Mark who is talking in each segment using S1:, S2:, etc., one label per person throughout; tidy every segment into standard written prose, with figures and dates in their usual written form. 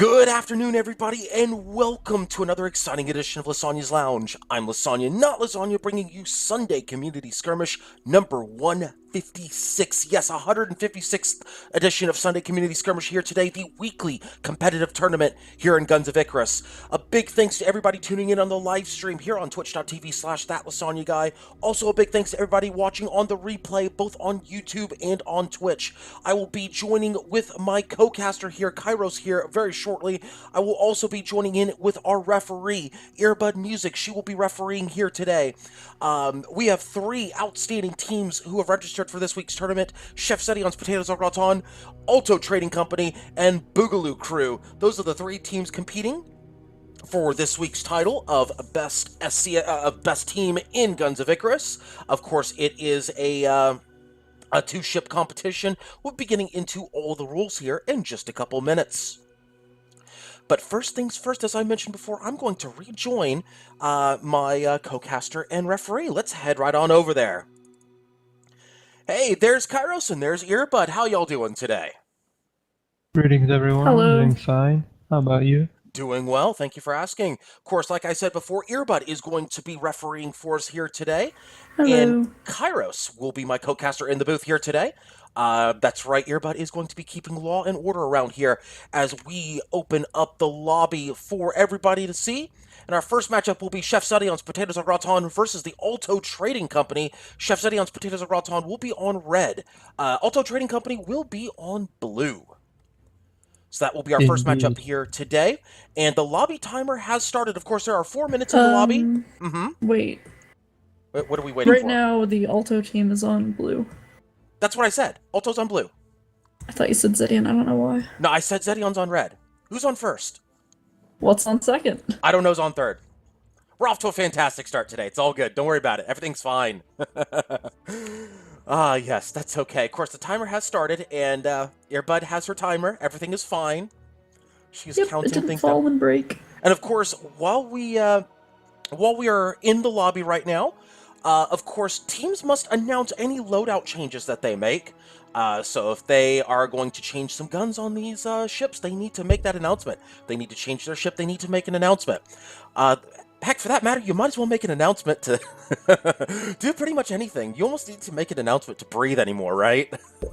S1: Good afternoon, everybody, and welcome to another exciting edition of Lysanya's Lounge. I'm Lysanya, not Lysanya, bringing you Sunday Community Skirmish number 156. Yes, 156th edition of Sunday Community Skirmish here today, the weekly competitive tournament here in Guns of Icarus. A big thanks to everybody tuning in on the live stream here on twitch.tv/thatLysanyaGuy. Also, a big thanks to everybody watching on the replay, both on YouTube and on Twitch. I will be joining with my co-caster here, Kairos here, very shortly. I will also be joining in with our referee, Earbud Music. She will be refereeing here today. We have three outstanding teams who have registered for this week's tournament: Chef Sedion's Potatoes au Gratin, Alto Trading Company, and Boogaloo Crew. Those are the three teams competing for this week's title of best team in Guns of Icarus. Of course, it is a two-ship competition. We'll be getting into all the rules here in just a couple minutes. But first things first, as I mentioned before, I'm going to rejoin my co-caster and referee. Let's head right on over there. Hey, there's Kairos and there's Earbud. How y'all doing today?
S2: Greetings, everyone.
S3: Hello.
S2: Doing fine. How about you?
S1: Doing well, thank you for asking. Of course, like I said before, Earbud is going to be refereeing for us here today.
S3: Hello.
S1: And Kairos will be my co-caster in the booth here today. That's right, Earbud is going to be keeping law and order around here as we open up the lobby for everybody to see. And our first matchup will be Chef Sedion's Potatoes au Gratin versus the Alto Trading Company. Chef Sedion's Potatoes au Gratin will be on red. Alto Trading Company will be on blue. So that will be our first matchup here today. And the lobby timer has started. Of course, there are 4 minutes in the lobby.
S3: Wait.
S1: What are we waiting for?
S3: Right now, the Alto team is on blue.
S1: That's what I said. Alto's on blue.
S3: I thought you said Zedion, I don't know why.
S1: No, I said Zedion's on red. Who's on first?
S3: What's on second?
S1: I don't know who's on third. We're off to a fantastic start today. It's all good. Don't worry about it. Everything's fine. Yes, that's okay. Of course, the timer has started, and Earbud has her timer. Everything is fine. She's counting
S3: it didn't
S1: things
S3: fall
S1: down.
S3: and break.
S1: And of course, while we are in the lobby right now, of course, teams must announce any loadout changes that they make. So if they are going to change some guns on these ships, they need to make that announcement. If they need to change their ship, they need to make an announcement. Heck, for that matter, you might as well make an announcement to do pretty much anything. You almost need to make an announcement to breathe anymore, right?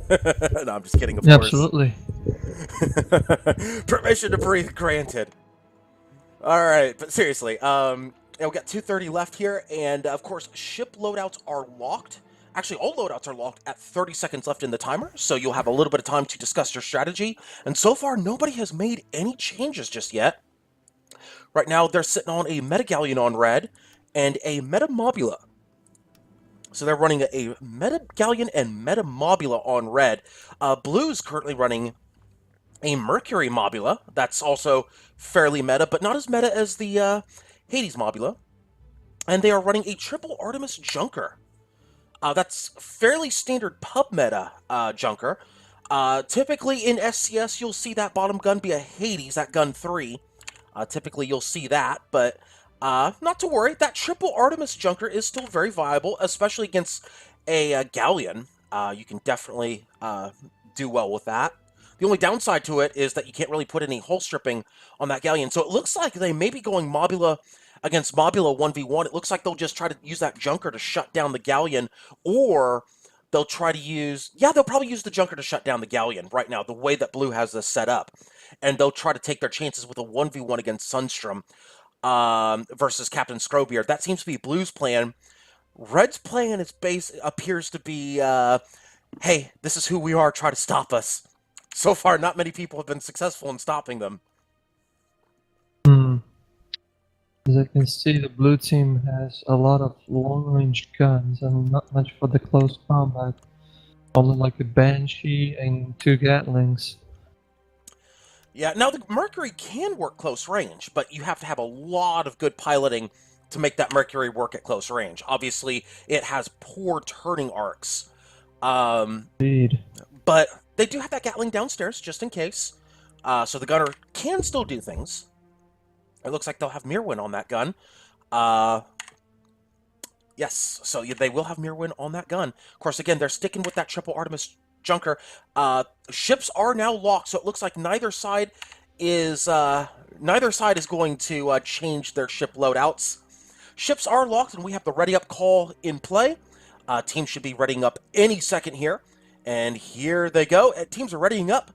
S1: No, I'm just kidding, of course.
S2: Absolutely.
S1: Permission to breathe granted. Alright, but seriously, we've got 2:30 left here, and of course, ship loadouts are locked. Actually, all loadouts are locked at 30 seconds left in the timer, so you'll have a little bit of time to discuss your strategy. And so far, nobody has made any changes just yet. Right now, they're sitting on a Meta Galleon on red and a Meta Mobula. So they're running a Meta Galleon and Meta Mobula on red. Blue's currently running a Mercury Mobula. That's also fairly meta, but not as meta as the Hades Mobula. And they are running a triple Artemis Junker. That's fairly standard pub meta Junker. Typically in SCS, you'll see that bottom gun be a Hades, that gun 3. Typically you'll see that, but not to worry. That triple Artemis Junker is still very viable, especially against a Galleon. You can definitely do well with that. The only downside to it is that you can't really put any hull stripping on that Galleon. So it looks like they may be going Mobula against Mobula 1v1. It looks like they'll just try to use that Junker to shut down the Galleon, or they'll try to use... Yeah, they'll probably use the Junker to shut down the Galleon right now, the way that Blue has this set up. And they'll try to take their chances with a 1v1 against Sunstrom versus Captain Scrowbeard. That seems to be Blue's plan. Red's plan appears to be, hey, this is who we are, try to stop us. So far, not many people have been successful in stopping them.
S2: As I can see, the blue team has a lot of long-range guns and not much for the close combat. Only like a Banshee and 2 Gatlings.
S1: Yeah, now the Mercury can work close range, but you have to have a lot of good piloting to make that Mercury work at close range. Obviously, it has poor turning arcs.
S2: Indeed.
S1: But they do have that Gatling downstairs, just in case. So the gunner can still do things. It looks like they'll have Mirwin on that gun. Yes, so they will have Mirwin on that gun. Of course, again, they're sticking with that triple Artemis Junker. Ships are now locked, so it looks like neither side is neither side is going to change their ship loadouts. Ships are locked, and we have the ready up call in play. Teams should be readying up any second here. And here they go. Teams are readying up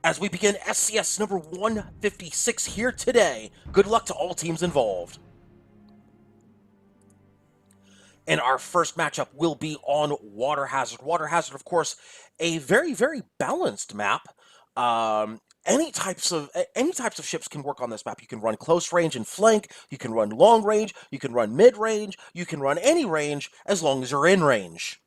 S1: as we begin SCS number 156 here today. Good luck to all teams involved. And our first matchup will be on Water Hazard. Water Hazard, of course, a very, very balanced map. Any types of ships can work on this map. You can run close range and flank. You can run long range. You can run mid range. You can run any range as long as you're in range.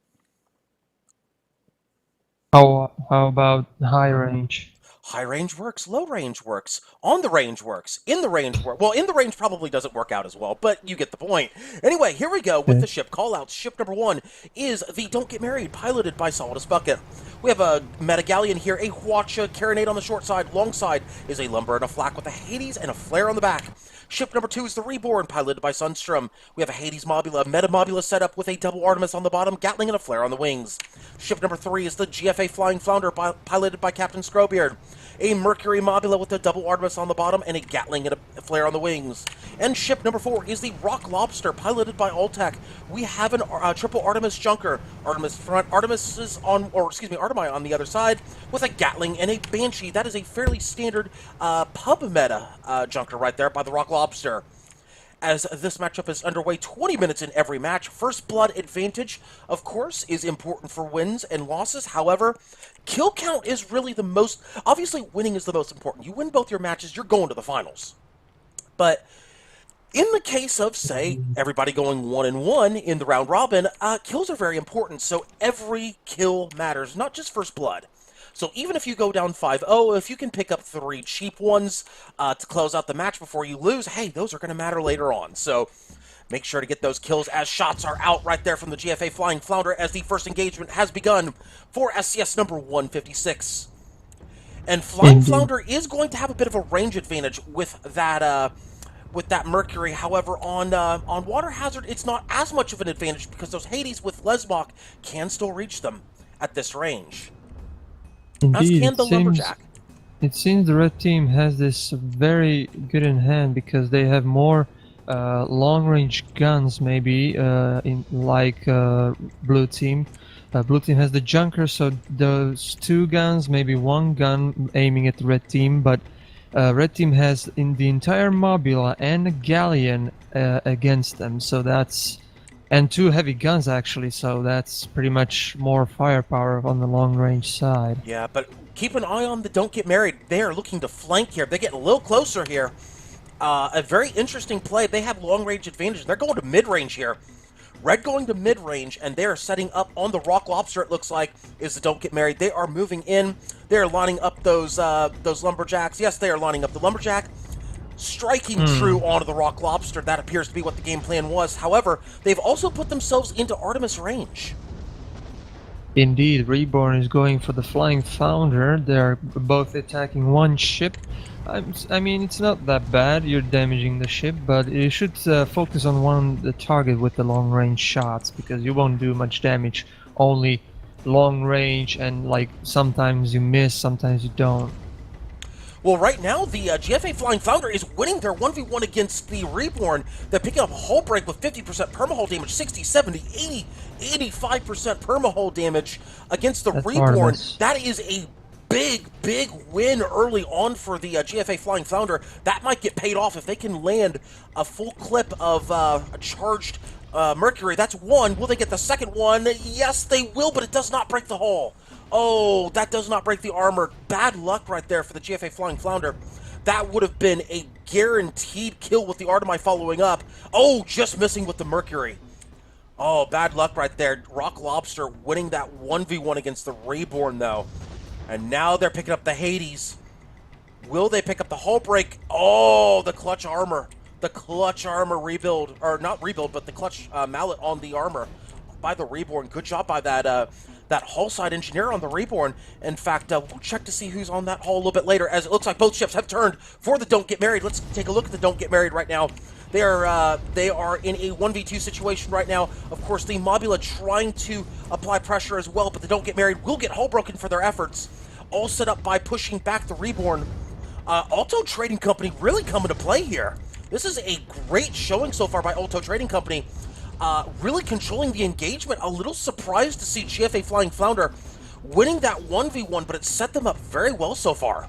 S2: How about high range?
S1: High range works, low range works, on the range works, in the range works. Well, in the range probably doesn't work out as well, but you get the point. Anyway, here we go with the ship callouts. Ship number 1 is the Don't Get Married, piloted by Solidus Bucket. We have a meta galleon here, a Hwacha, carronade on the short side, long side is a Lumber and a Flak with a Hades and a Flare on the back. Ship number 2 is the Reborn, piloted by Sunstrom. We have a Hades Mobula, Meta Mobula setup with a double Artemis on the bottom, Gatling and a Flare on the wings. Ship number 3 is the GFA Flying Flounder, piloted by Captain Scrowbeard. A Mercury Mobula with a double Artemis on the bottom and a Gatling and a Flare on the wings. And ship number 4 is the Rock Lobster, piloted by Alltech. We have an triple Artemis Junker, Artemis front, Artemi on the other side, with a Gatling and a Banshee. That is a fairly standard pub meta Junker right there by the Rock Lobster. As this matchup is underway, 20 minutes in every match. First blood advantage, of course, is important for wins and losses. However, kill count is really the most... Obviously, winning is the most important. You win both your matches, you're going to the finals. But in the case of, say, everybody going 1-1 in the round robin, kills are very important. So every kill matters, not just first blood. So even if you go down 5-0, if you can pick up 3 cheap ones to close out the match before you lose, hey, those are going to matter later on. So make sure to get those kills as shots are out right there from the GFA Flying Flounder as the first engagement has begun for SCS number 156. And Flying Flounder is going to have a bit of a range advantage with that Mercury. However, on Water Hazard, it's not as much of an advantage because those Hades with Lesmok can still reach them at this range.
S2: Indeed,
S1: As can the Lumberjack.
S2: It seems the red team has this very good in hand because they have more long-range guns, maybe, like blue team. Blue team has the Junker, so those 2 guns, maybe 1 gun aiming at the red team, but red team has in the entire Mobula and a Galleon against them, so that's... And 2 heavy guns, actually, so that's pretty much more firepower on the long-range side.
S1: Yeah, but keep an eye on the Don't Get Married. They are looking to flank here. They're getting a little closer here. A very interesting play. They have long-range advantage. They're going to mid-range here. Red going to mid-range, and they are setting up on the Rock Lobster, it looks like, is the Don't Get Married. They are moving in. They are lining up those Lumberjacks. Yes, they are lining up the Lumberjack. Striking true onto the Rock Lobster. That appears to be what the game plan was. However, they've also put themselves into Artemis range.
S2: Indeed, Reborn is going for the Flying Flounder. They're both attacking 1 ship. I mean, it's not that bad. You're damaging the ship, but you should focus on the target with the long-range shots because you won't do much damage. Only long range, and like sometimes you miss, sometimes you don't.
S1: Well, right now, the GFA Flying Flounder is winning their 1v1 against the Reborn. They're picking up hull break with 50% permahull damage, 60, 70, 80, 85% permahull damage against the Reborn.
S2: Artemis.
S1: That is a big win early on for the GFA Flying Flounder. That might get paid off if they can land a full clip of a charged Mercury. That's 1. Will they get the second one? Yes, they will, but it does not break the hull. Oh, that does not break the armor. Bad luck right there for the GFA Flying Flounder. That would have been a guaranteed kill with the Artemi following up. Oh, just missing with the Mercury. Oh, bad luck right there. Rock Lobster winning that 1v1 against the Reborn, though. And now they're picking up the Hades. Will they pick up the hull break? Oh, the clutch armor. The clutch armor rebuild. Or not rebuild, but the clutch mallet on the armor by the Reborn. Good job by that hull side engineer on the Reborn. In fact, we'll check to see who's on that hull a little bit later, as it looks like both ships have turned for the Don't Get Married. Let's take a look at the Don't Get Married right now. They are in a 1v2 situation right now. Of course, the Mobula trying to apply pressure as well, but the Don't Get Married will get hull broken for their efforts. All set up by pushing back the Reborn. Alto Trading Company really coming to play here. This is a great showing so far by Alto Trading Company. Really controlling the engagement. A little surprised to see GFA Flying Flounder winning that 1v1, but it set them up very well so far.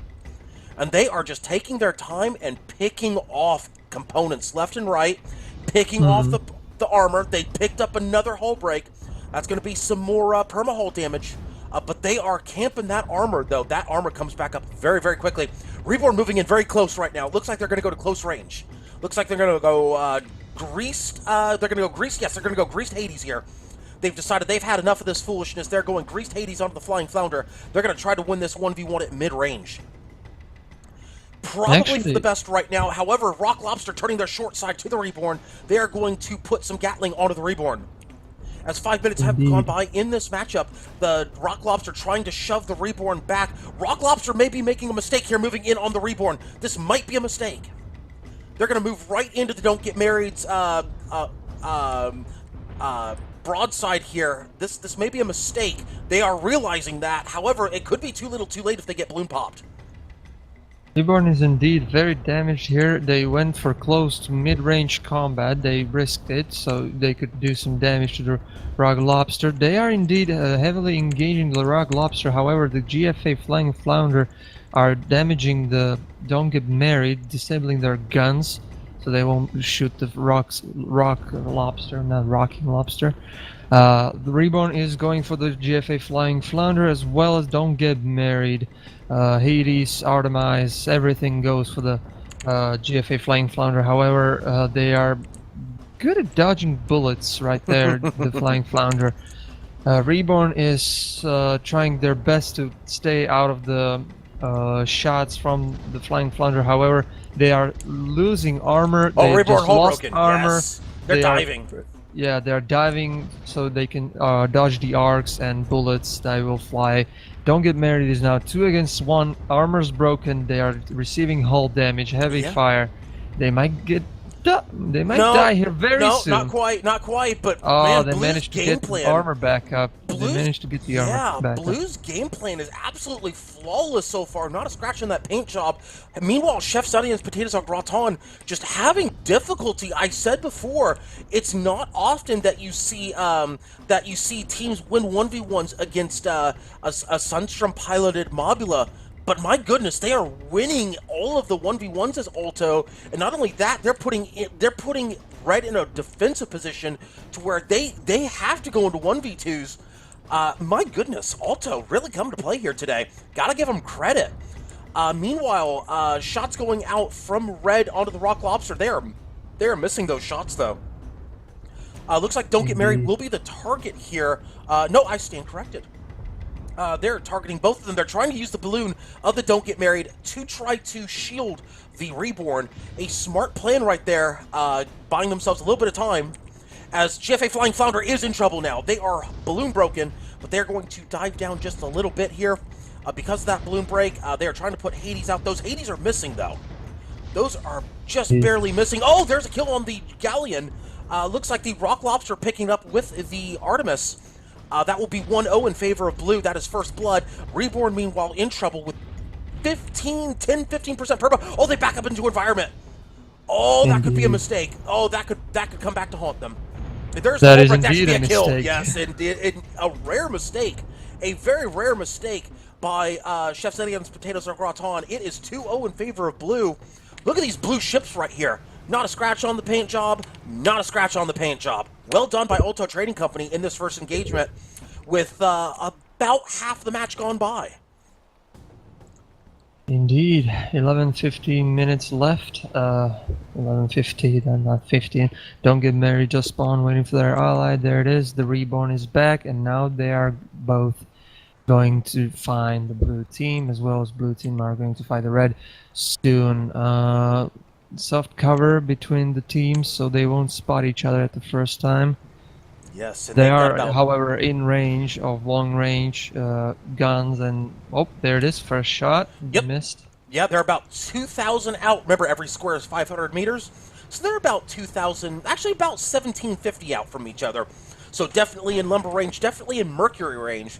S1: And they are just taking their time and picking off components left and right, picking off the armor. They picked up another hull break. That's going to be some more perma-hull damage. But they are camping that armor, though. That armor comes back up very, very quickly. Reborn moving in very close right now. Looks like they're going to go to close range. Looks like they're going to go greased. They're going to go greased. Yes, they're going to go greased Hades here. They've decided they've had enough of this foolishness. They're going greased Hades onto the Flying Flounder. They're going to try to win this 1v1 at mid-range. Probably for the best right now. However, Rock Lobster turning their short side to the Reborn. They are going to put some Gatling onto the Reborn. As 5 minutes have gone by in this matchup, the Rock Lobster trying to shove the Reborn back. Rock Lobster may be making a mistake here moving in on the Reborn. This might be a mistake. They're going to move right into the Don't Get Married's broadside here. This may be a mistake. They are realizing that. However, it could be too little too late if they get balloon popped.
S2: Reborn is indeed very damaged here. They went for close to mid-range combat. They risked it so they could do some damage to the Rock Lobster. They are indeed heavily engaging the Rock Lobster. However, the GFA Flying Flounder are damaging the Don't Get Married, disabling their guns so they won't shoot the Rock Lobster, not Rocking Lobster. The Reborn is going for the GFA Flying Flounder as well as Don't Get Married. Hades, Artemis, everything goes for the GFA Flying Flounder. However, they are good at dodging bullets right there, the Flying Flounder. Reborn is trying their best to stay out of the shots from the Flying Flounder. However, they are losing armor.
S1: Oh,
S2: they
S1: Reborn
S2: just
S1: hull
S2: lost
S1: broken.
S2: armor.
S1: Yes. They're diving.
S2: Yeah, they're diving so they can dodge the arcs and bullets that will fly. Don't Get Married is now 2 against 1. Armor's broken. They are receiving hull damage, heavy fire. They might get. They might die here very soon.
S1: No, not quite. But
S2: oh,
S1: man,
S2: they
S1: Blue's
S2: managed to get the armor back up. They managed to get the armor back up.
S1: Blue's game plan is absolutely flawless so far. Not a scratch on that paint job. And meanwhile, Chef Sadian's potatoes au gratin just having difficulty. I said before, it's not often that you see teams win 1v1s against a Sunstrom piloted Mobula. But my goodness, they are winning all of the 1v1s as Alto, and not only that, they're putting right in a defensive position to where they have to go into 1v2s. My goodness, Alto really coming to play here today. Gotta give them credit. Meanwhile, shots going out from Red onto the Rock Lobster. They are missing those shots though. Looks like Don't Get Married will be the target here. No, I stand corrected. They're targeting both of them. They're trying to use the balloon of the Don't Get Married to try to shield the Reborn. A smart plan right there, buying themselves a little bit of time, as GFA Flying Flounder is in trouble now. They are balloon broken, but they're going to dive down just a little bit here. Because of that balloon break, they are trying to put Hades out. Those Hades are missing, though. Those are just barely missing. Oh, there's a kill on the Galleon. Looks like the Rock Lobster picking up with the Artemis. That will be 1-0 in favor of Blue. That is first blood. Reborn, meanwhile, in trouble with 15% perma. Oh, they back up into environment. Oh, that could be a mistake. Oh, that could come back to haunt them. There's
S2: that is
S1: that should
S2: indeed
S1: be
S2: a
S1: kill.
S2: mistake.
S1: Yes, a rare mistake. A very rare mistake by Chef Zedian's potatoes au gratin. It is 2-0 in favor of Blue. Look at these blue ships right here. Not a scratch on the paint job. Not a scratch on the paint job. Well done by Alto Trading Company in this first engagement with about half the match gone by.
S2: Indeed. 11:15 minutes left. 11:50, then not 15. Don't Get Married just spawned waiting for their ally. There it is. The Reborn is back, and now they are both going to find the blue team, as well as blue team are going to fight the red soon. Soft cover between the teams so they won't spot each other at the first time.
S1: Yes, and
S2: they are, however, in range of long range guns, and oh, there it is, first shot.
S1: Yep.
S2: Missed.
S1: Yeah, they're about 2,000 out. Remember, every square is 500 meters, so they're about 2,000, actually about 1,750 out from each other. So definitely in lumber range, definitely in mercury range.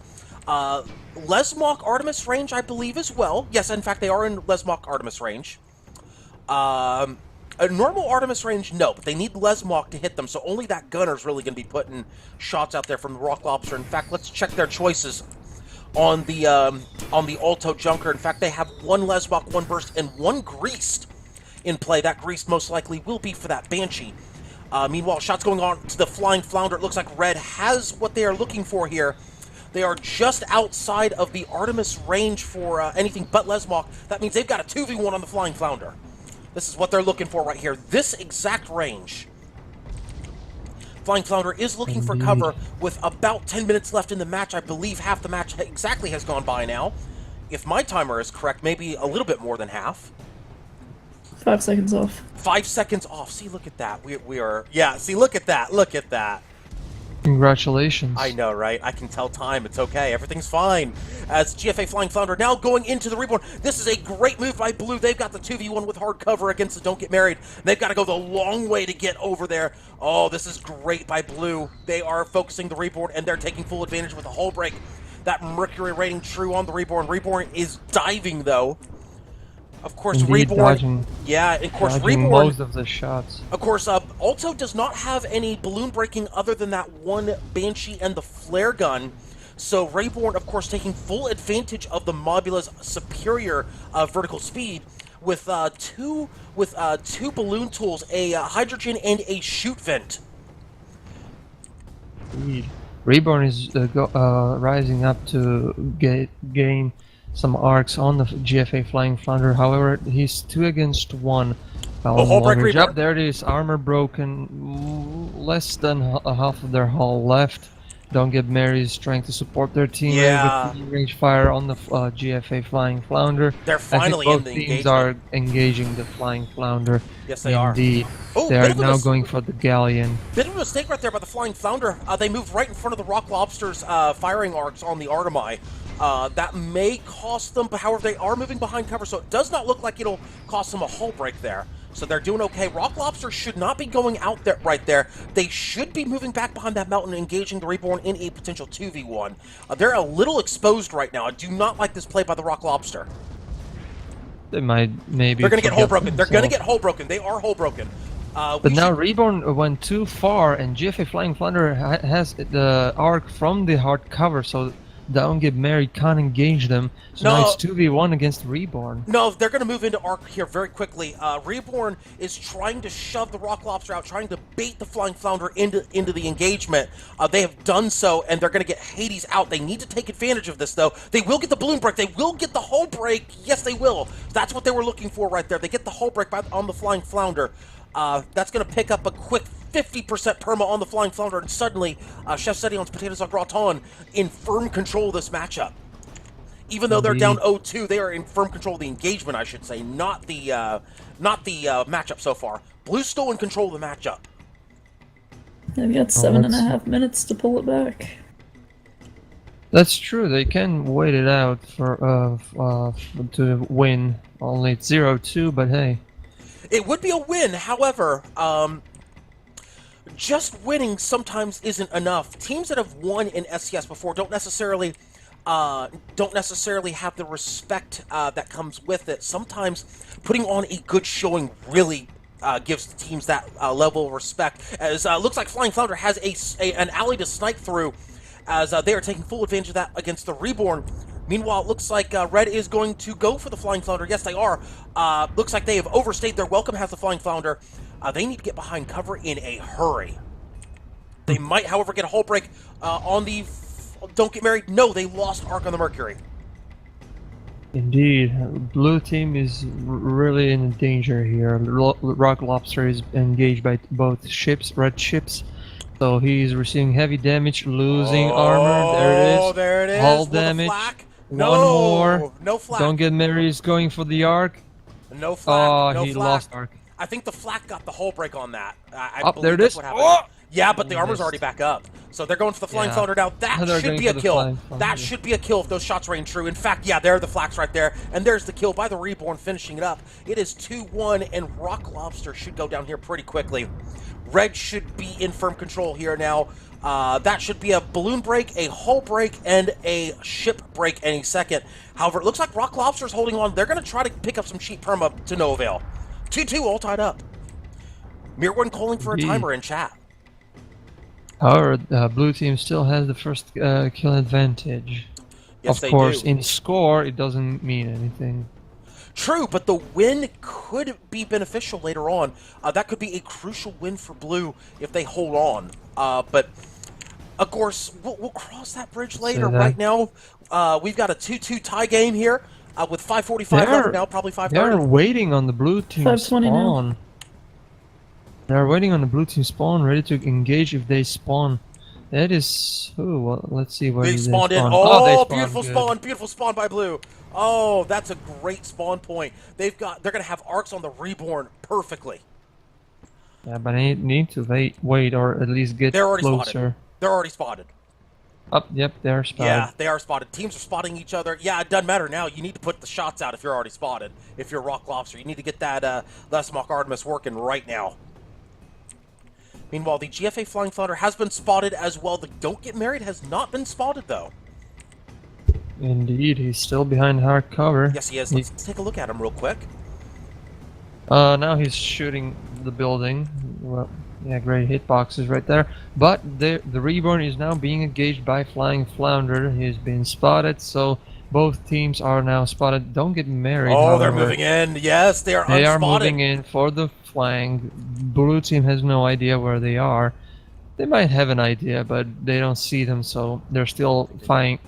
S1: Lesmok Artemis range, I believe, as well. Yes, in fact, they are in Lesmok Artemis range. A normal Artemis range, no, but they need Lesmok to hit them, so only that gunner's really going to be putting shots out there from the Rock Lobster. In fact, let's check their choices on the Alto Junker. In fact, they have one Lesmok, one Burst, and one Greased in play. That Greased most likely will be for that Banshee. Meanwhile, shots going on to the Flying Flounder. It looks like Red has what they are looking for here. They are just outside of the Artemis range for anything but Lesmok. That means they've got a 2v1 on the Flying Flounder. This is what they're looking for right here. This exact range. Flying Flounder is looking for cover with about 10 minutes left in the match. I believe half the match exactly has gone by now. If my timer is correct, maybe a little bit more than half.
S3: 5 seconds off.
S1: 5 seconds off. See, look at that. We are... Yeah, see, look at that. Look at that.
S2: Congratulations.
S1: I know, right? I can tell time. It's okay. Everything's fine. As GFA Flying Flounder now going into the Reborn. This is a great move by Blue. They've got the 2v1 with hard cover against the Don't Get Married. They've got to go the long way to get over there. Oh, this is great by Blue. They are focusing the Reborn, and they're taking full advantage with a hull break. That Mercury rating true on the Reborn. Reborn is diving, though. Of course,
S2: Indeed,
S1: Reborn.
S2: Dodging,
S1: yeah, of course,
S2: dodging
S1: Reborn.
S2: most of the shots.
S1: Of course, Alto does not have any balloon breaking other than that one Banshee and the flare gun. So Reborn, of course, taking full advantage of the Mobula's superior vertical speed with two balloon tools, a hydrogen and a shoot vent.
S2: Indeed. Reborn is rising up to gain some arcs on the GFA Flying Flounder. However, he's 2 against 1.
S1: Hull break Reborn.
S2: There it is, armor broken, less than half of their hull left. Don't Get Married is trying to support their team with range fire on the GFA Flying Flounder.
S1: They're finally
S2: I think
S1: in
S2: both
S1: the
S2: teams
S1: engagement.
S2: are engaging the Flying Flounder.
S1: Yes, they
S2: Indeed.
S1: are. Oh,
S2: they are now going for the Galleon.
S1: Bit of a mistake right there by the Flying Flounder. They moved right in front of the Rock Lobster's firing arcs on the Artemi. That may cost them, but however, they are moving behind cover, so it does not look like it'll cost them a hull break there. So they're doing okay. Rock Lobster should not be going out there right there. They should be moving back behind that mountain and engaging the Reborn in a potential 2v1. They're a little exposed right now. I do not like this play by the Rock Lobster.
S2: They might maybe.
S1: They're going to get hull broken. They're going to get hull broken. They are hull broken.
S2: But now Reborn went too far, and GFA Flying Flounder has the arc from the hard cover, so Don't Get Married can't engage them. So now it's 2v1 against Reborn.
S1: No, they're going to move into arc here very quickly. Reborn is trying to shove the Rock Lobster out, trying to bait the Flying Flounder into the engagement. They have done so, and they're going to get Hades out. They need to take advantage of this, though. They will get the balloon break. They will get the hull break. Yes, they will. That's what they were looking for right there. They get the hull break on the Flying Flounder. That's going to pick up a quick 50% perma on the Flying Flounder, and suddenly Chef Sedion's Potatoes au Gratin in firm control of this matchup. Even though they're down 0-2, they are in firm control of the engagement, I should say, not the matchup so far. Blue's still in control of the matchup.
S3: They've got 7.5 minutes to pull it back.
S2: That's true. They can wait it out for to win. Only it's 0-2, but hey.
S1: It would be a win, however, just winning sometimes isn't enough. Teams that have won in SCS before don't necessarily have the respect that comes with it. Sometimes putting on a good showing really gives the teams that level of respect. As looks like Flying Flounder has an alley to snipe through, as they are taking full advantage of that against the Reborn. Meanwhile, it looks like Red is going to go for the Flying Flounder. Yes, they are. Looks like they have overstayed their welcome, has the Flying Flounder. They need to get behind cover in a hurry. They might, however, get a hull break on the Don't Get Married. No, they lost arc on the Mercury.
S2: Indeed. Blue team is really in danger here. Rock Lobster is engaged by both ships, red ships. So he's receiving heavy damage, losing armor. There it is.
S1: There it is.
S2: Hull damage.
S1: No,
S2: one more.
S1: No flak.
S2: Don't Get Married is going for the arc.
S1: No flak.
S2: Oh,
S1: no
S2: he
S1: flak.
S2: lost arc.
S1: I think the flak got the hull break on that. I
S2: Up
S1: believe
S2: there it
S1: that's
S2: is.
S1: what happened.
S2: Oh!
S1: Yeah, but the
S2: He
S1: armor's
S2: missed.
S1: already back up. So they're going for the Flying
S2: Yeah.
S1: Flounder now. That
S2: They're
S1: should
S2: going
S1: be a
S2: for the
S1: kill.
S2: Flying
S1: That
S2: Flounder.
S1: should be a kill if those shots rain true. In fact, yeah, there are the flags right there. And there's the kill by the Reborn finishing it up. It is 2-1, and Rock Lobster should go down here pretty quickly. Red should be in firm control here now. That should be a balloon break, a hull break, and a ship break any second. However, it looks like Rock Lobster's holding on. They're going to try to pick up some cheap perma to no avail. 2-2 all tied up. Mirror calling for a
S2: Indeed.
S1: timer in chat.
S2: However, blue team still has the first kill advantage.
S1: Yes,
S2: Of
S1: they
S2: course,
S1: do.
S2: in score, it doesn't mean anything.
S1: True, but the win could be beneficial later on. That could be a crucial win for blue if they hold on. But, of course, we'll cross that bridge later.
S2: that.
S1: Right now, we've got a 2-2 tie game here with 5:45 left now, probably
S2: They're
S1: 5:30.
S2: waiting on the blue team
S3: 5:20 now.
S2: spawn. They're waiting on the blue team spawn, ready to engage if they spawn. That is... Oh, well, let's see where
S1: They
S2: did
S1: spawned in.
S2: spawn.
S1: Oh,
S2: they spawned,
S1: beautiful
S2: good.
S1: spawn. Beautiful spawn by blue. Oh, that's a great spawn point. They're going to have arcs on the Reborn perfectly.
S2: Yeah, but I need to wait or at least get
S1: They're already
S2: closer.
S1: spotted. They're already spotted.
S2: Up, yep, they're spotted.
S1: Yeah, they are spotted. Teams are spotting each other. Yeah, it doesn't matter now. You need to put the shots out if you're already spotted. If you're Rock Lobster, you need to get that Lesmok Artemis working right now. Meanwhile, the GFA Flying Flounder has been spotted as well. The Don't Get Married has not been spotted, though.
S2: Indeed, he's still behind hard cover.
S1: Yes, he is. Let's take a look at him real quick.
S2: Now he's shooting the building. Well, yeah, great hitboxes right there. But the Reborn is now being engaged by Flying Flounder. He's been spotted, so both teams are now spotted. Don't Get Married.
S1: Oh, they're
S2: however.
S1: moving in. Yes, they are
S2: They are
S1: unspotted.
S2: moving in for the flank. Blue team has no idea where they are. They might have an idea, but they don't see them, so they're still firing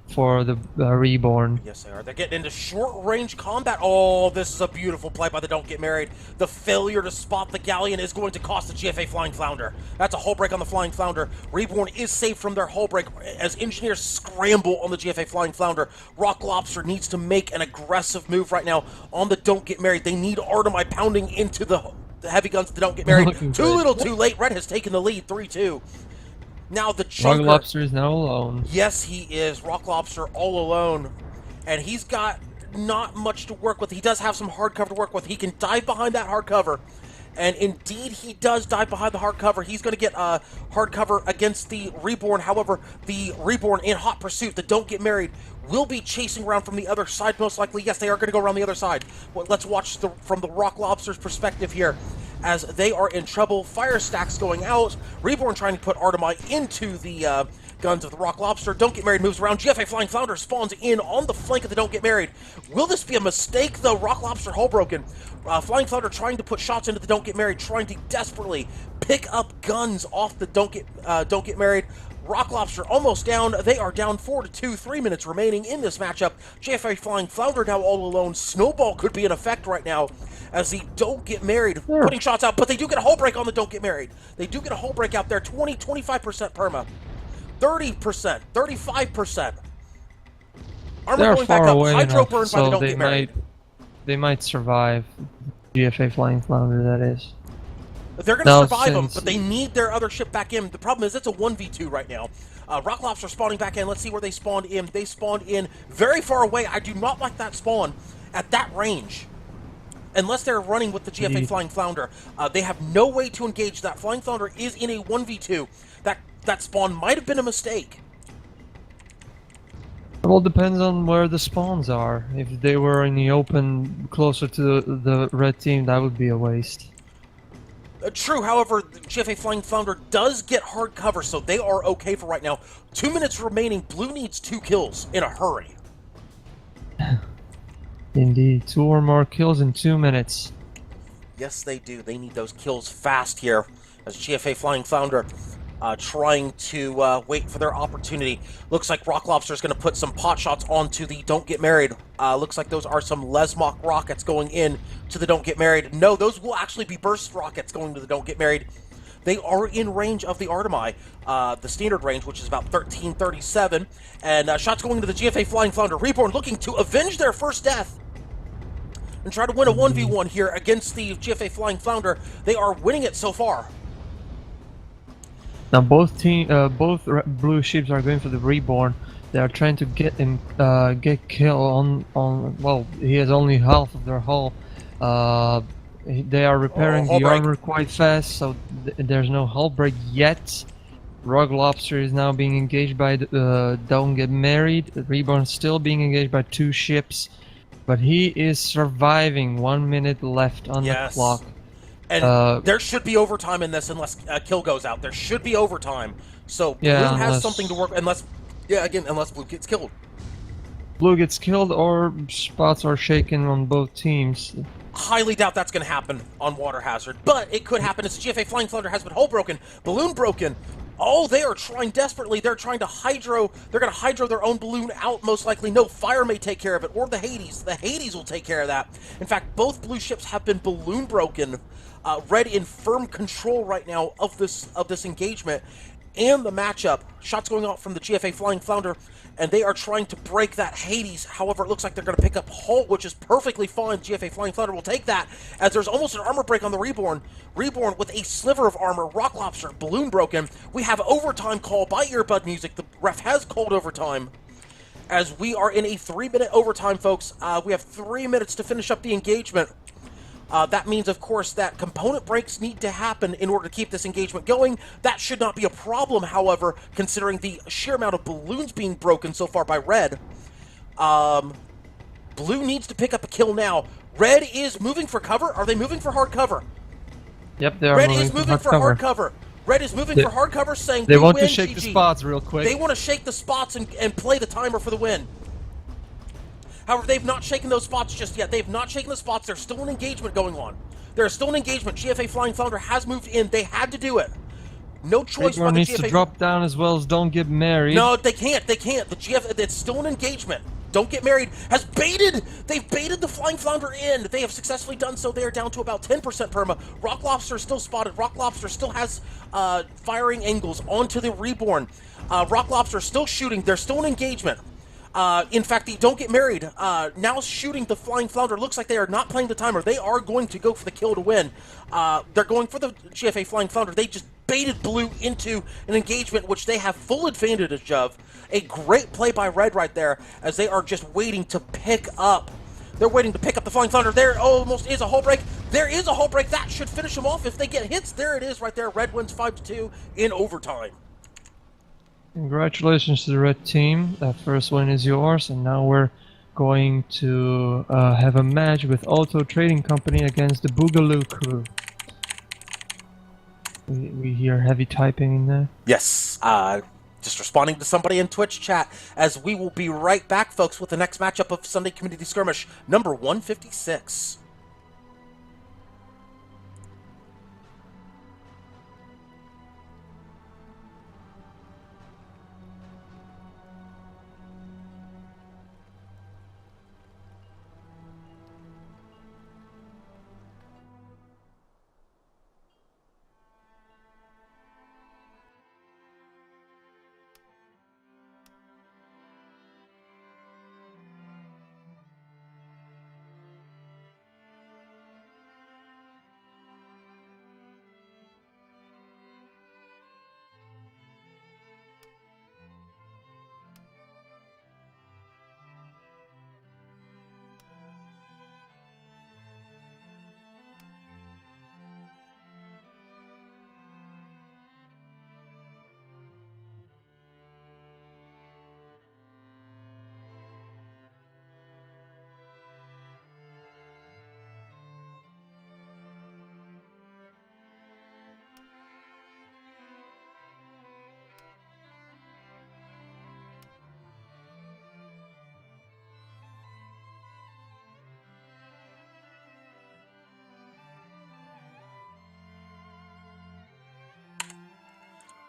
S2: for the Reborn.
S1: Yes, they are. They're getting into short-range combat. Oh, this is a beautiful play by the Don't Get Married. The failure to spot the Galleon is going to cost the GFA Flying Flounder. That's a hull break on the Flying Flounder. Reborn is saved from their hull break as engineers scramble on the GFA Flying Flounder. Rock Lobster needs to make an aggressive move right now on the Don't Get Married. They need Artemai pounding into the heavy guns that Don't Get Married.
S2: Looking
S1: Too
S2: good.
S1: little, too late. Red has taken the lead, 3-2. Now the
S2: Rock
S1: Chunker.
S2: Lobster is now alone.
S1: Yes, he is. Rock Lobster all alone. And he's got not much to work with. He does have some hard cover to work with. He can dive behind that hard cover. And indeed, he does dive behind the hard cover. He's going to get hard cover against the Reborn. However, the Reborn in hot pursuit, the Don't Get Married, will be chasing around from the other side, most likely. Yes, they are going to go around the other side. Well, let's watch from the Rock Lobster's perspective here as they are in trouble. Fire stacks going out. Reborn trying to put Artemai into the guns of the Rock Lobster. Don't Get Married moves around. GFA Flying Flounder spawns in on the flank of the Don't Get Married. Will this be a mistake, though? Rock Lobster hull broken. Flying Flounder trying to put shots into the Don't Get Married, trying to desperately pick up guns off the Don't Get Married. Rock Lobster almost down. They are down 4-2, 3 minutes remaining in this matchup. GFA Flying Flounder now all alone. Snowball could be in effect right now as the Don't Get Married putting shots out, but they do get a hull break on the Don't Get Married. They do get a hull break out there. 25% perma. 30%, 35%. Armor
S2: They're
S1: going back
S2: far
S1: up.
S2: away
S1: Hydro
S2: enough,
S1: burn by the
S2: so
S1: Don't Get Married.
S2: they might survive. GFA Flying Flounder, that is.
S1: They're going to survive them, but they need their other ship back in. The problem is it's a 1v2 right now. Rock Lobster spawning back in. Let's see where they spawned in. They spawned in very far away. I do not like that spawn at that range. Unless they're running with the GFA Flying Flounder. They have no way to engage. That Flying Flounder is in a 1v2. That spawn might have been a mistake.
S2: Well, it depends on where the spawns are. If they were in the open, closer to the red team, that would be a waste.
S1: True, however, the GFA Flying Flounder does get hard cover, so they are okay for right now. 2 minutes remaining. Blue needs 2 kills in a hurry.
S2: Indeed, 2 or more kills in 2 minutes.
S1: Yes, they do. They need those kills fast here as GFA Flying Flounder trying to wait for their opportunity. Looks like Rock Lobster is going to put some pot shots onto the Don't Get Married. Looks like those are some Lesmok rockets going in to the Don't Get Married. No, those will actually be burst rockets going to the Don't Get Married. They are in range of the Artemai, the standard range, which is about 1337. And shots going to the GFA Flying Flounder. Reborn looking to avenge their first death and try to win a 1v1 here against the GFA Flying Flounder. They are winning it so far.
S2: Now both blue ships are going for the reborn. They are trying to get him, get kill on. Well, he has only half of their hull. They are repairing
S1: hull
S2: the
S1: break.
S2: armor quite fast, so there's no hull break yet. Rogue Lobster is now being engaged by the Don't Get Married. The Reborn still being engaged by 2 ships, but he is surviving. 1 minute left on the clock.
S1: And there should be overtime in this unless kill goes out. There should be overtime. So blue has something to work unless blue gets killed.
S2: Blue gets killed or spots are shaken on both teams.
S1: Highly doubt that's going to happen on Water Hazard, but it could happen as GFA Flying Flounder has been hull broken, balloon broken. Oh, they are trying desperately. They're trying to hydro. They're going to hydro their own balloon out, most likely. No, Fire may take care of it, or the Hades. The Hades will take care of that. In fact, both blue ships have been balloon broken. Red in firm control right now of this engagement and the matchup. Shots going out from the GFA Flying Flounder, and they are trying to break that Hades. However, it looks like they're going to pick up hull, which is perfectly fine. GFA Flying Flounder will take that, as there's almost an armor break on the Reborn. Reborn with a sliver of armor. Rock Lobster, balloon broken. We have overtime call by Earbud Music. The ref has called overtime, as we are in a 3-minute overtime, folks. We have 3 minutes to finish up the engagement. That means, of course, that component breaks need to happen in order to keep this engagement going. That should not be a problem, however, considering the sheer amount of balloons being broken so far by Red. Blue needs to pick up a kill now. Red is moving for cover. Are they moving for hard cover?
S2: Yep, they are.
S1: Red is moving for hard cover. Red is moving for hard cover, saying
S2: they want
S1: win,
S2: to shake
S1: GG.
S2: the spots real quick.
S1: They want to shake the spots and play the timer for the win. However, they've not shaken those spots just yet. They've not shaken the spots. There's still an engagement going on. There's still an engagement. GFA Flying Flounder has moved in. They had to do it. No choice
S2: but the needs
S1: GFA
S2: to drop down as well as Don't Get Married.
S1: No, they can't. They can't. The GFA, it's still an engagement. Don't Get Married has baited. They've baited the Flying Flounder in. They have successfully done so. They are down to about 10% perma. Rock Lobster is still spotted. Rock Lobster still has firing angles onto the Reborn. Rock Lobster is still shooting. There's still an engagement. In fact, the Don't Get Married now shooting the Flying Flounder. Looks like they are not playing the timer. They are going to go for the kill to win. They're going for the GFA Flying Flounder. They just baited blue into an engagement which they have full advantage of. A great play by Red right there, as they are just waiting to pick up. They're waiting to pick up the Flying Flounder. There almost is a hull break. There is a hull break. That should finish them off if they get hits. There it is right there. Red wins 5-2 in overtime.
S2: Congratulations to the red team. That first win is yours, and now we're going to have a match with Auto Trading Company against the Boogaloo crew. We hear heavy typing in there.
S1: Yes, just responding to somebody in Twitch chat, as we will be right back, folks, with the next matchup of Sunday Community Skirmish number 156.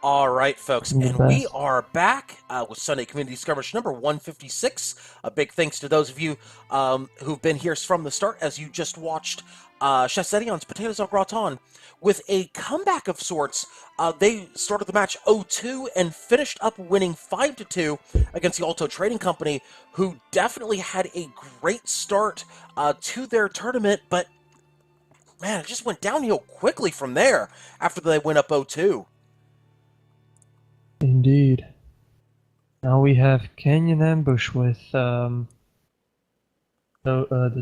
S1: All right, folks, and we are back with Sunday Community Skirmish number 156. A big thanks to those of you who've been here from the start, as you just watched Chef Zedion's Potatoes au Gratin with a comeback of sorts. They started the match 0-2 and finished up winning 5-2 against the Alto Trading Company, who definitely had a great start to their tournament, but man, it just went downhill quickly from there after they went up 0-2.
S2: indeed. Now we have Canyon Ambush with the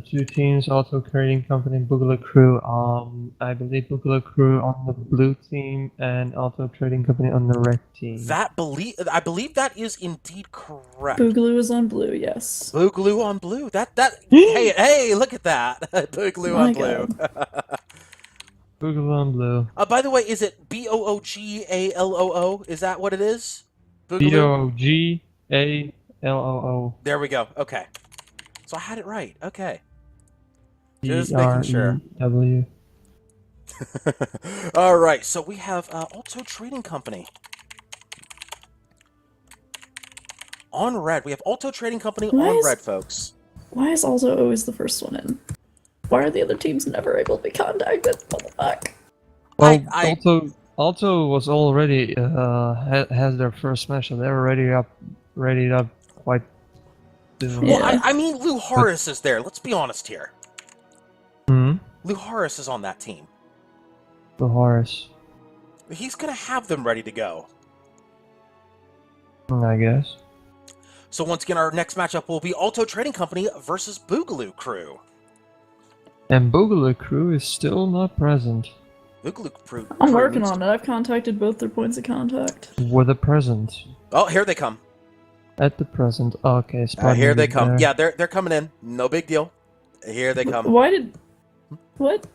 S2: two teams, Auto Trading Company and Boogaloo Crew. I believe Boogaloo Crew on the blue team and Auto Trading Company on the red team.
S1: I believe that is indeed correct.
S3: Boogaloo is on blue, yes.
S1: Boogaloo on blue. Hey, look at that. Boogaloo
S3: My
S1: on blue.
S2: Boogaloo on blue.
S1: By the way, is it BOOGALOO? Is that what it is?
S2: BOOGALOO.
S1: There we go. Okay. So I had it right. Okay. Just making sure.
S2: DREW.
S1: All right. So we have Auto Trading Company. On red. We have Auto Trading Company on red, folks.
S3: Why is also always the first one in? Why are the other teams never able to be contacted? What the fuck?
S2: Well, Auto was already has their first match, so they're ready up quite soon.
S3: Yeah.
S1: Well, I mean, Lou Horace is there. Let's be honest here.
S2: Hmm?
S1: Lou Horace is on that team.
S2: The Horace.
S1: He's gonna have them ready to go.
S2: I guess.
S1: So once again, our next matchup will be Auto Trading Company versus Boogaloo Crew.
S2: And Boogaloo Crew is still not present.
S1: Boogaloo Crew.
S3: I'm working on it. I've contacted both their points of contact.
S2: With a present.
S1: Oh, here they come.
S2: At the present. Okay,
S1: Here they come.
S2: there.
S1: Yeah, they're coming in. No big deal. Here they come.
S3: Why did... What?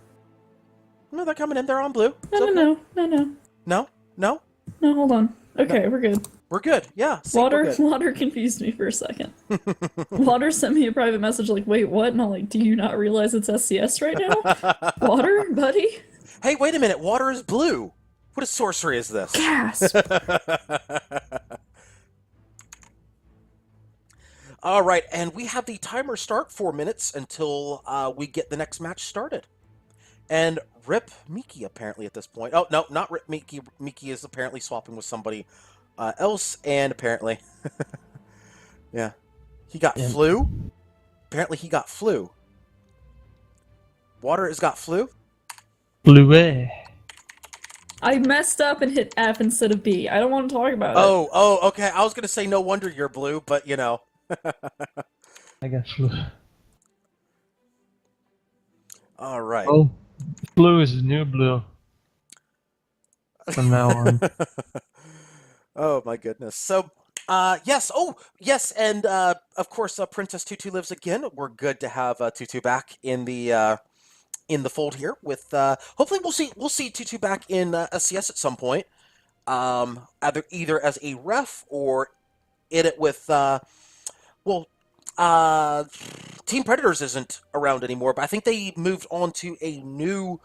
S1: No, they're coming in. They're on blue.
S3: No,
S1: No?
S3: No, hold on. Okay, we're good.
S1: We're good. Yeah. See, we're good.
S3: Water confused me for a second. Water sent me a private message like, wait, what? And I'm like, do you not realize it's SCS right now? Water, buddy?
S1: Hey, wait a minute. Water is blue. What a sorcery is this?
S3: Gasp!
S1: All right, and we have the timer start 4 minutes until we get the next match started. And Rip Miki apparently at this point. Oh, no, not Rip Miki. Miki is apparently swapping with somebody else, and apparently, yeah, he got flu. Apparently, he got flu. Water has got flu.
S2: Blue.
S3: I messed up and hit F instead of B. I don't want to talk about it.
S1: Oh, okay. I was gonna say no wonder you're blue, but you know.
S2: I got flu.
S1: All right.
S2: Oh, blue is the new blue. From now on.
S1: Oh my goodness. So, yes. Oh, yes. And of course, Princess Tutu lives again. We're good to have Tutu back in the fold here. With hopefully we'll see Tutu back in SCS at some point. Either as a ref or in it with Team Predators isn't around anymore, but I think they moved on to a new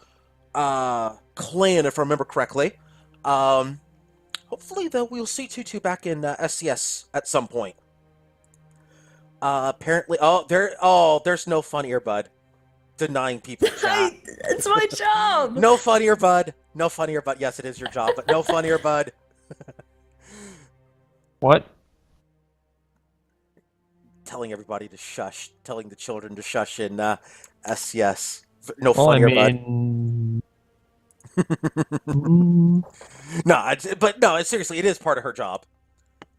S1: clan, if I remember correctly. Hopefully, though, we'll see Tutu back in SCS at some point. Apparently, there's no fun earbud. Denying people chat.
S3: It's my job!
S1: No fun earbud. No fun earbud. Yes, it is your job, but no fun earbud.
S2: What?
S1: Telling everybody to shush. Telling the children to shush in SCS. No fun earbud. No, seriously, it is part of her job.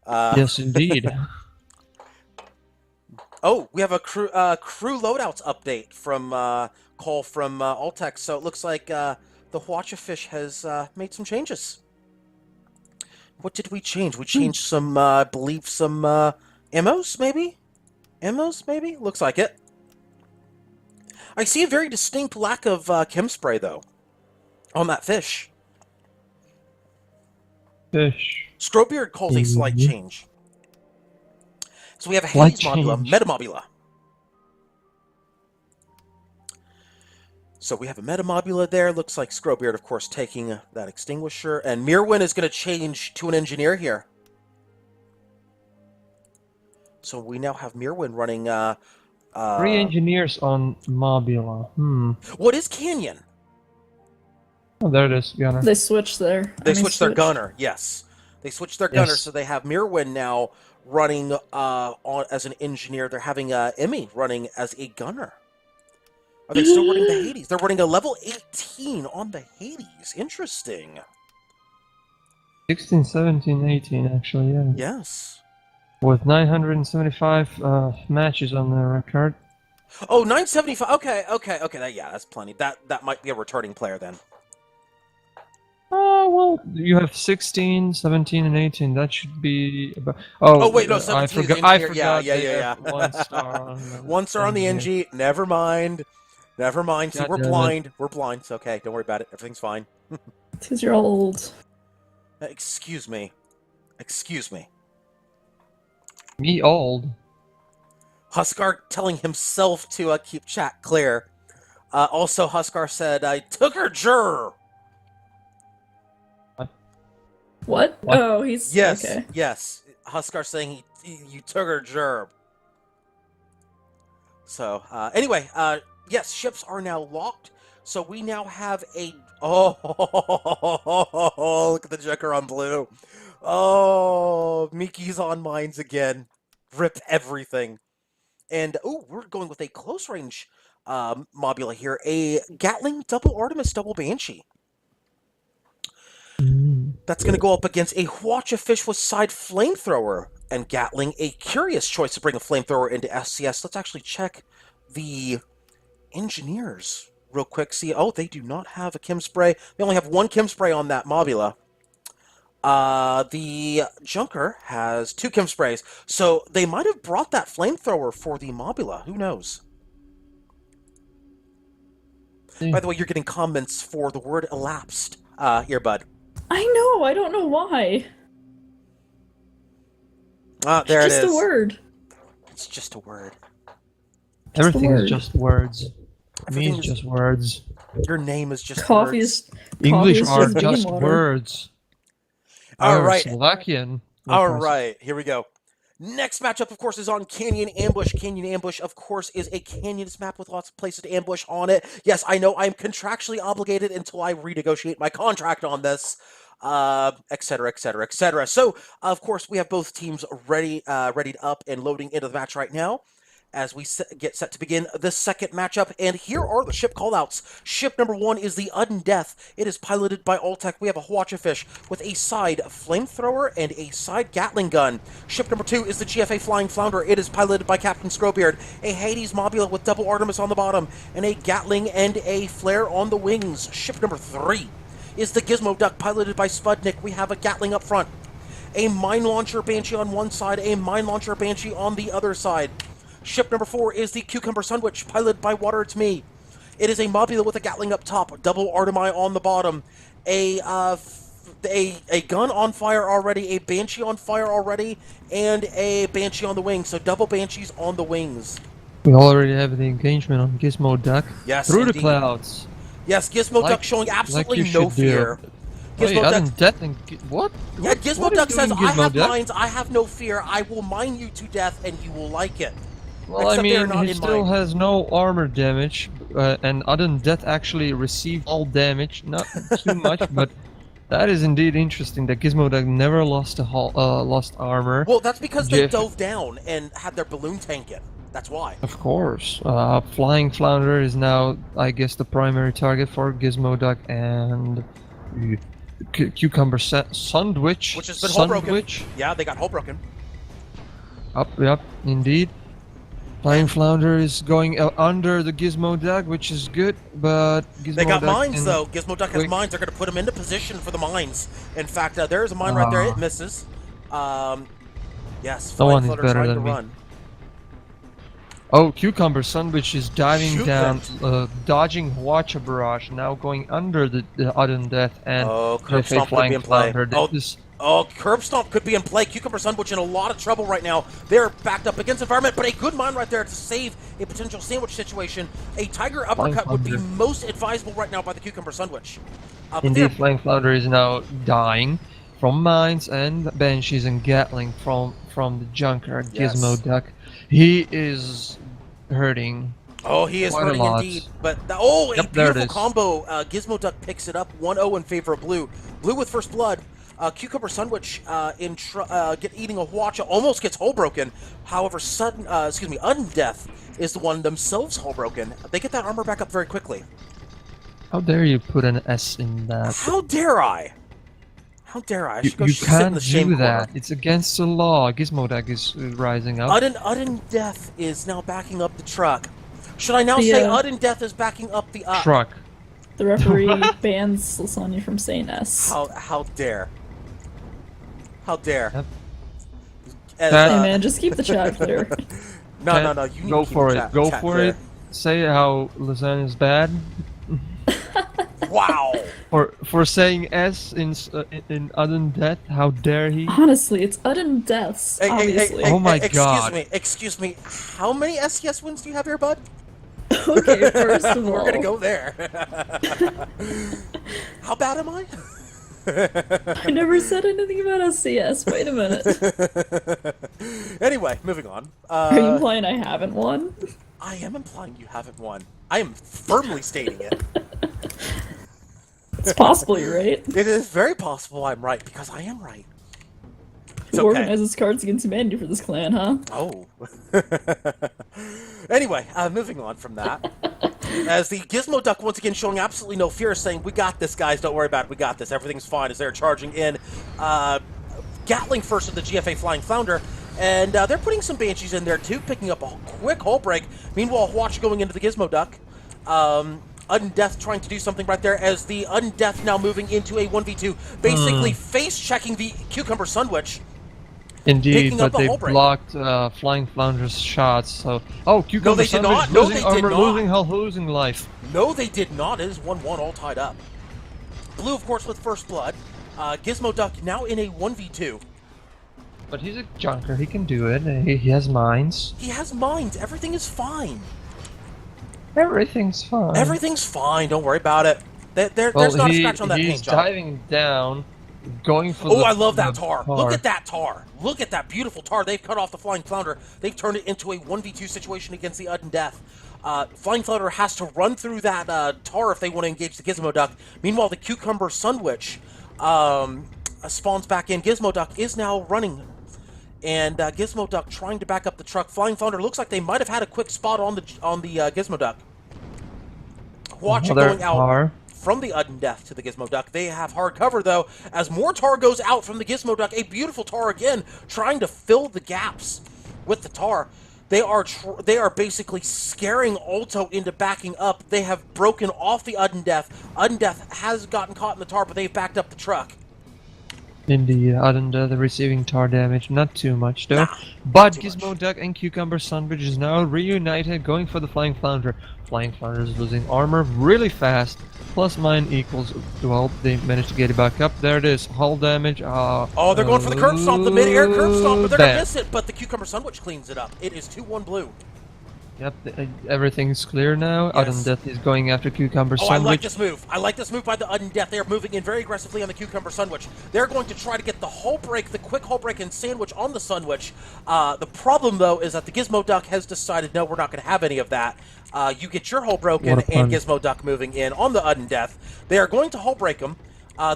S2: Yes, indeed.
S1: Oh, we have a crew loadouts update from call from Altex. So it looks like the Hwacha Fish has made some changes. What did we change? We changed some, I believe, some emos, maybe? Emos, maybe? Looks like it. I see a very distinct lack of chem spray, though, on that fish.
S2: Fish.
S1: Scrowbeard calls a slight change. So we have a Hades Mobula, Metamobula. So we have a Metamobula there. Looks like Scrowbeard, of course, taking that extinguisher. And Mirwin is going to change to an engineer here. So we now have Mirwin running...
S2: 3 engineers on Mobula.
S1: What is Canyon?
S2: Oh, there it is, Gunner.
S3: They switched there.
S1: They switched their gunner, yes. They switched their gunner, so they have Mirwin now running as an engineer. They're having Emmy running as a gunner. Are they still running the Hades? They're running a level 18 on the Hades. Interesting.
S2: 16, 17, 18, actually, yeah.
S1: Yes.
S2: With 975 matches on the record.
S1: Oh, 975. Okay. That's plenty. That might be a returning player then.
S2: Oh, well, you have 16, 17, and 18. That should be about... Oh,
S1: Wait, no,
S2: I
S1: 17 is
S2: forgot,
S1: in
S2: I
S1: here.
S2: forgot
S1: Yeah.
S2: they have 1 star on the
S1: 1 star on the
S2: NG.
S1: NG. Never mind. See,
S2: God
S1: we're
S2: damn it.
S1: blind. We're blind. It's okay. Don't worry about it. Everything's fine.
S3: Because you're old.
S1: Excuse me.
S2: Me old.
S1: Huskar telling himself to keep chat clear. Also, Huskar said, I took her juror.
S3: What?
S2: What?
S3: Oh, he's
S1: Yes.
S3: okay.
S1: Yes. Huskar saying you took her gerb. So, anyway, yes, ships are now locked. So we now have a... Oh, look at the Joker on blue. Oh, Miki's on mines again. Rip everything. And, oh, we're going with a close range mobula here. A Gatling double Artemis double Banshee. That's going to go up against a Hwacha Fish with side flamethrower and Gatling. A curious choice to bring a flamethrower into SCS. Let's actually check the engineers real quick. See, oh, they do not have a chem spray. They only have 1 chem spray on that mobula. The Junker has 2 chem sprays, so they might have brought that flamethrower for the mobula. Who knows? By the way, you're getting comments for the word elapsed, earbud.
S3: I know. I don't know why.
S1: There it
S3: It's
S1: is.
S3: just a word.
S1: It's just a word.
S2: Everything
S3: word.
S2: is just words.
S1: Everything
S2: Means
S1: is-
S2: just words.
S1: Your name is just
S3: Coffee
S1: words.
S3: is
S2: English
S3: is
S2: are
S3: just vegan
S2: just
S3: water.
S2: words.
S1: All
S2: Our
S1: right.
S2: Slovakian.
S1: All right, here we go. Next matchup, of course, is on Canyon Ambush. Canyon Ambush, of course, is a canyons map with lots of places to ambush on it. Yes, I know I'm contractually obligated until I renegotiate my contract on this, etc., etc., etc. So, of course, we have both teams readied up and loading into the match right now as we get set to begin the second matchup. And here are the ship callouts. Ship number 1 is the Undeath. It is piloted by Alltech. We have a Hwacha Fish with a side flamethrower and a side Gatling gun. Ship number 2 is the GFA Flying Flounder. It is piloted by Captain Scrowbeard. A Hades Mobula with double Artemis on the bottom and a Gatling and a flare on the wings. Ship number 3 is the Gizmo Duck piloted by Spudnik. We have a Gatling up front. A Mine Launcher Banshee on one side, a Mine Launcher Banshee on the other side. Ship number 4 is the Cucumber Sandwich, piloted by Water It's Me. It is a Mobula with a Gatling up top, double Artemi on the bottom, a gun on fire already, a Banshee on fire already, and a Banshee on the wing. So double Banshees on the wings.
S2: We already have the engagement on Gizmo Duck.
S1: Yes,
S2: Through
S1: indeed.
S2: the clouds.
S1: Yes, Gizmo
S2: Like-
S1: Duck showing
S2: like
S1: absolutely
S2: you
S1: no
S2: should do.
S1: fear.
S2: Wait,
S1: Gizmo
S2: other
S1: Duck,
S2: than that, and what?
S1: yeah, Gizmo
S2: What is
S1: Duck says,
S2: doing
S1: I
S2: Gizmo
S1: have
S2: Duck?
S1: mines, I have no fear, I will mine you to death and you will like it.
S2: Well, I
S1: Except they're
S2: mean,
S1: not
S2: he
S1: in
S2: still
S1: mine.
S2: has no armor damage, and other than that, actually received all damage. Not too much, but that is indeed interesting. That Gizmo Duck never lost lost armor.
S1: Well, that's because they
S2: Jeff-
S1: dove down and had their balloon tank in. That's why.
S2: Of course, Flying Flounder is now, I guess, the primary target for Gizmo Duck and Cucumber Sandwich.
S1: Which has been hull broken.
S2: Sandwich.
S1: Yeah, they got hull broken.
S2: Yep, indeed. Flying Flounder is going under the Gizmo Duck, which is good, but Gizmo
S1: They got
S2: Duck
S1: mines,
S2: can-
S1: though. Gizmo Duck has
S2: Wait.
S1: mines. They're going to put him into position for the mines. In fact, there's a mine right there. It misses. Yes,
S2: No
S1: Flying
S2: one is
S1: Flutter
S2: better
S1: trying to
S2: than me.
S1: run.
S2: Oh, Cucumber Sandwich is diving
S1: Shoot
S2: down,
S1: that.
S2: dodging Hwacha Barrage, now going under the Udden Death and
S1: Oh, Curb
S2: GFA
S1: Stomp could be
S2: Flying
S1: in play.
S2: Flounder.
S1: Oh,
S2: This is-
S1: Oh, Curb Stomp could be in play. Cucumber Sandwich in a lot of trouble right now. They're backed up against environment, but a good mine right there to save a potential sandwich situation. A Tiger Uppercut would be
S2: Flounder.
S1: most advisable right now by the Cucumber Sandwich. But
S2: Indeed,
S1: they're-
S2: Flying Flounder is now dying from mines and Banshees and Gatling from the Junker,
S1: Yes.
S2: Gizmo Duck. He is hurting.
S1: Oh, he is
S2: Quite a
S1: hurting
S2: lot.
S1: indeed. But a
S2: Yep, there it
S1: beautiful
S2: is.
S1: combo. Gizmo Duck picks it up 1-0 in favor of Blue. Blue with first blood. Cucumber Sandwich eating a Hwacha almost gets hull broken. However, Undeath is the one themselves hull broken. They get that armor back up very quickly.
S2: How dare you put an S in that?
S1: How dare I? How dare I? I
S2: You,
S1: should go
S2: you
S1: sit in
S2: can't
S1: the shame
S2: do
S1: corner.
S2: that. It's against the law. Gizmoduck is rising up.
S1: Udden Death is now backing up the truck. Should I now
S3: The,
S1: say Udden Death is backing up the up?
S2: Truck.
S3: The referee bans Lysanya from saying S.
S1: How dare? How dare?
S2: Yep.
S1: As,
S2: That-
S3: Hey man, just keep the chat clear.
S1: no. You need
S2: Go
S1: to keep
S2: for
S1: the
S2: it.
S1: chat-
S2: Go
S1: chat
S2: for
S1: clear.
S2: it. Say how Lysanya is bad.
S1: Wow.
S2: For saying S in Udden Death. How dare he?
S3: Honestly, it's Udden Deaths, obviously.
S2: Oh my God.
S1: Excuse me. How many SCS wins do you have here, bud?
S3: Okay, first of all.
S1: We're gonna go there. How bad am I?
S3: I never said anything about SCS. Wait a minute.
S1: Anyway, moving on.
S3: Are you implying I haven't won?
S1: I am implying you haven't won. I am firmly stating it.
S3: It's possible you're right.
S1: It is very possible I'm right, because I am right. It's
S3: Who
S1: okay.
S3: organizes Cards Against Humanity for this clan, huh?
S1: Oh. Anyway, moving on from that. As the Gizmo Duck once again showing absolutely no fear, saying, "We got this, guys. Don't worry about it. We got this. Everything's fine." As they're charging in, Gatling first of the GFA Flying Flounder, and they're putting some Banshees in there too, picking up a quick hull break. Meanwhile, Watch going into the Gizmo Duck. Udden Death trying to do something right there, as the Udden Death now moving into a 1v2, basically face-checking the Cucumber Sunwitch.
S2: Indeed,
S1: Picking up
S2: but
S1: a
S2: they
S1: hull break.
S2: blocked Flying Flounder's shots. So, Cucumber
S1: they did
S2: Sandwich
S1: not. No,
S2: losing
S1: they did
S2: armor,
S1: not.
S2: losing hull, losing life.
S1: No, they did not. It is 1-1 all tied up. Blue, of course, with first blood. Gizmo Duck now in a 1v2.
S2: But he's a junker. He can do it. He has mines.
S1: He has mines. Everything is fine.
S2: Everything's fine.
S1: Everything's fine. Don't worry about it. There's
S2: Well,
S1: not a scratch on that
S2: he's
S1: paint job.
S2: diving down, going for
S1: Oh,
S2: the...
S1: I love that
S2: the
S1: tar. Look at that tar. Look at that beautiful tar. They've cut off the Flying Flounder. They've turned it into a 1v2 situation against the Udden Death. Flying Flounder has to run through that tar if they want to engage the Gizmo Duck. Meanwhile, the Cucumber Sunwitch spawns back in. Gizmo Duck is now running. And Gizmo Duck trying to back up the truck. Flying Flounder looks like they might have had a quick spot on the Gizmo Duck. Watch it going out
S2: tar.
S1: from the Udden Death to the Gizmo Duck. They have hard cover, though, as more tar goes out from the Gizmo Duck. A beautiful tar again, trying to fill the gaps with the tar. They are basically scaring Alto into backing up. They have broken off the Udden Death. Udden Death has gotten caught in the tar, but they've backed up the truck.
S2: Indeed, Udden Death receiving tar damage. Not too much, though.
S1: Nah,
S2: But
S1: too
S2: Gizmo
S1: much.
S2: Duck and Cucumber Sandwich is now reunited, going for the Flying Flounder. Flying Flounder is losing armor really fast. Plus mine equals, well, they managed to get it back up. There it is, hull damage.
S1: Oh, they're going for the curb stomp, the mid-air curb stomp, but they're going to
S2: bad.
S1: miss it. But the Cucumber Sunwitch cleans it up. It is 2-1 blue.
S2: Yep, everything's clear now.
S1: Yes.
S2: Udden Death is going after Cucumber
S1: Oh, I like
S2: Sandwich.
S1: this move. I like this move by the Udden Death. They are moving in very aggressively on the Cucumber Sunwitch. They're going to try to get the hull break, the quick hull break and sandwich on the Sunwitch. The problem, though, is that the Gizmo Duck has decided, no, we're not going to have any of that. You get your hull broken
S2: What a
S1: and
S2: pun.
S1: Gizmo Duck moving in on the Udden Death. They are going to hull break them.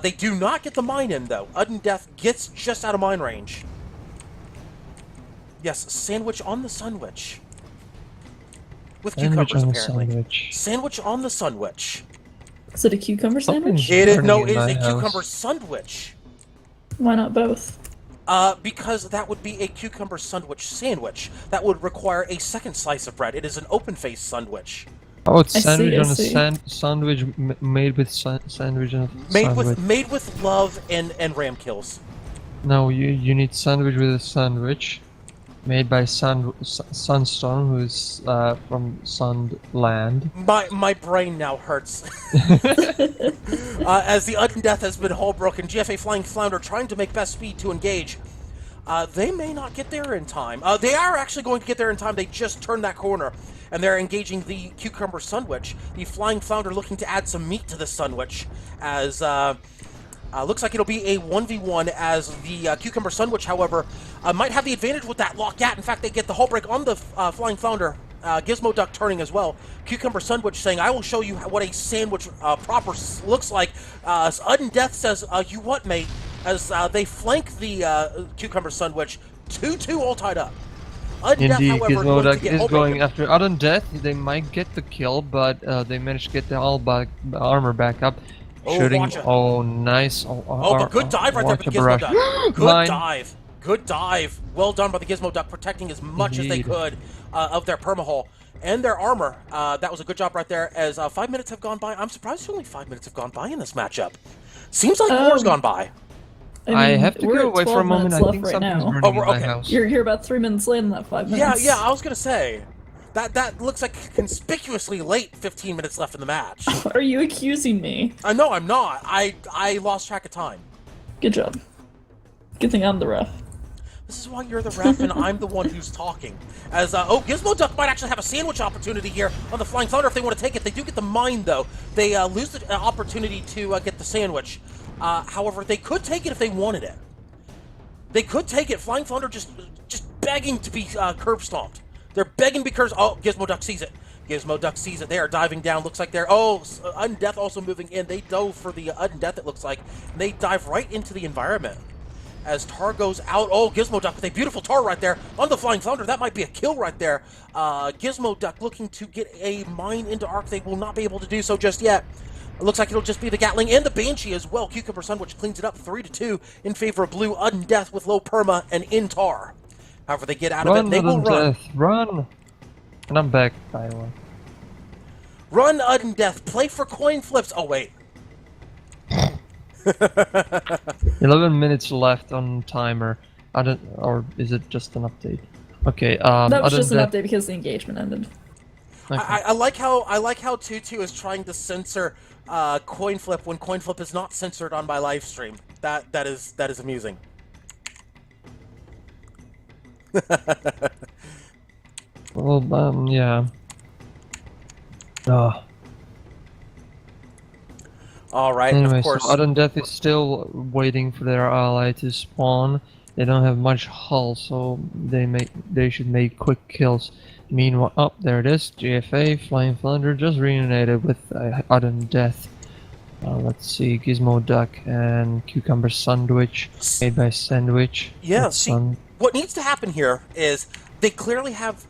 S1: They do not get the mine in, though. Udden Death gets just out of mine range. Yes, sandwich on the Sunwitch. With
S2: Sandwich
S1: cucumbers,
S2: on the
S1: apparently.
S2: Sandwich.
S1: Sandwich on the Sunwitch.
S3: Is it a cucumber sandwich?
S2: Something's
S1: It is
S2: burning
S1: no,
S2: in
S1: it is
S2: my
S1: a
S2: house.
S1: cucumber sandwich.
S3: Why not both?
S1: Because that would be a cucumber sandwich. That would require a second slice of bread. It is an open-faced sandwich.
S2: Oh, it's
S3: I see,
S2: sandwich
S3: I
S2: on a
S3: see.
S2: sandwich made with sandwich on a sandwich.
S1: Made with love and ram kills.
S2: No, you need sandwich with a sandwich, made by Sunstone, who's from Sunland.
S1: My brain now hurts. As the Udden Death has been hull broken, GFA Flying Flounder trying to make best speed to engage. They may not get there in time. They are actually going to get there in time. They just turned that corner, and they're engaging the Cucumber Sunwitch. The Flying Flounder looking to add some meat to the Sunwitch, as looks like it'll be a 1v1, as the Cucumber Sunwitch, however, might have the advantage with that lock-at. In fact, they get the hull break on the Flying Flounder. Gizmo Duck turning as well. Cucumber Sandwich saying, I will show you what a sandwich proper looks like. Udden Death says, you what, mate? As they flank the Cucumber Sandwich. 2-2 all tied up. Udden Death,
S2: Indeed,
S1: however,
S2: Gizmo
S1: going to
S2: Duck
S1: get
S2: is
S1: hull
S2: going
S1: broken.
S2: after Udden Death. They might get the kill, but they managed to get the hull armor back up.
S1: Oh,
S2: Shooting.
S1: watch it.
S2: Oh, nice.
S1: Oh, but good dive right there by the Gizmo
S2: barrage.
S1: Duck. Good
S2: Mine.
S1: dive. Good dive. Well done by the Gizmo Duck, protecting as much as they
S2: Indeed.
S1: could of their permahull and their armor. That was a good job right there. As 5 minutes have gone by, I'm surprised only 5 minutes have gone by in this matchup. Seems like more's gone by.
S2: I
S3: mean,
S2: have to
S3: we're
S2: go
S3: at
S2: away for a
S3: 12
S2: moment.
S3: minutes
S2: I think
S3: left right
S2: something's
S3: now.
S2: burning
S1: Oh,
S2: in
S1: we're
S2: my
S1: okay.
S2: house.
S3: You're about 3 minutes late in that 5 minutes.
S1: Yeah, I was gonna say that looks like conspicuously late. 15 minutes left in the match.
S3: Are you accusing me?
S1: No, I'm not. I lost track of time.
S3: Good job. Good thing I'm the ref.
S1: This is why you're the ref and I'm the one who's talking. As Gizmo Duck might actually have a sandwich opportunity here on the Flying Thunder if they want to take it. They do get the mine though. They lose the opportunity to get the sandwich. However, they could take it if they wanted it. They could take it. Flying Thunder just begging to be curb stomped. They're begging because Gizmo Duck sees it. Gizmo Duck sees it. They are diving down. Looks like they're Undeath also moving in. They dove for the Undeath. It looks like and they dive right into the environment. As Tar goes out, Gizmo Duck with a beautiful Tar right there on the Flying Thunder. That might be a kill right there. Gizmo Duck looking to get a mine into Arc. They will not be able to do so just yet. It looks like it'll just be the Gatling and the Banshee as well. Cucumber Sun, which cleans it up 3-2 in favor of Blue. Undeath with low perma and in Tar. However, they get out of it. They will run.
S2: Undeath, run! And I'm back, by the way.
S1: Run, Undeath. Play for coin flips. Oh, wait.
S2: 11 minutes left on timer. Or is it just an update? Okay.
S3: That was just an update because the engagement ended.
S2: Okay.
S1: I like how Tutu is trying to censor coin flip when coin flip is not censored on my live stream. That is amusing.
S2: Well, yeah.
S1: All right.
S2: Anyway,
S1: of course.
S2: so Undeath is still waiting for their ally to spawn. They don't have much hull, so they should make quick kills. Meanwhile, there it is. GFA, Flying Thunder, just reunited with Undeath. Let's see, Gizmo Duck and Cucumber Sandwich, made by Sandwich.
S1: Yeah, what needs to happen here is they clearly have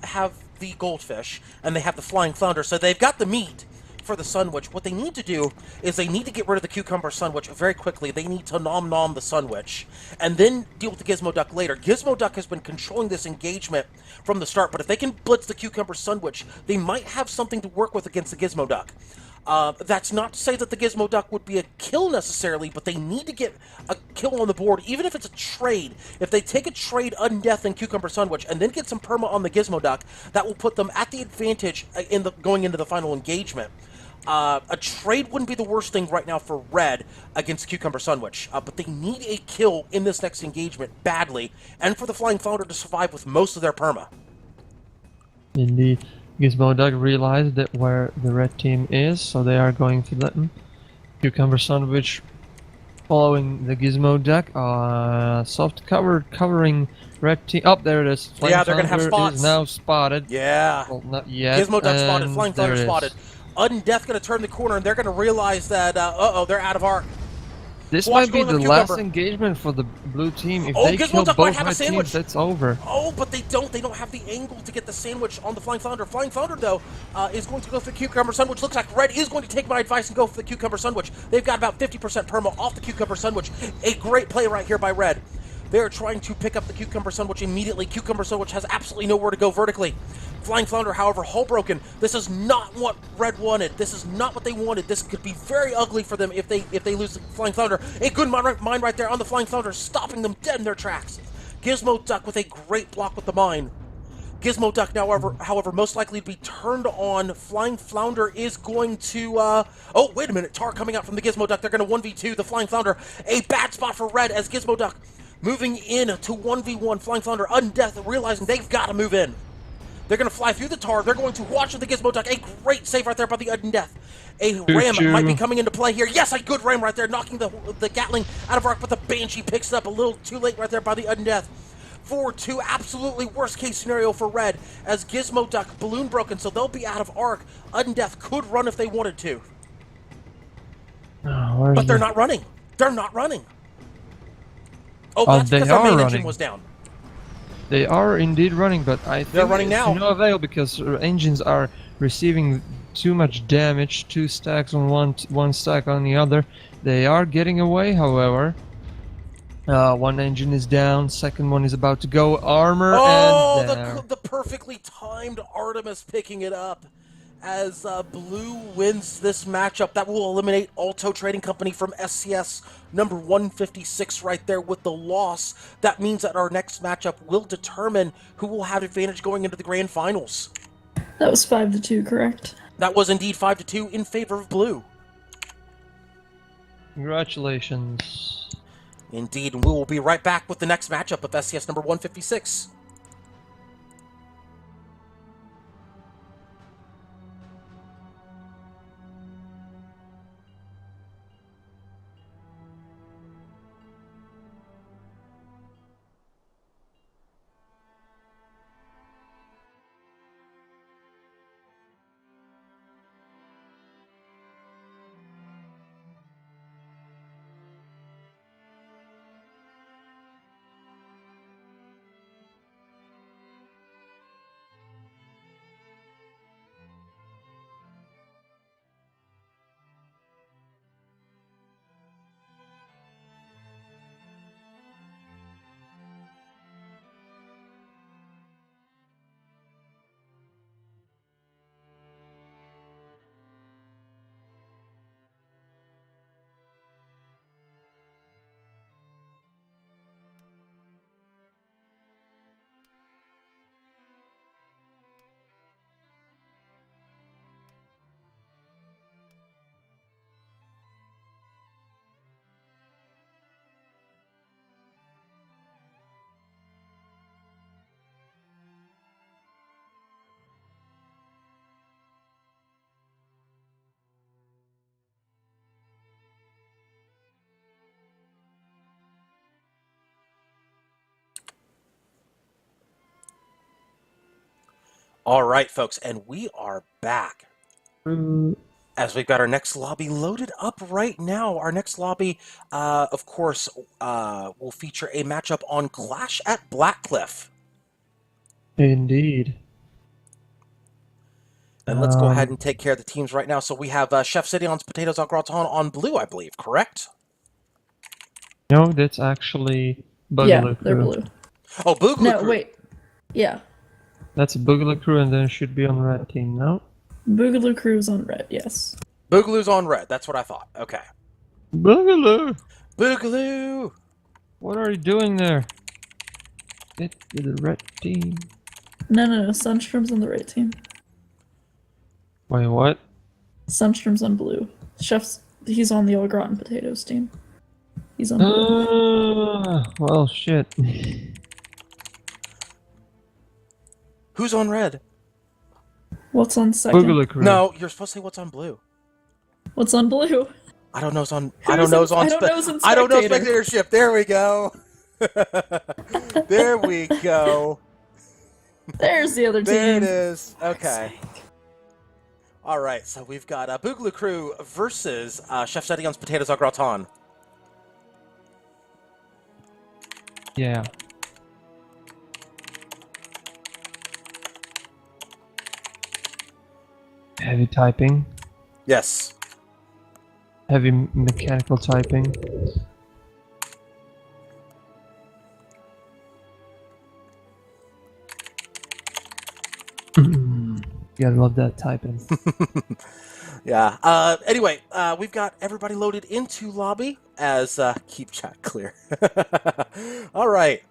S1: the goldfish and they have the Flying Thunder, so they've got the meat for the Sunwitch. What they need to do is they need to get rid of the Cucumber Sunwitch very quickly. They need to nom the Sunwitch and then deal with the Gizmo Duck later. Gizmo Duck has been controlling this engagement from the start, but if they can blitz the Cucumber Sunwitch, they might have something to work with against the Gizmo Duck. That's not to say that the Gizmo Duck would be a kill necessarily, but they need to get a kill on the board, even if it's a trade. If they take a trade Undeath and Cucumber Sunwitch and then get some perma on the Gizmo Duck, that will put them at the advantage going into the final engagement. A trade wouldn't be the worst thing right now for Red against Cucumber Sunwitch, but they need a kill in this next engagement badly, and for the Flying Flounder to survive with most of their perma.
S2: Indeed. Gizmo Duck realized that where the red team is, so they are going to them. Cucumber Sandwich following the Gizmo Duck. Soft covering red team. Oh, there it is. Flying
S1: Yeah, they're going to have
S2: Thunder
S1: spots.
S2: Is now spotted.
S1: Yeah.
S2: Well, not yet.
S1: Gizmo Duck spotted,
S2: and
S1: Flying
S2: there
S1: Thunder
S2: it is.
S1: spotted. Undeath going to turn the corner, and they're going to realize that, they're out of arc.
S2: This
S1: Watch
S2: might be
S1: going
S2: the
S1: on
S2: last
S1: Cucumber.
S2: engagement for the blue team. If
S1: Oh,
S2: they
S1: Gizmo
S2: kill
S1: Duck might
S2: both
S1: have a
S2: red
S1: sandwich.
S2: teams, that's over.
S1: Oh, but they don't. They don't have the angle to get the sandwich on the Flying Thunder. Flying Thunder, though, is going to go for the Cucumber Sun, which looks like Red is going to take my advice and go for the Cucumber Sandwich. They've got about 50% perma off the Cucumber Sandwich. A great play right here by Red. They're trying to pick up the Cucumber Sandwich immediately. Cucumber Sandwich has absolutely nowhere to go vertically. Flying Flounder, however, hull broken. This is not what Red wanted. This is not what they wanted. This could be very ugly for them if they lose the Flying Flounder. A good mine right there on the Flying Flounder, stopping them dead in their tracks. Gizmo Duck with a great block with the mine. Gizmo Duck, however, most likely to be turned on. Flying Flounder is going to, oh, wait a minute. Tar coming out from the Gizmo Duck. They're going to 1v2 the Flying Flounder. A bad spot for Red as Gizmo Duck moving in to 1v1 Flying Flounder. Undeath realizing they've got to move in. They're going to fly through the Tar. They're going to watch the Gizmo Duck. A great save right there by the Undeath. A ram might be coming into play here. Yes, a good ram right there, knocking the Gatling out of arc, but the Banshee picks it up a little too late right there by the Undeath. 4-2, absolutely worst case scenario for Red as Gizmo Duck balloon broken, so they'll be out of arc. Undeath could run if they wanted to. But they're not running. They're not running. Oh, that's because our main engine was down.
S2: They are indeed running, but I think
S1: they're running now.
S2: To no avail because engines are receiving too much damage. 2 stacks on one stack on the other. They are getting away, however. One engine is down. Second one is about to go. Armor
S1: Oh,
S2: and there.
S1: the perfectly timed Artemis picking it up as Blue wins this matchup. That will eliminate Alto Trading Company from SCS number 156 right there with the loss. That means that our next matchup will determine who will have advantage going into the grand finals.
S3: That was 5-2, correct?
S1: That was indeed 5-2 in favor of Blue.
S2: Congratulations.
S1: Indeed, and we will be right back with the next matchup of SCS number 156. All right, folks, and we are back. As we've got our next lobby loaded up right now. Our next lobby, of course, will feature a matchup on Clash at Blackcliff.
S2: Indeed.
S1: And let's go ahead and take care of the teams right now. So we have Chef Sidion's Potatoes au gratin on blue, I believe, correct?
S2: No, that's actually Boogaloo
S3: Yeah,
S2: Crew.
S3: they're blue.
S1: Oh, Boogaloo
S3: No,
S1: Crew.
S3: wait. Yeah.
S2: That's a Boogaloo Crew, and then it should be on the red team, no?
S3: Boogaloo Crew's on red, yes.
S1: Boogaloo's on red. That's what I thought. Okay.
S2: Boogaloo!
S1: Boogaloo!
S2: What are you doing there? Get to the red team.
S3: No, Sunstrom's on the right team.
S2: Wait, what?
S3: Sunstrom's on blue. He's on the au gratin potatoes team. He's on blue.
S2: Well, shit.
S1: Who's on red?
S3: What's on second?
S2: Boogaloo Crew.
S1: No, you're supposed to say what's on blue.
S3: What's on blue?
S1: I don't know. It's on.
S3: I don't know it's
S1: I don't know
S3: spectator.
S1: spectatorship. There we go. There we go.
S3: There's the other team.
S1: There it is. Okay. All right. So we've got Boogaloo Crew versus Chef Sidion's Potatoes au gratin.
S2: Yeah. Heavy typing.
S1: Yes.
S2: Heavy mechanical typing. Gotta love that typing.
S1: Yeah. Anyway, we've got everybody loaded into lobby as keep chat clear. All right.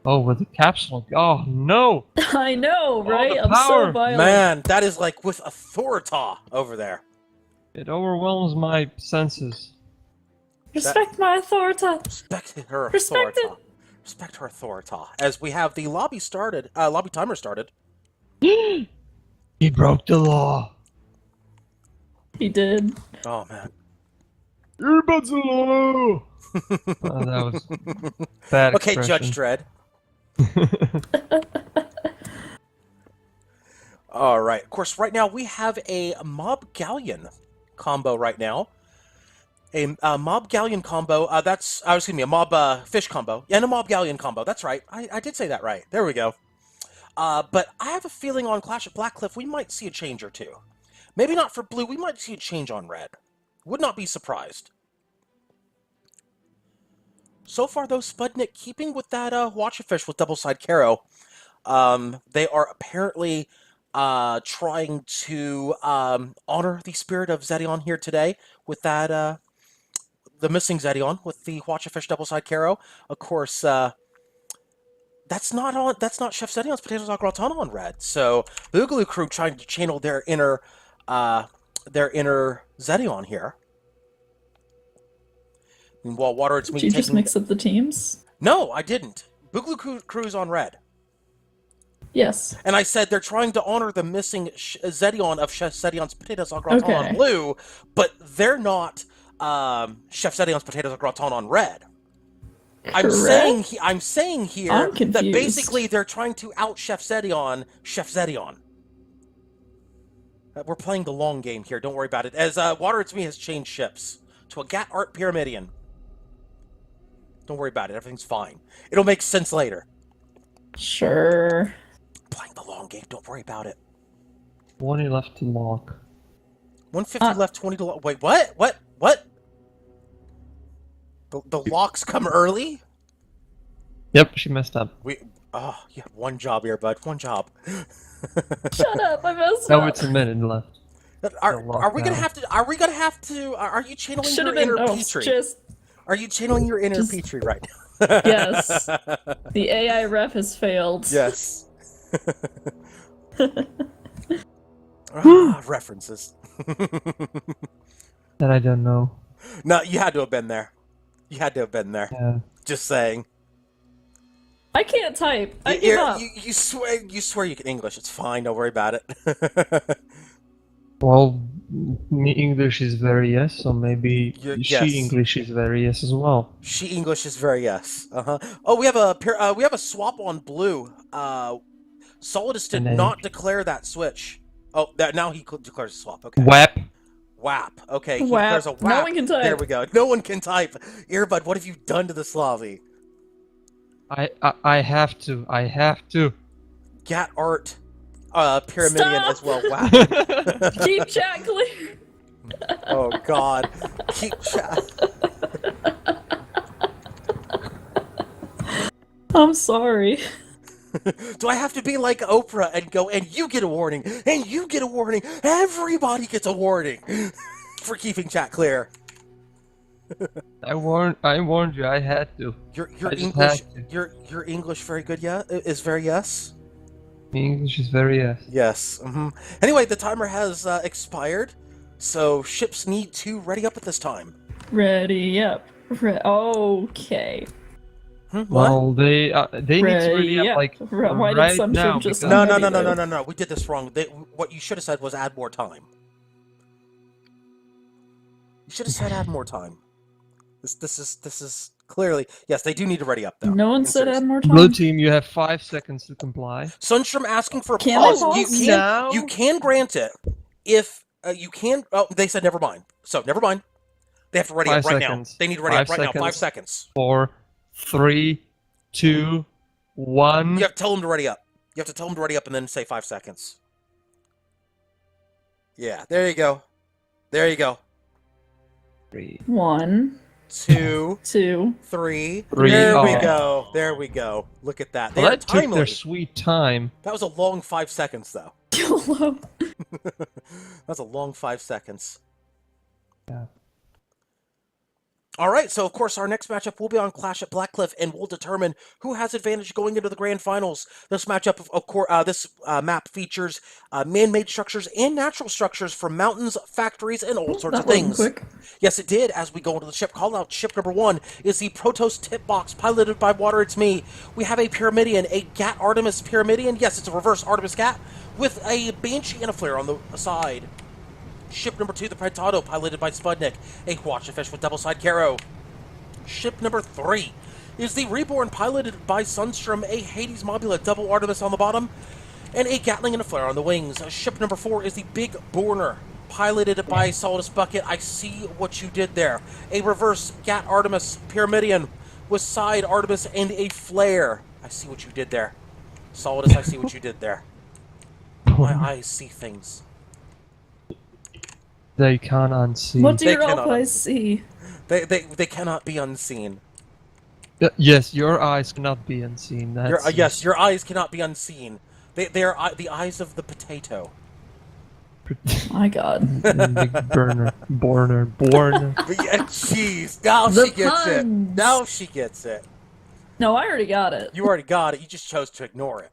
S2: Oh, with the capsule. Oh, no!
S3: I know, right?
S2: the
S3: I'm
S2: power.
S3: so violent.
S1: Man, that is like with authority over there.
S2: It overwhelms my senses.
S3: Respect my authority.
S1: Respect her
S3: Respect
S1: authority. Respect her authority. As we have the lobby started, lobby timer started.
S2: He broke the law.
S3: He did.
S1: Oh man.
S2: Earbuds the law! Oh, that was bad
S1: Okay,
S2: expression.
S1: Judge Dredd. All right. Of course, right now we have a Mob Galleon combo right now. A Mob Galleon combo. Excuse me, a Mob Fish combo. And a Mob Galleon combo. That's right. I did say that right. There we go. But I have a feeling on Clash at Blackcliff we might see a change or two. Maybe not for blue. We might see a change on red. Would not be surprised. So far, though, Sputnik keeping with that Watch-A-Fish with double-side Caro. They are apparently trying to honor the spirit of Zedion here today with that the missing Zedion with the Watch-A-Fish double-side Caro. Of course, that's not Chef Zedion's potatoes au gratin on red. So Boogaloo crew trying to channel their inner Zedion here. Meanwhile, Water it's me
S3: Did you
S1: taking...
S3: just mix up the teams?
S1: No, I didn't. Boogaloo crew's on red.
S3: Yes.
S1: And I said they're trying to honor the missing Zedion of Chef Zedion's potatoes au gratin on blue, but they're not Chef Zedion's potatoes au gratin on red.
S3: Correct?
S1: I'm saying here
S3: I'm
S1: that
S3: confused.
S1: basically they're trying to out Chef Zedion. We're playing the long game here. Don't worry about it. As Water It's Me has changed ships to a Gat Art Pyramidian. Don't worry about it. Everything's fine. It'll make sense later.
S3: Sure.
S1: Playing the long game. Don't worry about it.
S2: 20 left to lock.
S1: 150 left, 20 to lock. Wait, what? What? The locks come early?
S2: Yep, she messed up.
S1: You have one job here, bud. One job.
S3: Shut up! I messed
S2: Now
S3: up.
S2: it's a minute left.
S1: Are we gonna have to? Are you channeling your inner Petrie? Are you channeling your inner Petrie right now?
S3: Yes. The AI ref has failed.
S1: Yes. References.
S2: That I don't know.
S1: No, you had to have been there. You had to have been there.
S2: Yeah.
S1: Just saying.
S3: I can't type. I give up.
S1: You swear you can English. It's fine. Don't worry about it.
S2: Well, me English is very yes, so maybe
S1: Yes.
S2: she English is very yes as well.
S1: She English is very yes. Oh, we have a swap on blue. Solidus did not declare that switch. Oh, now he declares a swap. Okay. WAP. Okay, he declares a WAP.
S3: No one can type.
S1: There we go. No one can type. Earbud, what have you done to the Slavi?
S2: I have to.
S1: Gat Art Pyramidian as well. WAP.
S3: Keep chat clear.
S1: Oh God. Keep chat.
S3: I'm sorry.
S1: Do I have to be like Oprah and go, and you get a warning, and you get a warning, everybody gets a warning for keeping chat clear?
S2: I warned you. I had to.
S1: Your
S2: I just
S1: English,
S2: had
S1: your English very good. Yeah, is very yes.
S2: English is very yes.
S1: Yes. Anyway, the timer has expired, so ships need to ready up at this time.
S3: Ready up. Okay.
S2: Well, they need to ready up like
S3: Why did
S2: right
S3: some
S2: now.
S3: ship just
S2: because-
S1: No. We did this wrong. What you should have said was add more time. You should have said add more time. This is clearly yes. They do need to ready up though.
S3: No one said add more time.
S2: Blue team, you have 5 seconds to comply.
S1: Sunstrom asking for a
S3: Can I
S1: pause.
S3: pause?
S1: You can grant it if you can. Oh, they said never mind. So never mind. They have to ready up right now. They need to ready up right now. 5 seconds.
S2: 4, 3, 2, 1.
S1: You have to tell them to ready up. You have to tell them to ready up and then say 5 seconds. Yeah, there you go. There you go.
S2: 3.
S3: 1,
S1: 2,
S3: 2,
S1: 3.
S2: 3.
S1: There we go. There we go. Look at that. They
S2: Well,
S1: are
S2: that took
S1: timely.
S2: their sweet time.
S1: That was a long 5 seconds, though.
S3: YOLO.
S1: That's a long 5 seconds.
S2: Yeah.
S1: All right, so of course our next matchup will be on Clash at Blackcliff, and we'll determine who has advantage going into the grand finals. This matchup, of course, this map features man-made structures and natural structures from mountains, factories, and all sorts of things.
S3: Quick.
S1: Yes, it did. As we go into the ship call out, ship number 1 is the Protos Tip Box, piloted by Water It's Me. We have a Pyramidian, a Gat Artemis Pyramidian. Yes, it's a reverse Artemis Gat with a Banshee and a Flare on the side. Ship number 2, the Prentado, piloted by Sputnik, a Watch-A-Fish with double-side Caro. Ship number 3 is the Reborn, piloted by Sunstrom, a Hades Mobula, double Artemis on the bottom, and a Gatling and a Flare on the wings. Ship number 4 is the Big Borner, piloted by Solidus Bucket. I see what you did there. A reverse Gat Artemis Pyramidian with side Artemis and a Flare. I see what you did there. Solidus, I see what you did there. My eyes see things.
S2: they can't unsee.
S3: What do
S1: They
S3: your elf
S1: cannot
S3: eyes see?
S1: They cannot be unseen.
S2: Yes, your eyes cannot be unseen. That's
S1: Yes, your eyes cannot be unseen. They are the eyes of the potato.
S3: My God.
S2: Big burner, born.
S1: But yeah, jeez, now
S3: The
S1: she gets it.
S3: puns.
S1: Now she gets it.
S3: No, I already got it.
S1: You already got it. You just chose to ignore it.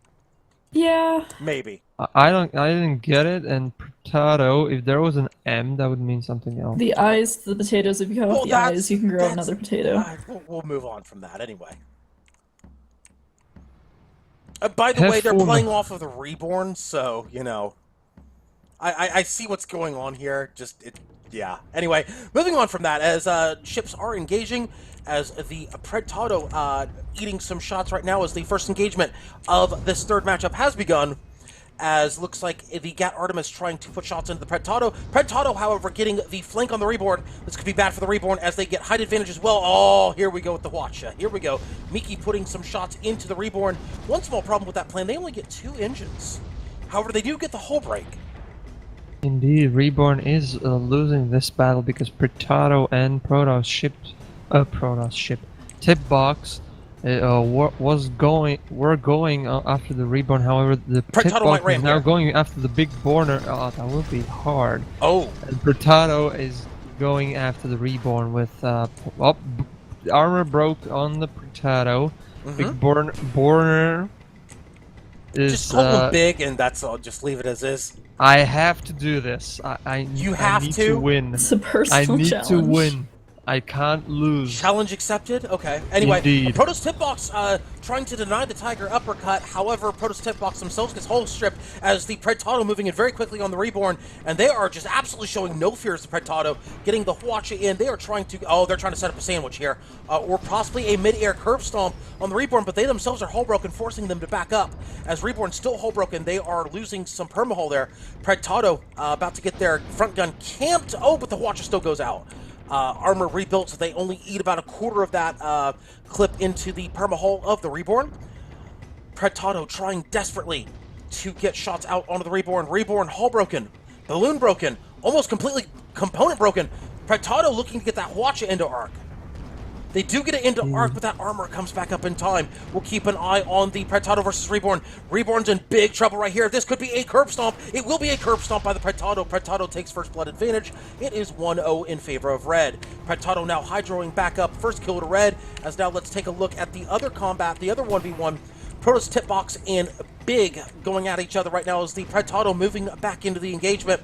S3: Yeah.
S1: Maybe.
S2: I didn't get it. And potato, if there was an M, that would mean something else.
S3: The eyes, the potatoes, if you cut off the
S1: that's-
S3: eyes, you can grow
S1: that's-
S3: another potato.
S1: We'll move on from that anyway. By the
S2: Have
S1: way, they're
S2: fun.
S1: playing off of the Reborn, so, you know. I see what's going on here. Yeah. Anyway, moving on from that, as ships are engaging, as the Predtato eating some shots right now as the first engagement of this third matchup has begun, as looks like the Gat Artemis trying to put shots into the Predtato. Predtato, however, getting the flank on the Reborn. This could be bad for the Reborn as they get height advantage as well. Oh, here we go with the watch. Here we go. Miki putting some shots into the Reborn. One small problem with that plan, they only get 2 engines. However, they do get the hull break.
S2: Indeed, Reborn is losing this battle because Potato and Protoss ship tip box were going after the Reborn. However, the tip
S1: Potato might
S2: box
S1: ram
S2: is now
S1: here.
S2: going after the big Borner. Oh, that will be hard.
S1: Oh,
S2: And Potato is going after the Reborn with armor broke on the Potato. Big Borner is
S1: just call them big, and that's all. Just leave it as is.
S2: I have to do this.
S1: You
S2: I
S1: have
S2: need
S1: to?
S2: win.
S3: It's a personal
S2: I need
S3: challenge.
S2: to win. I can't lose.
S1: Challenge accepted? Okay. Anyway,
S2: Indeed.
S1: Protoss Tipbox trying to deny the Tiger uppercut. However, Protoss Tipbox themselves gets hull stripped as the Predtato moving in very quickly on the Reborn, and they are just absolutely showing no fears to Predtato, getting the Hwacha in. They are trying to... Oh, they're trying to set up a sandwich here. Or possibly a mid-air curb stomp on the Reborn, but they themselves are hull broken, forcing them to back up. As Reborn still hull broken, they are losing some permahull there. Predtato about to get their front gun camped. Oh, but the Hwacha still goes out. Armor rebuilt, so they only eat about a quarter of that clip into the permahull of the Reborn. Predtato trying desperately to get shots out onto the Reborn. Reborn hull broken, balloon broken, almost completely component broken. Predtato looking to get that Hwacha into arc. They do get it into arc, but that armor comes back up in time. We'll keep an eye on the Predtato versus Reborn. Reborn's in big trouble right here. This could be a curb stomp. It will be a curb stomp by the Predtato. Predtato takes first blood advantage. It is 1-0 in favor of Red. Predtato now hydroing back up. First kill to Red. As now let's take a look at the other combat, the other 1v1. Protoss Tipbox and Big going at each other right now as the Predtato moving back into the engagement.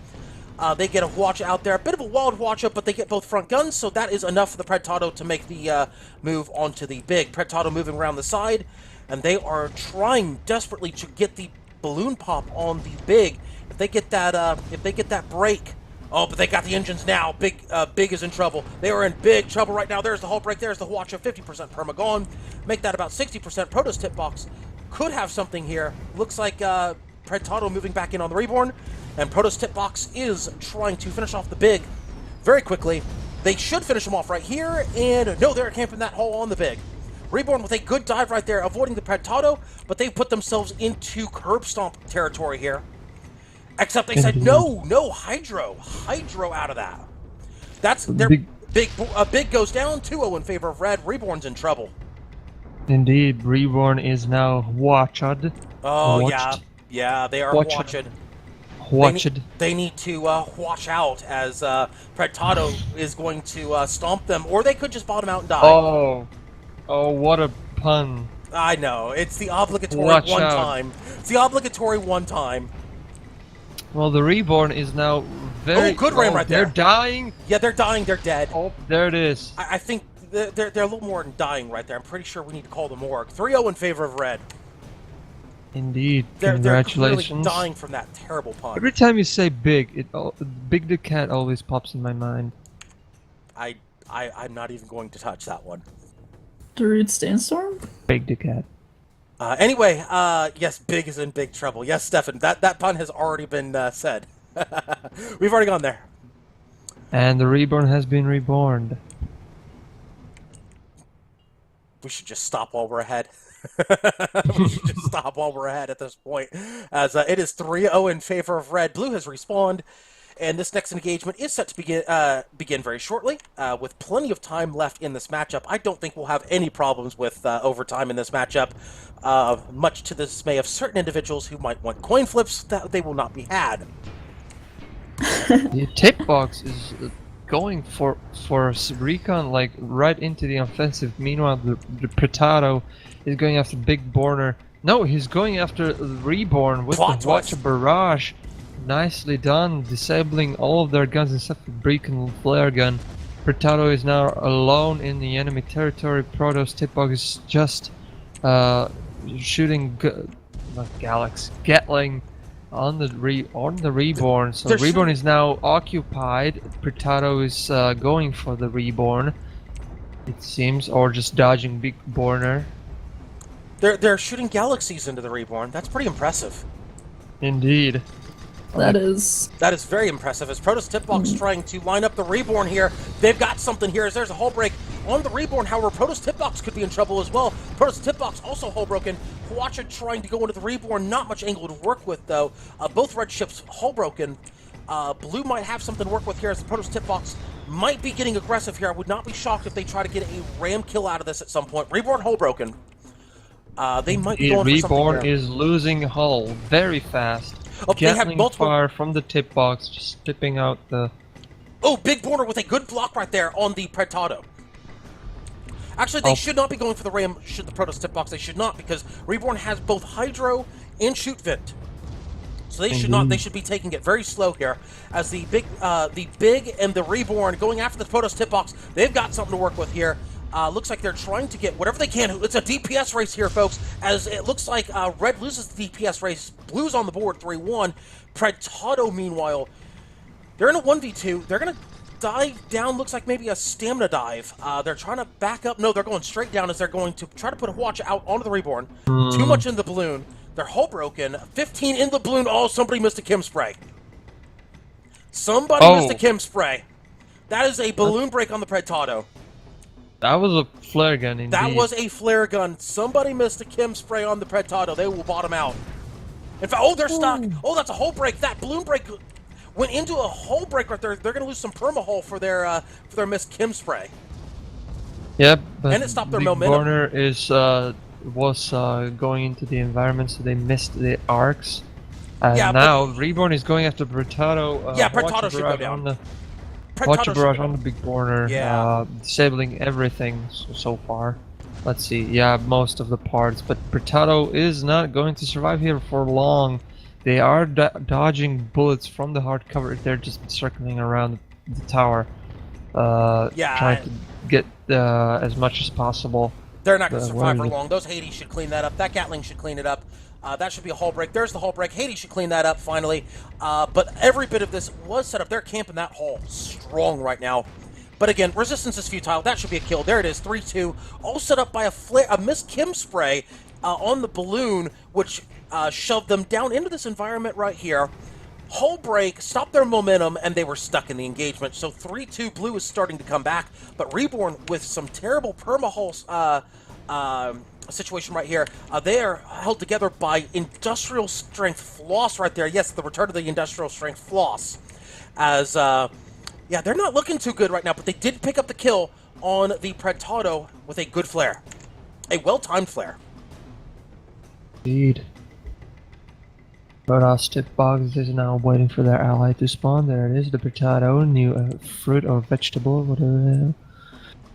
S1: They get a Hwacha out there. A bit of a wild Hwacha, but they get both front guns, so that is enough for the Predtato to make the move onto the Big. Predtato moving around the side, and they are trying desperately to get the balloon pop on the Big. If they get that break... Oh, but they got the engines now. Big is in trouble. They are in big trouble right now. There's the hull break. There's the Hwacha. 50% perma gone. Make that about 60%. Protoss Tipbox could have something here. Looks like Predtato moving back in on the Reborn. And Protoss Tipbox is trying to finish off the Big very quickly. They should finish him off right here. And no, they're camping that hole on the Big. Reborn with a good dive right there, avoiding the Predtato, but they've put themselves into curb stomp territory here. Except they said, no, Hydro out of that. That's their Big goes down, 2-0 in favor of Red. Reborn's in trouble.
S2: Indeed, Reborn is now watched.
S1: Oh,
S2: Watched.
S1: yeah, they are
S2: Watched.
S1: watched. They need to watch out as Predtato is going to stomp them, or they could just bottom out and die.
S2: Oh, what a pun.
S1: I know, it's the obligatory
S2: Watch
S1: one
S2: out.
S1: time. It's the obligatory one time.
S2: Well, the Reborn is now very...
S1: Oh, good ram right there.
S2: They're dying.
S1: Yeah, they're dying, they're dead.
S2: Oh, there it is.
S1: I think they're a little more than dying right there. I'm pretty sure we need to call the morgue. 3-0 in favor of Red.
S2: Indeed.
S1: They're
S2: Congratulations.
S1: clearly dying from that terrible pun.
S2: Every time you say Big, Big the Cat always pops in my mind.
S1: I'm not even going to touch that one.
S3: Darude Sandstorm?
S2: Big the Cat.
S1: Anyway, yes, Big is in big trouble. Yes, Stefan, that pun has already been said. We've already gone there.
S2: And the Reborn has been reborn.
S1: We should just stop while we're ahead. We should just stop while we're ahead at this point. As it is 3-0 in favor of Red. Blue has respawned. And this next engagement is set to begin very shortly, with plenty of time left in this matchup. I don't think we'll have any problems with overtime in this matchup, much to the dismay of certain individuals who might want coin flips. That they will not be had.
S2: The tip box is going for recon like right into the offensive. Meanwhile, the Potato is going after Big Borner. No, he's going after the Reborn with
S1: Plot
S2: the Watch
S1: twist.
S2: Barrage. Nicely done, disabling all of their guns except for Beacon Flare Gun. Potato is now alone in the enemy territory. Protoss tip box is just shooting not Galax, Gatling on the Reborn. So
S1: They're
S2: Reborn is now occupied. Potato is going for the Reborn, it seems, or just dodging Big Borner.
S1: They're shooting galaxies into the Reborn. That's pretty impressive.
S2: Indeed.
S3: That is.
S1: That is very impressive. As Protoss Tipbox trying to line up the Reborn here, they've got something here. As there's a hull break on the Reborn. However, Protoss Tipbox could be in trouble as well. Protoss Tipbox also hull broken. Huacha trying to go into the Reborn. Not much angle to work with though. Both red ships hull broken. Blue might have something to work with here as the Protoss Tipbox might be getting aggressive here. I would not be shocked if they try to get a ram kill out of this at some point. Reborn hull broken. They might be going for something
S2: Reborn
S1: here.
S2: is losing hull very fast.
S1: Oh, they have
S2: Gatling
S1: multiple.
S2: fire from the tip box, just tipping out the.
S1: Oh, Big Borner with a good block right there on the Predtado. Actually, they should not be going for the ram. Should the Protoss tip box? They should not, because Reborn has both Hydro and Shoot Vent. So they should not. They should be taking it very slow here, as the big and the Reborn going after the Protoss tip box. They've got something to work with here. Looks like they're trying to get whatever they can. It's a DPS race here, folks, as it looks like Red loses the DPS race. Blue's on the board, 3-1. Predtado, meanwhile, they're in a 1v2. They're going to dive down, looks like maybe a stamina dive. They're trying to back up. No, they're going straight down as they're going to try to put a watch out onto the Reborn. Too much in the balloon. They're hull broken. 15 in the balloon. Oh, somebody missed a Chem Spray. Somebody missed a Chem Spray. That is a balloon break on the Predtado.
S2: That was a flare gun, indeed.
S1: That was a flare gun. Somebody missed a Chem Spray on the Predtado. They will bottom out. In fact, oh, they're stuck. Oh, that's a hull break. That balloon break went into a hull break right there. They're going to lose some perma-hull for their missed Chem Spray.
S2: Yep, but
S1: And it stopped their
S2: Big
S1: momentum.
S2: Borner is was going into the environment, so they missed the arcs. And
S1: Yeah,
S2: now Reborn is going after Potato.
S1: Yeah, Potato should go down.
S2: Watch a
S1: Predtado
S2: barrage
S1: should
S2: on the Big Borner,
S1: Yeah.
S2: disabling everything so far. Let's see, yeah, most of the parts, but Potato is not going to survive here for long. They are dodging bullets from the hard cover. They're just circling around the tower, trying to get as much as possible.
S1: They're not going to
S2: Where
S1: survive
S2: is
S1: for
S2: it?
S1: long. Those Hades should clean that up. That Gatling should clean it up. That should be a hull break. There's the hull break. Hades should clean that up finally. But every bit of this was set up. They're camping that hull strong right now. But again, resistance is futile. That should be a kill. There it is, 3-2. All set up by a missed Chem Spray on the balloon, which shoved them down into this environment right here. Hull break, stopped their momentum, and they were stuck in the engagement. So 3-2, Blue is starting to come back. But Reborn with some terrible perma-hull situation right here. They are held together by industrial strength floss right there. Yes, the return of the industrial strength floss. As, yeah, they're not looking too good right now, but they did pick up the kill on the Predtado with a good flare. A well-timed flare.
S2: Indeed. Protoss tip box is now waiting for their ally to spawn. There it is, the Potato, new fruit or vegetable, whatever they are.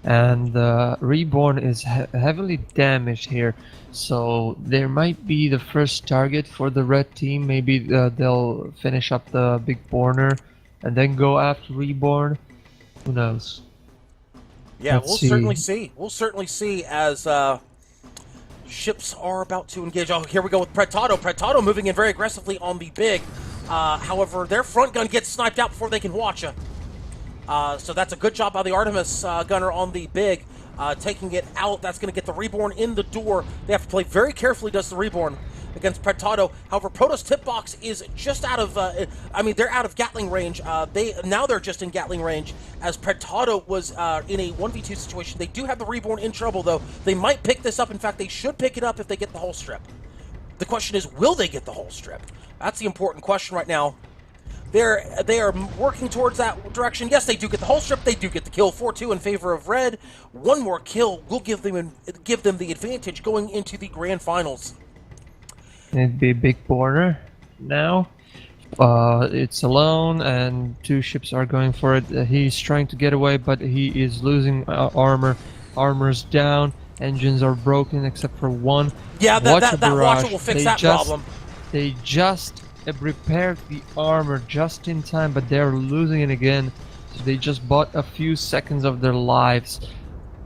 S2: And Reborn is heavily damaged here, so there might be the first target for the red team. Maybe they'll finish up the Big Borner and then go after Reborn. Who knows?
S1: Yeah,
S2: Let's
S1: we'll
S2: see.
S1: certainly see. We'll certainly see as ships are about to engage. Oh, here we go with Predtado. Predtado moving in very aggressively on the Big. However, their front gun gets sniped out before they can watch it. So that's a good job by the Artemis gunner on the Big, taking it out. That's going to get the Reborn in the door. They have to play very carefully, does the Reborn, against Predtado. However, Protoss tip box is just out of, I mean, they're out of Gatling range. Now they're just in Gatling range, as Predtado was in a 1v2 situation. They do have the Reborn in trouble, though. They might pick this up. In fact, they should pick it up if they get the whole strip. The question is, will they get the whole strip? That's the important question right now. They are working towards that direction. Yes, they do get the whole strip. They do get the kill. 4-2 in favor of red. One more kill will give them the advantage going into the grand finals.
S2: It'd be a big border now. It's alone, and two ships are going for it. He's trying to get away, but he is losing armor. Armor's down. Engines are broken except for one.
S1: Yeah, that
S2: barrage.
S1: Watcher will fix that problem.
S2: They just repaired the armor just in time, but they're losing it again. So they just bought a few seconds of their lives.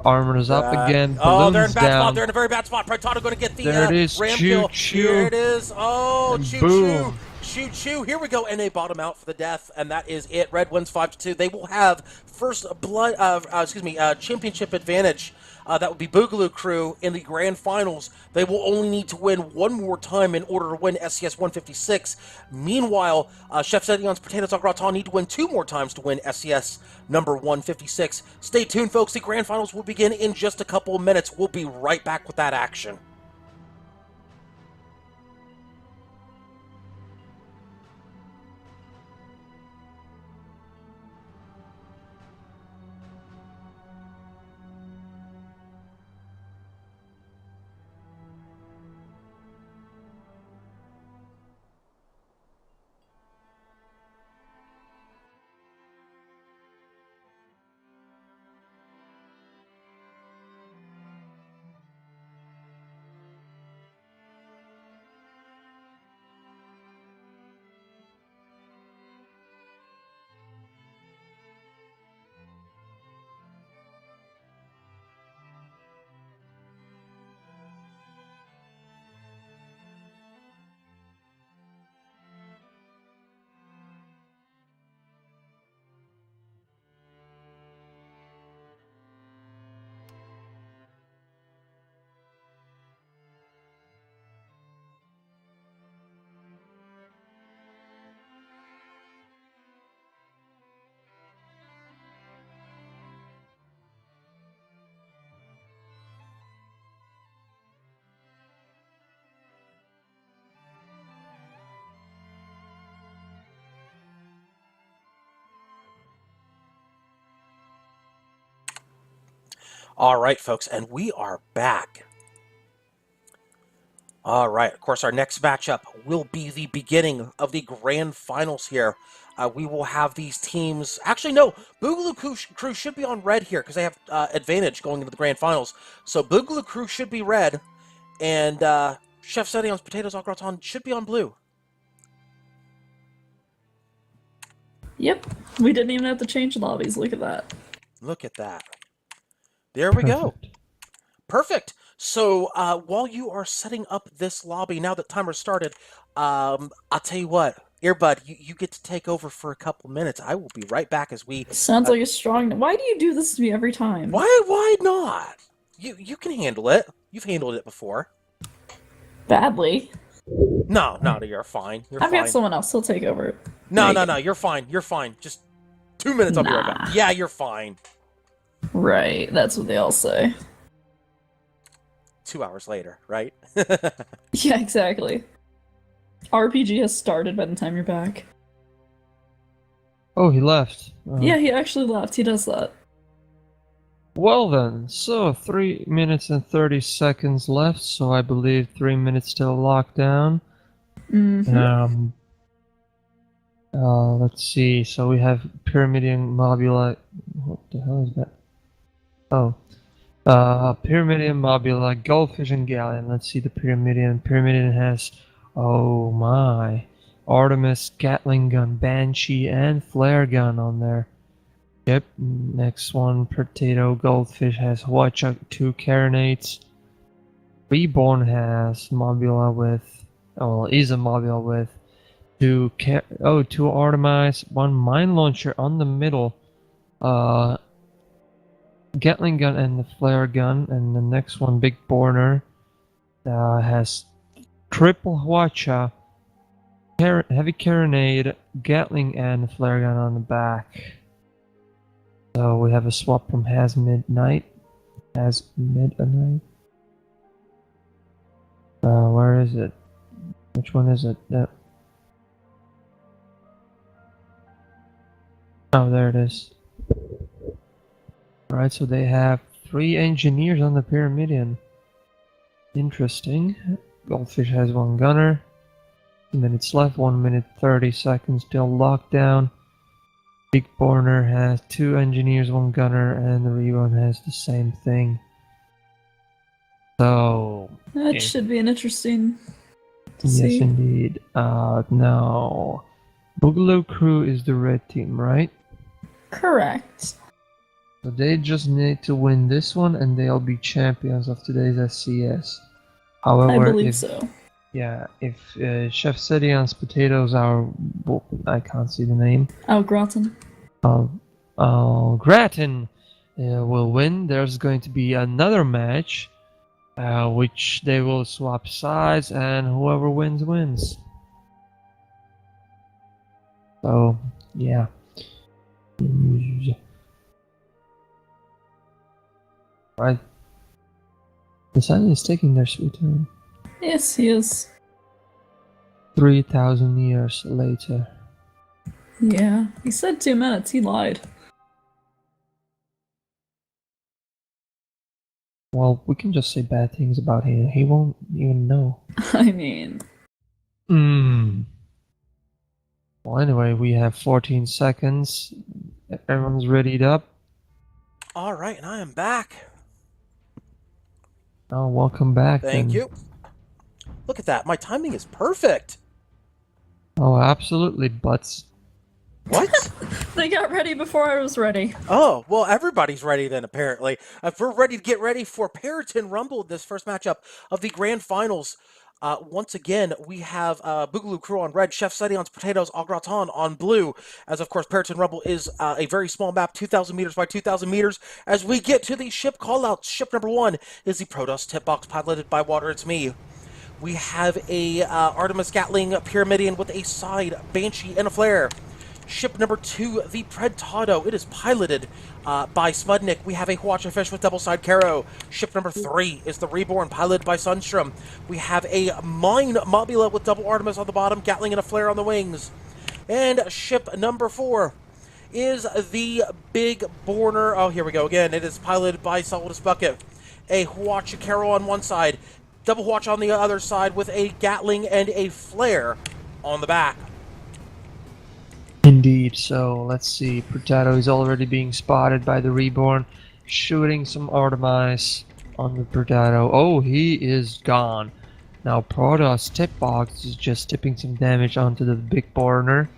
S2: Armor's up again.
S1: Oh, they're in
S2: Balloon's
S1: a bad
S2: down.
S1: spot. They're in a very bad spot. Protado going to get the
S2: There it is.
S1: ram
S2: Choo,
S1: kill.
S2: choo.
S1: Here it is. Oh,
S2: And
S1: choo
S2: boom.
S1: choo. Choo. Here we go. And they bottom out for the death, and that is it. Red wins 5-2. They will have first blood. Championship advantage. That would be Boogaloo Crew in the grand finals. They will only need to win one more time in order to win SCS 156. Meanwhile, Chef Sedion's Potatoes au Gratin need to win 2 more times to win SCS number 156. Stay tuned, folks. The grand finals will begin in just a couple of minutes. We'll be right back with that action. All right, folks, and we are back. All right, of course, our next matchup will be the beginning of the grand finals here. We will have these teams... Actually, no, Boogaloo Crew should be on red here because they have advantage going into the grand finals. So Boogaloo Crew should be red, and Chef Sedion's Potatoes au Gratin should be on blue.
S3: Yep. We didn't even have to change lobbies. Look at that.
S1: Look at that. There we go. Perfect. So while you are setting up this lobby, now that timer started, I'll tell you what, Earbud, you get to take over for a couple minutes. I will be right back as we...
S3: Sounds like a strong... Why do you do this to me every time?
S1: Why not? You can handle it. You've handled it before.
S3: Badly.
S1: No, you're fine. I've
S3: got someone else. He'll take over.
S1: No, you're fine. You're fine. Just 2 minutes, I'll be right back. Yeah, you're fine.
S3: Right, that's what they all say.
S1: 2 hours later, right?
S3: Yeah, exactly. RPG has started by the time you're back.
S2: Oh, he left.
S3: Yeah, he actually left. He does that.
S2: Well then, so 3 minutes and 30 seconds left, so I believe 3 minutes till lockdown.
S3: Mm-hmm.
S2: Let's see, so we have Pyramidian Mobula... What the hell is that? Oh. Pyramidian Mobula, Goldfish and Galleon. Let's see the Pyramidian. Pyramidian has... Oh my. Artemis, Gatling Gun, Banshee, and Flare Gun on there. Yep, next one, Potato Goldfish has Huacha, 2 Carronates. Reborn has Mobula with... Oh, is a Mobula with 2 Artemis, 1 Mine Launcher on the middle. Gatling Gun and the Flare Gun, and the next one, Big Borner, has triple Huacha, heavy carronade, Gatling, and Flare Gun on the back. So we have a swap from Has Midnight. Where is it? Which one is it? Oh, there it is. Alright, so they have 3 engineers on the Pyramidion. Interesting. Goldfish has 1 gunner. 2 minutes left, 1 minute 30 seconds till lockdown. Big Borner has 2 engineers, 1 gunner, and the Reborn has the same thing. So...
S3: That should be an interesting to
S2: yes,
S3: see.
S2: indeed. Now... Boogaloo Crew is the red team, right?
S3: Correct.
S2: So they just need to win this one and they'll be champions of today's SCS. However,
S3: I believe
S2: if,
S3: so.
S2: yeah, if Chef Sedion's potatoes are... well, I can't see the name.
S3: Al Gratin.
S2: Gratin will win. There's going to be another match, which they will swap sides, and whoever wins, wins. So, yeah. Right. Lysanya is taking their sweet time.
S3: Yes, he is.
S2: 3,000 years later.
S3: Yeah, he said 2 minutes. He lied.
S2: Well, we can just say bad things about him. He won't even know.
S3: I mean...
S2: Well, anyway, we have 14 seconds. Everyone's readied up.
S1: All right, and I am back.
S2: Oh, welcome back.
S1: Thank you. Look at that. My timing is perfect.
S2: Oh, absolutely, butts.
S1: What?
S3: They got ready before I was ready.
S1: Oh, well, everybody's ready then, apparently. If we're ready to get ready for Periton Rumble, this first matchup of the Grand Finals. Once again, we have Boogaloo Crew on red, Chef Sedion's Potatoes Au Gratin on blue, as of course Periton Rumble is a very small map, 2,000 meters by 2,000 meters. As we get to the ship callouts, ship number 1 is the Protoss Tip Box piloted by Water It's Me. We have a Artemis Gatling Pyramidion with a side Banshee and a flare. Ship number 2, the Predtado. It is piloted by Smudnik. We have a Hwacha Fish with double-side Caro. Ship number 3 is the Reborn, piloted by Sunstrom. We have a Mine Mobula with double Artemis on the bottom, Gatling and a flare on the wings. And ship number 4 is the Big Borner. Oh, here we go again. It is piloted by Solidus Bucket. A Hwacha Caro on one side, double Hwacha on the other side with a Gatling and a flare on the back.
S2: Indeed, so let's see. Potato is already being spotted by the Reborn, shooting some Artemis on the Potato. Oh, he is gone. Now Protoss Tip Box is just tipping some damage onto the Big Borner.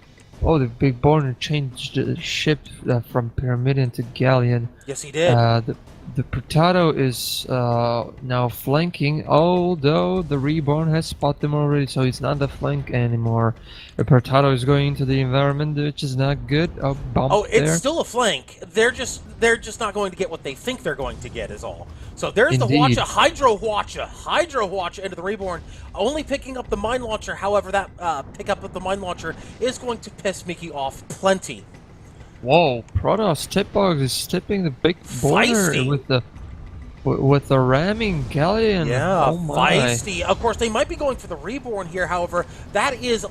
S2: Oh, the Big Borner changed the ship from Pyramidion to Galleon.
S1: Yes, he did.
S2: The Potato is now flanking, although the Reborn has spotted them already, so it's not a flank anymore. The Potato is going into the environment, which is not good.
S1: Oh, it's
S2: there.
S1: still a flank. They're just not going to get what they think they're going to get, is all. So there's
S2: Indeed.
S1: the Hwacha, Hydro Hwacha into the Reborn, only picking up the mine launcher. However, that pickup of the mine launcher is going to piss Mickey off plenty.
S2: Whoa, Protoss Tip Box is tipping the Big Border
S1: Feisty.
S2: with the ramming Galleon.
S1: Yeah,
S2: oh my.
S1: feisty. Of course, they might be going for the Reborn here. However, that is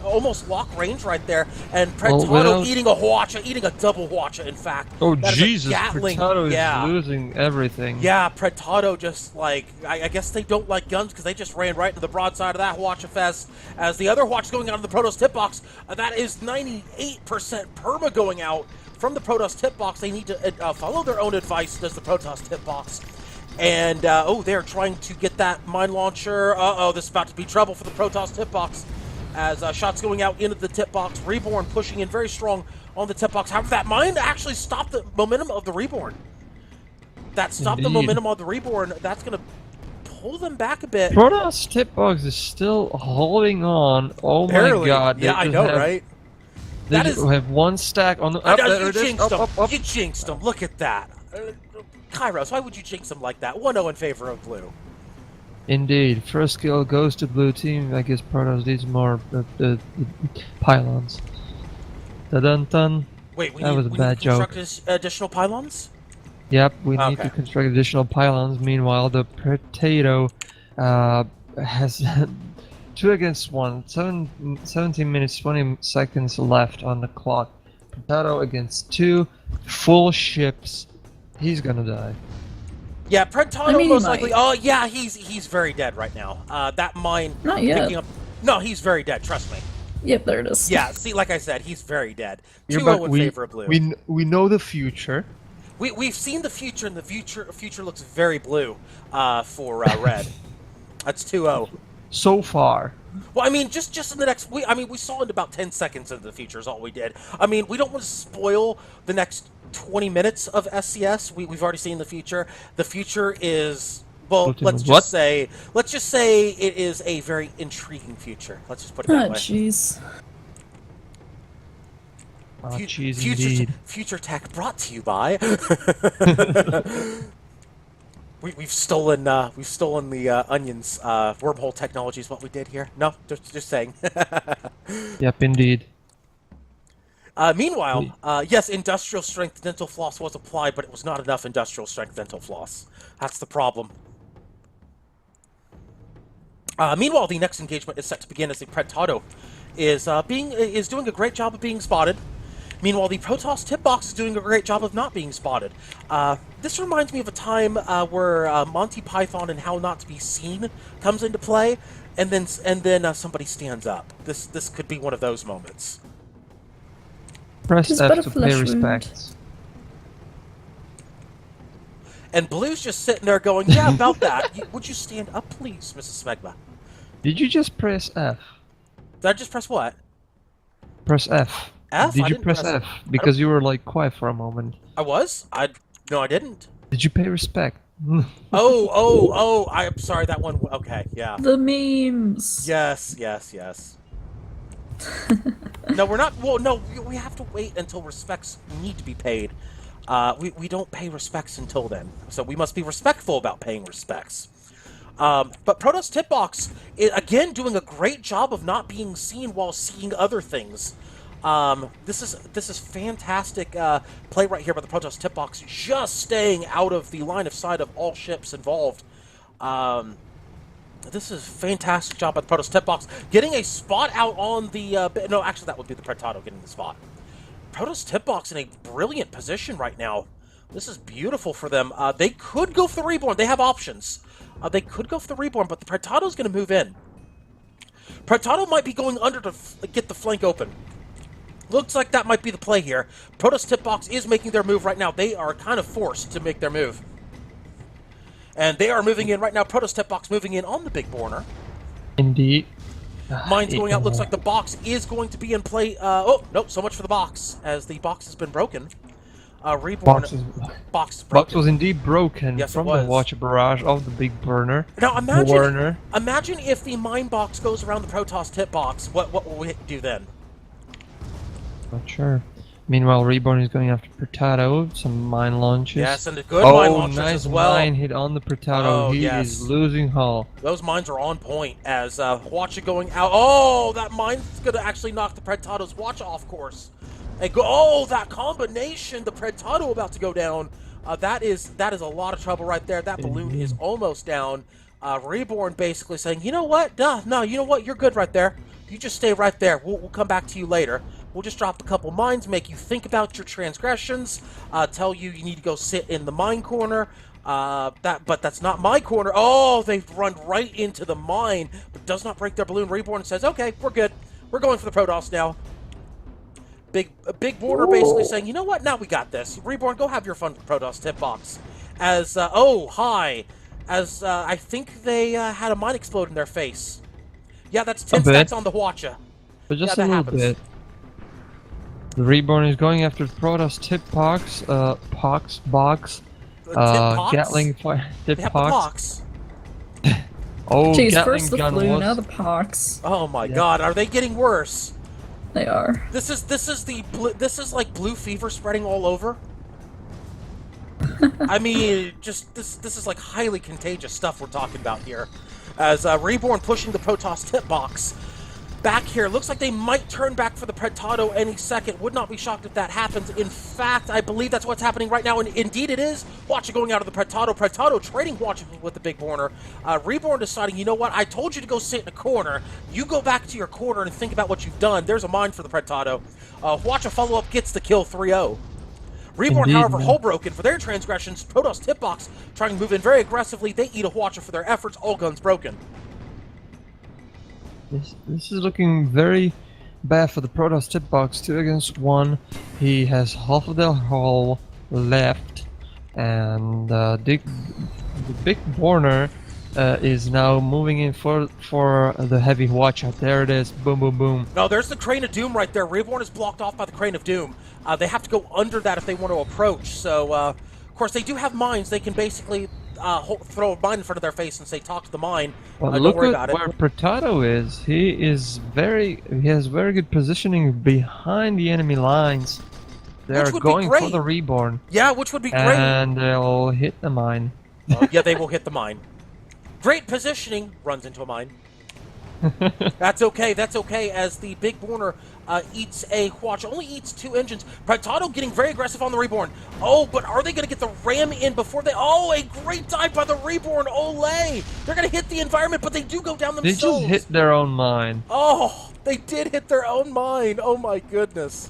S1: almost lock range right there. And Predtado eating a Hwacha, eating a double Hwacha, in fact.
S2: Oh,
S1: that
S2: Jesus,
S1: Gatling.
S2: Predtado is losing everything.
S1: Yeah, Predtado just, like, I guess they don't like guns because they just ran right into the broadside of that Hwacha Fest. As the other Hwacha going out of the Protoss Tip Box, that is 98% perma going out from the Protoss Tip Box. They need to follow their own advice, does the Protoss Tip Box. And, they're trying to get that mine launcher. This is about to be trouble for the Protoss Tip Box. As shots going out into the Tip Box. Reborn pushing in very strong on the Tip Box. However, that mine actually stopped the momentum of the Reborn. That stopped the momentum of the Reborn. That's going to pull them back a bit.
S2: Protoss Tip Box is still holding on. Oh
S1: Barely.
S2: My god.
S1: Yeah, I know, right?
S2: They have one stack on the...
S1: You jinxed them. You jinxed them. Look at that. Kairos, why would you jinx them like that? 1-0 in favor of blue.
S2: Indeed. First kill goes to blue team. I guess Protoss needs more pylons. Dun-dun-dun.
S1: Wait, we
S2: that was a bad joke.
S1: Construct additional pylons?
S2: Yep, we need to construct additional pylons. Meanwhile, the Potato has 2 against 1. 17 minutes, 20 seconds left on the clock. Potato against 2 full ships. He's gonna die.
S1: Yeah, Prentado
S3: I mean, he
S1: most
S3: might.
S1: likely. Oh yeah, he's very dead right now. That mine
S3: Not yet.
S1: picking up. No, he's very dead. Trust me.
S3: Yep, there it is.
S1: Yeah, see, like I said, he's very dead.
S2: Here,
S1: 2-0
S2: but
S1: in
S2: we,
S1: favor of blue.
S2: we know the future.
S1: We've seen the future, and the future looks very blue for red. That's 2-0.
S2: So far.
S1: Well, I mean, just in the next. We saw in about 10 seconds into the future is all we did. I mean, we don't want to spoil the next 20 minutes of SCS. We've already seen the future. The future is. Well, let's just say it is a very intriguing future. Let's just put it that way.
S3: Jeez.
S1: Future tech brought to you by. We've stolen the Onion's wormhole technology is what we did here. No, just saying.
S2: Yep, indeed.
S1: Meanwhile, yes, industrial strength dental floss was applied, but it was not enough industrial strength dental floss. That's the problem. Meanwhile, the next engagement is set to begin as the Prentado is doing a great job of being spotted. Meanwhile, the Protoss tip box is doing a great job of not being spotted. This reminds me of a time where Monty Python and How Not to Be Seen comes into play, and then somebody stands up. This could be one of those moments.
S2: Press F to pay respects.
S1: And Blue's just sitting there going, "Yeah, about that. Would you stand up, please, Mrs. Smegma?"
S2: Did you just press F?
S1: Did I just press what?
S2: Press F.
S1: F?
S2: Did you press F? Because you were like quiet for a moment.
S1: I was? No, I didn't.
S2: Did you pay respect?
S1: Oh, I'm sorry, that one. Okay, yeah.
S3: The memes.
S1: Yes. No, we're not. Well, no, we have to wait until respects need to be paid. We don't pay respects until then, so we must be respectful about paying respects. But Protoss Tipbox, again, doing a great job of not being seen while seeing other things. This is fantastic play right here by the Protoss Tipbox, just staying out of the line of sight of all ships involved. This is a fantastic job by the Protoss Tipbox, getting a spot out on the... no, actually, that would be the Prentado getting the spot. Protoss Tipbox in a brilliant position right now. This is beautiful for them. They could go for the Reborn. They have options. They could go for the Reborn, but the Prentado's going to move in. Prentado might be going under to get the flank open. Looks like that might be the play here. Protoss Tipbox is making their move right now. They are kind of forced to make their move. And they are moving in right now. Protoss Tipbox moving in on the Big Borner.
S2: Indeed.
S1: Mines going out. Looks like the box is going to be in play. Oh, nope. So much for the box, as the box has been broken. Reborn. Box
S2: was indeed broken
S1: yes,
S2: from the Watcher barrage of the Big Burner.
S1: Now imagine if the mine box goes around the Protoss tip box. What will we do then?
S2: Not sure. Meanwhile, Reborn is going after Prentado. Some mine launches.
S1: Yes, and a good mine launches
S2: nice
S1: as well.
S2: Mine hit on the Prentado. He is losing hull.
S1: Those mines are on point as Watcher going out. Oh, that mine's going to actually knock the Prentado's watch off course. Oh, that combination, the Prentado about to go down. That is a lot of trouble right there. That balloon is almost down. Reborn basically saying, you know what? No, you know what? You're good right there. You just stay right there. We'll come back to you later. We'll just drop a couple mines, make you think about your transgressions, tell you need to go sit in the mine corner. But that's not my corner. Oh, they've run right into the mine, but does not break their balloon. Reborn says, okay, we're good. We're going for the Protoss now. Big Border basically saying, you know what? Now we got this. Reborn, go have your fun with Protoss tip box. As, as I think they had a mine explode in their face. Yeah, that's 10 stacks on the Watcher.
S2: But just a little bit. The Reborn is going after Protoss tip box, Gatling fire tip box. Oh,
S3: jeez,
S2: Gatling
S3: first the
S2: gun
S3: flu,
S2: was...
S3: now the pox.
S1: Oh my god, are they getting worse?
S3: They are.
S1: This is like blue fever spreading all over. I mean, just this is like highly contagious stuff we're talking about here. As Reborn pushing the Protoss tip box. back here. Looks like they might turn back for the Pretado any second. Would not be shocked if that happens. In fact, I believe that's what's happening right now, and indeed it is. Watcher going out of the Pretado. Pretado trading Watcher with the Big Borner. Reborn deciding, you know what, I told you to go sit in a corner. You go back to your corner and think about what you've done. There's a mine for the Pretado. Watcher follow-up gets the kill 3-0. Reborn,
S2: Indeed,
S1: however,
S2: man.
S1: hull broken for their transgressions. Protoss Tipbox trying to move in very aggressively. They eat a Watcher for their efforts. All guns broken.
S2: This is looking very bad for the Protoss tip box. 2 against 1. He has half of the hull left, and the big Borner is now moving in for the heavy watch out. There it is. Boom, boom, boom.
S1: No, there's the Crane of Doom right there. Reborn is blocked off by the Crane of Doom. They have to go under that if they want to approach. So, of course, they do have mines. They can basically throw a mine in front of their face and say, talk to the mine.
S2: Well,
S1: Don't
S2: look
S1: worry
S2: at
S1: about
S2: where
S1: it.
S2: Pretado is. He has very good positioning behind the enemy lines. They
S1: Which
S2: are
S1: would be
S2: going for
S1: great.
S2: the Reborn,
S1: Yeah, which would be great.
S2: and they'll hit the mine.
S1: Yeah, they will hit the mine. Great positioning. Runs into a mine. That's okay. That's okay. As the Big Borner eats a watch, only eats 2 engines. Pretado getting very aggressive on the Reborn. Oh, but are they going to get the ram in before they? Oh, a great dive by the Reborn. Olay! They're going to hit the environment, but they do go down
S2: They
S1: themselves.
S2: just hit their own mine.
S1: Oh, they did hit their own mine. Oh my goodness.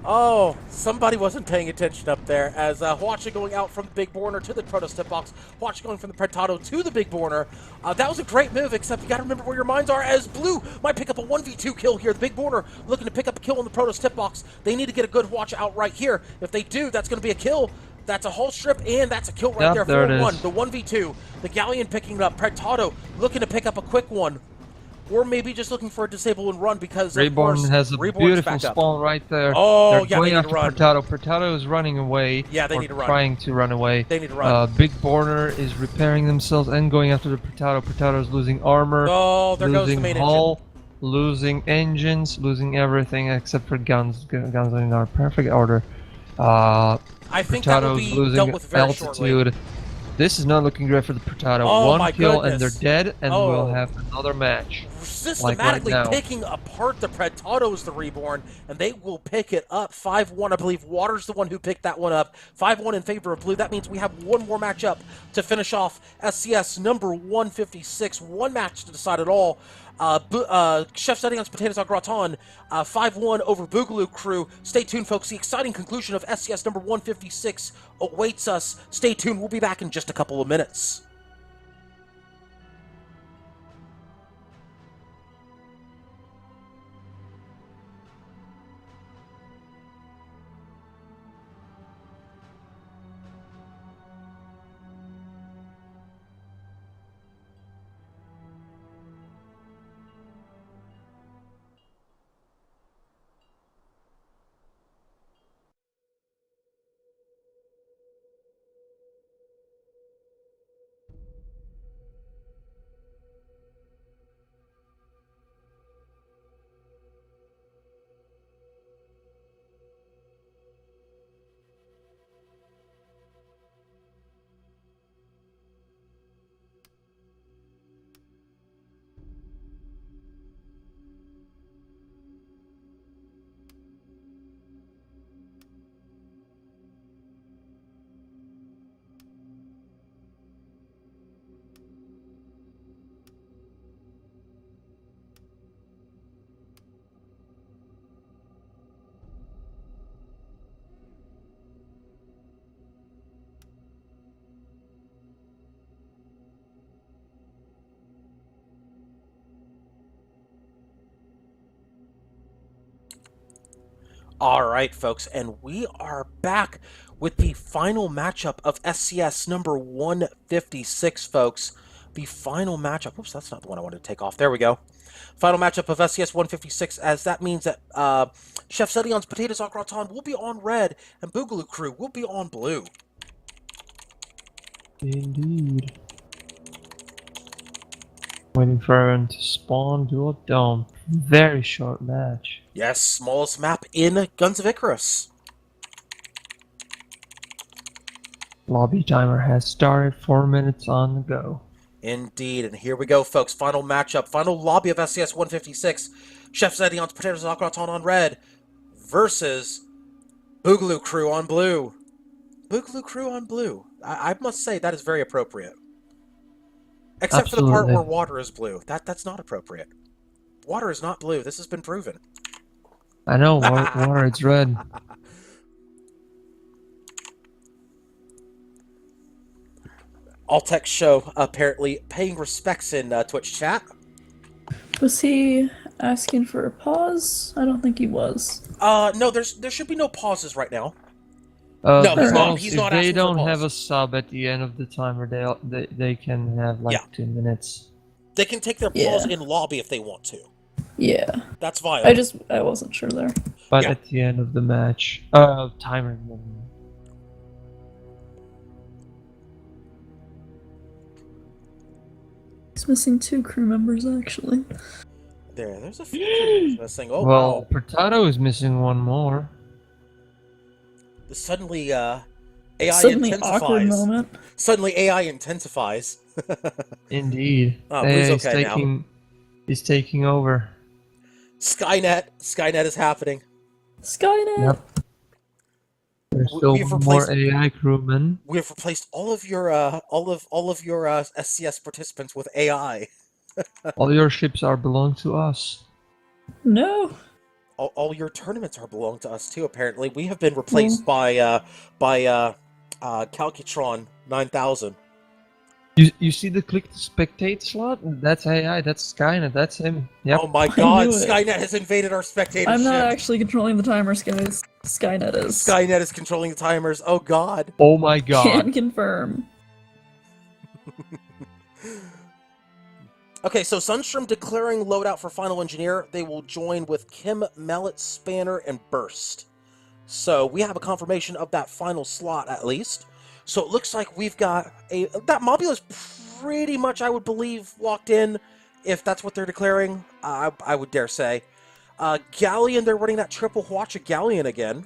S1: Oh, somebody wasn't paying attention up there as Hwacha going out from the Big Borner to the Protoss tip box. Hwacha going from the Pretado to the Big Borner. That was a great move, except you got to remember where your mines are, as Blue might pick up a 1v2 kill here. The Big Borner looking to pick up a kill on the Protoss tip box. They need to get a good Hwacha out right here. If they do, that's going to be a kill. That's a hull strip, and that's a kill right
S2: Yep,
S1: there
S2: there
S1: for
S2: it is.
S1: the 1v2. The Galleon picking it up. Pretado looking to pick up a quick one. Or maybe just looking for a disable and run because, of
S2: Reborn
S1: course,
S2: has a
S1: Reborn's
S2: beautiful
S1: back up.
S2: spawn right there.
S1: Oh,
S2: They're
S1: yeah, they
S2: going
S1: need
S2: after
S1: to run.
S2: Pretado. Pretado is running away.
S1: Yeah, they
S2: or
S1: need to run.
S2: trying to run away.
S1: They need to run.
S2: Big Borner is repairing themselves and going after the Pretado. Pretado is losing armor,
S1: Oh, there goes the
S2: losing
S1: main
S2: hull, losing engines, losing everything except for guns. Guns are in our perfect order.
S1: I think that will
S2: Pretado's
S1: be
S2: losing
S1: dealt with very shortly.
S2: altitude. This is not looking great for the Pretado.
S1: Oh,
S2: One
S1: my
S2: kill
S1: goodness.
S2: and they're dead, and
S1: Oh.
S2: we'll have another match.
S1: Systematically
S2: now.
S1: picking apart the Pretados, the Reborn, and they will pick it up 5-1. I believe Water's the one who picked that one up. 5-1 in favor of Blue. That means we have one more matchup to finish off SCS number 156. One match to decide it all. Chef Sedion's Potatoes au Gratin, 5-1 over Boogaloo Crew. Stay tuned, folks. The exciting conclusion of SCS number 156 awaits us. Stay tuned. We'll be back in just a couple of minutes. All right, folks, and we are back with the final matchup of SCS number 156, folks. The final matchup. Oops, that's not the one I wanted to take off. There we go. Final matchup of SCS 156, as that means that Chef Sedion's Potatoes au Gratin will be on red, and Boogaloo Crew will be on blue.
S2: Indeed. Waiting for everyone to spawn, dual dome. Very short match.
S1: Yes, smallest map in Guns of Icarus.
S2: Lobby timer has started, 4 minutes on the go.
S1: Indeed, and here we go, folks. Final matchup, final lobby of SCS 156. Chef Zedion's Potatoes and Akhenaton on red versus Boogaloo Crew on blue. Boogaloo Crew on blue. I must say that is very appropriate. Except for the part where water is blue. That's not appropriate. Water is not blue. This has been proven.
S2: I know, water is red.
S1: Altec Show apparently paying respects in Twitch chat.
S3: Was he asking for a pause? I don't think he was.
S1: No, there should be no pauses right now.
S2: No,
S1: he's not. He's not
S2: if they
S1: asking for
S2: don't
S1: pause.
S2: have a sub at the end of the timer, they can have like 2 minutes.
S1: They can take their pause in lobby if they want to.
S3: Yeah.
S1: That's viable.
S3: I wasn't sure there.
S2: But at the end of the match, timer.
S3: He's missing 2 crew members actually.
S1: There's a few crew missing. Oh
S2: well,
S1: wow.
S2: Potato is missing one more.
S1: Suddenly, AI
S3: Suddenly
S1: intensifies.
S3: awkward moment.
S1: Suddenly, AI intensifies.
S2: Indeed.
S1: Oh, Blue's okay now.
S2: He's taking over.
S1: Skynet is happening.
S3: Skynet.
S2: Yep. There's still more AI crewmen.
S1: We have replaced all of your SCS participants with AI.
S2: All your ships belong to us.
S3: No.
S1: All your tournaments belong to us too. Apparently, we have been replaced by Calcutron 9000.
S2: You see the click to spectate slot? That's AI. That's Skynet. That's him. Yep.
S1: Oh my God! Skynet has invaded our spectator
S3: I'm
S1: ship.
S3: not actually controlling the timers, guys. Skynet is.
S1: Skynet is controlling the timers. Oh God!
S2: Oh my God!
S3: Can confirm.
S1: Okay, so Sunstrom declaring loadout for Final Engineer. They will join with Kim, Mallet, Spanner, and Burst. So we have a confirmation of that final slot at least. So it looks like we've got that Mobula is pretty much, I would believe, locked in, if that's what they're declaring. I would dare say. Galleon, they're running that triple Hwacha Galleon again.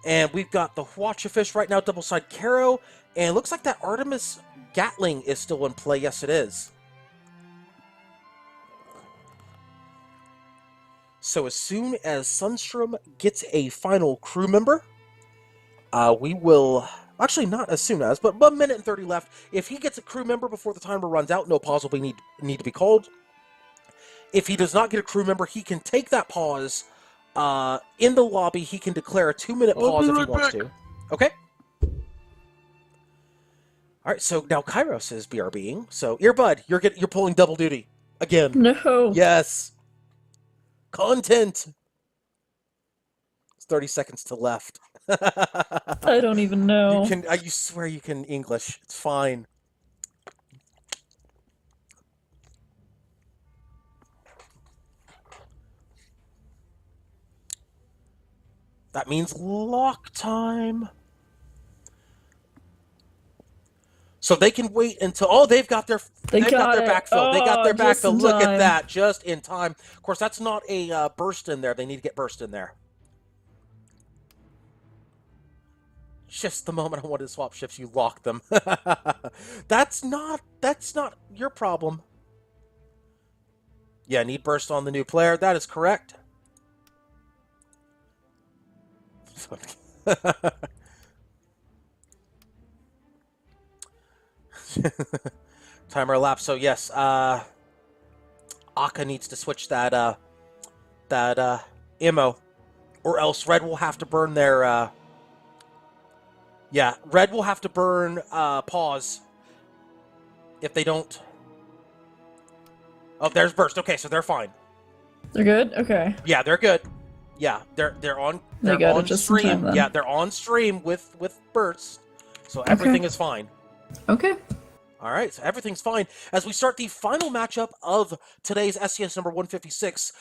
S1: And we've got the Hwacha Fish right now, double side Caro, and it looks like that Artemis Gatling is still in play. Yes, it is. So as soon as Sunstrom gets a final crew member, we will... Actually, not as soon as, but 1 minute and 30 left. If he gets a crew member before the timer runs out, no pause will need to be called. If he does not get a crew member, he can take that pause in the lobby. He can declare a 2-minute pause if he wants to. Okay. All right, so now Kairos is BRBing. So Earbud, you're pulling double duty again.
S3: No.
S1: Yes. Content. It's 30 seconds to left.
S3: I don't even know.
S1: You swear you can English. It's fine. That means lock time. So they can wait until... Oh, they've got their backfill. They got their backfill. Look at that. Just in time. Of course, that's not a burst in there. They need to get burst in there. Just the moment I wanted to swap ships, you locked them. That's not your problem. Yeah, need burst on the new player. That is correct. Timer elapsed. So yes, Aka needs to switch that ammo, or else Red will have to burn their. Yeah, Red will have to burn pause if they don't. Oh, there's burst. Okay, so they're fine.
S3: They're good. Okay.
S1: Yeah, they're good. Yeah, they're on.
S3: They got
S1: on
S3: it just
S1: stream.
S3: in time, then.
S1: Yeah, they're on stream with burst, so everything is fine.
S3: Okay.
S1: All right, so everything's fine. As we start the final matchup of today's SCS number 156,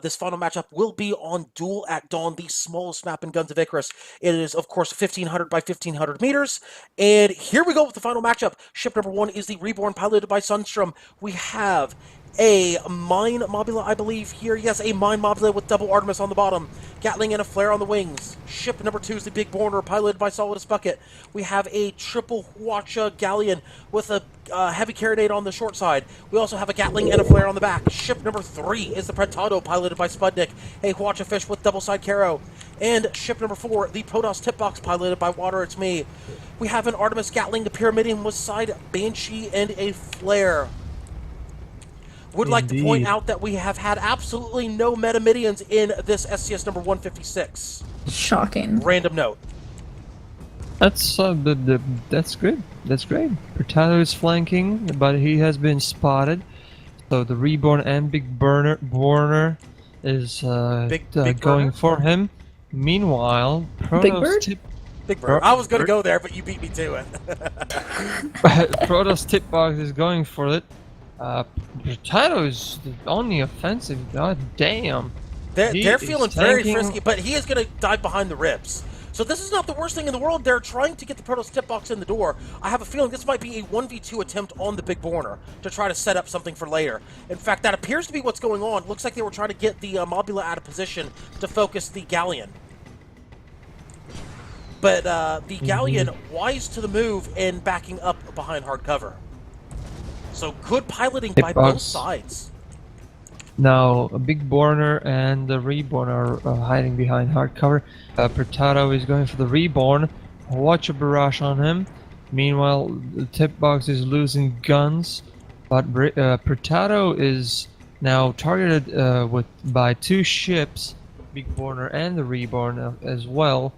S1: this final matchup will be on Duel at Dawn, the smallest map in Guns of Icarus. It is, of course, 1,500 by 1,500 meters. And here we go with the final matchup. Ship number 1 is the Reborn, piloted by Sunstrom. We have A Mine Mobula, I believe, here. Yes, a Mine Mobula with double Artemis on the bottom. Gatling and a Flare on the wings. Ship number 2 is the Big Borner, piloted by Solidus Bucket. We have a triple Hwacha Galleon with a heavy carronade on the short side. We also have a Gatling and a Flare on the back. Ship number 3 is the Prentado, piloted by Spudnik. A Hwacha Fish with double side Caro. And ship number 4, the Protoss Tip Box, piloted by Water It's Me. We have an Artemis Gatling, the Pyramidion with side Banshee, and a Flare. Would like to point out that we have had absolutely no Metamidians in this SCS number 156.
S3: Shocking.
S1: Random note.
S2: That's that's good. That's great. Prentado is flanking, but he has been spotted. So the Reborn and Big Borner is
S1: Big
S2: going
S1: Burner?
S2: for him. Meanwhile,
S3: Big Bird?
S1: Big Bird. I was going to go there, but you beat me to it.
S2: Protoss Tip Box is going for it. Prentado is on the offensive. God damn.
S1: They're feeling very
S2: tanking.
S1: frisky, but he is going to dive behind the ribs. So this is not the worst thing in the world. They're trying to get the Protoss Tip Box in the door. I have a feeling this might be a 1v2 attempt on the Big Borner to try to set up something for later. In fact, that appears to be what's going on. Looks like they were trying to get the Mobula out of position to focus the Galleon. But the Galleon, wise to the move and backing up behind hard cover. So good piloting by both sides.
S2: Now, a Big Borner and the Reborn are hiding behind hard cover. Prentado is going for the Reborn. Watch a barrage on him. Meanwhile, the Tip Box is losing guns, but Prentado is now targeted by 2 ships, Big Borner and the Reborn as well.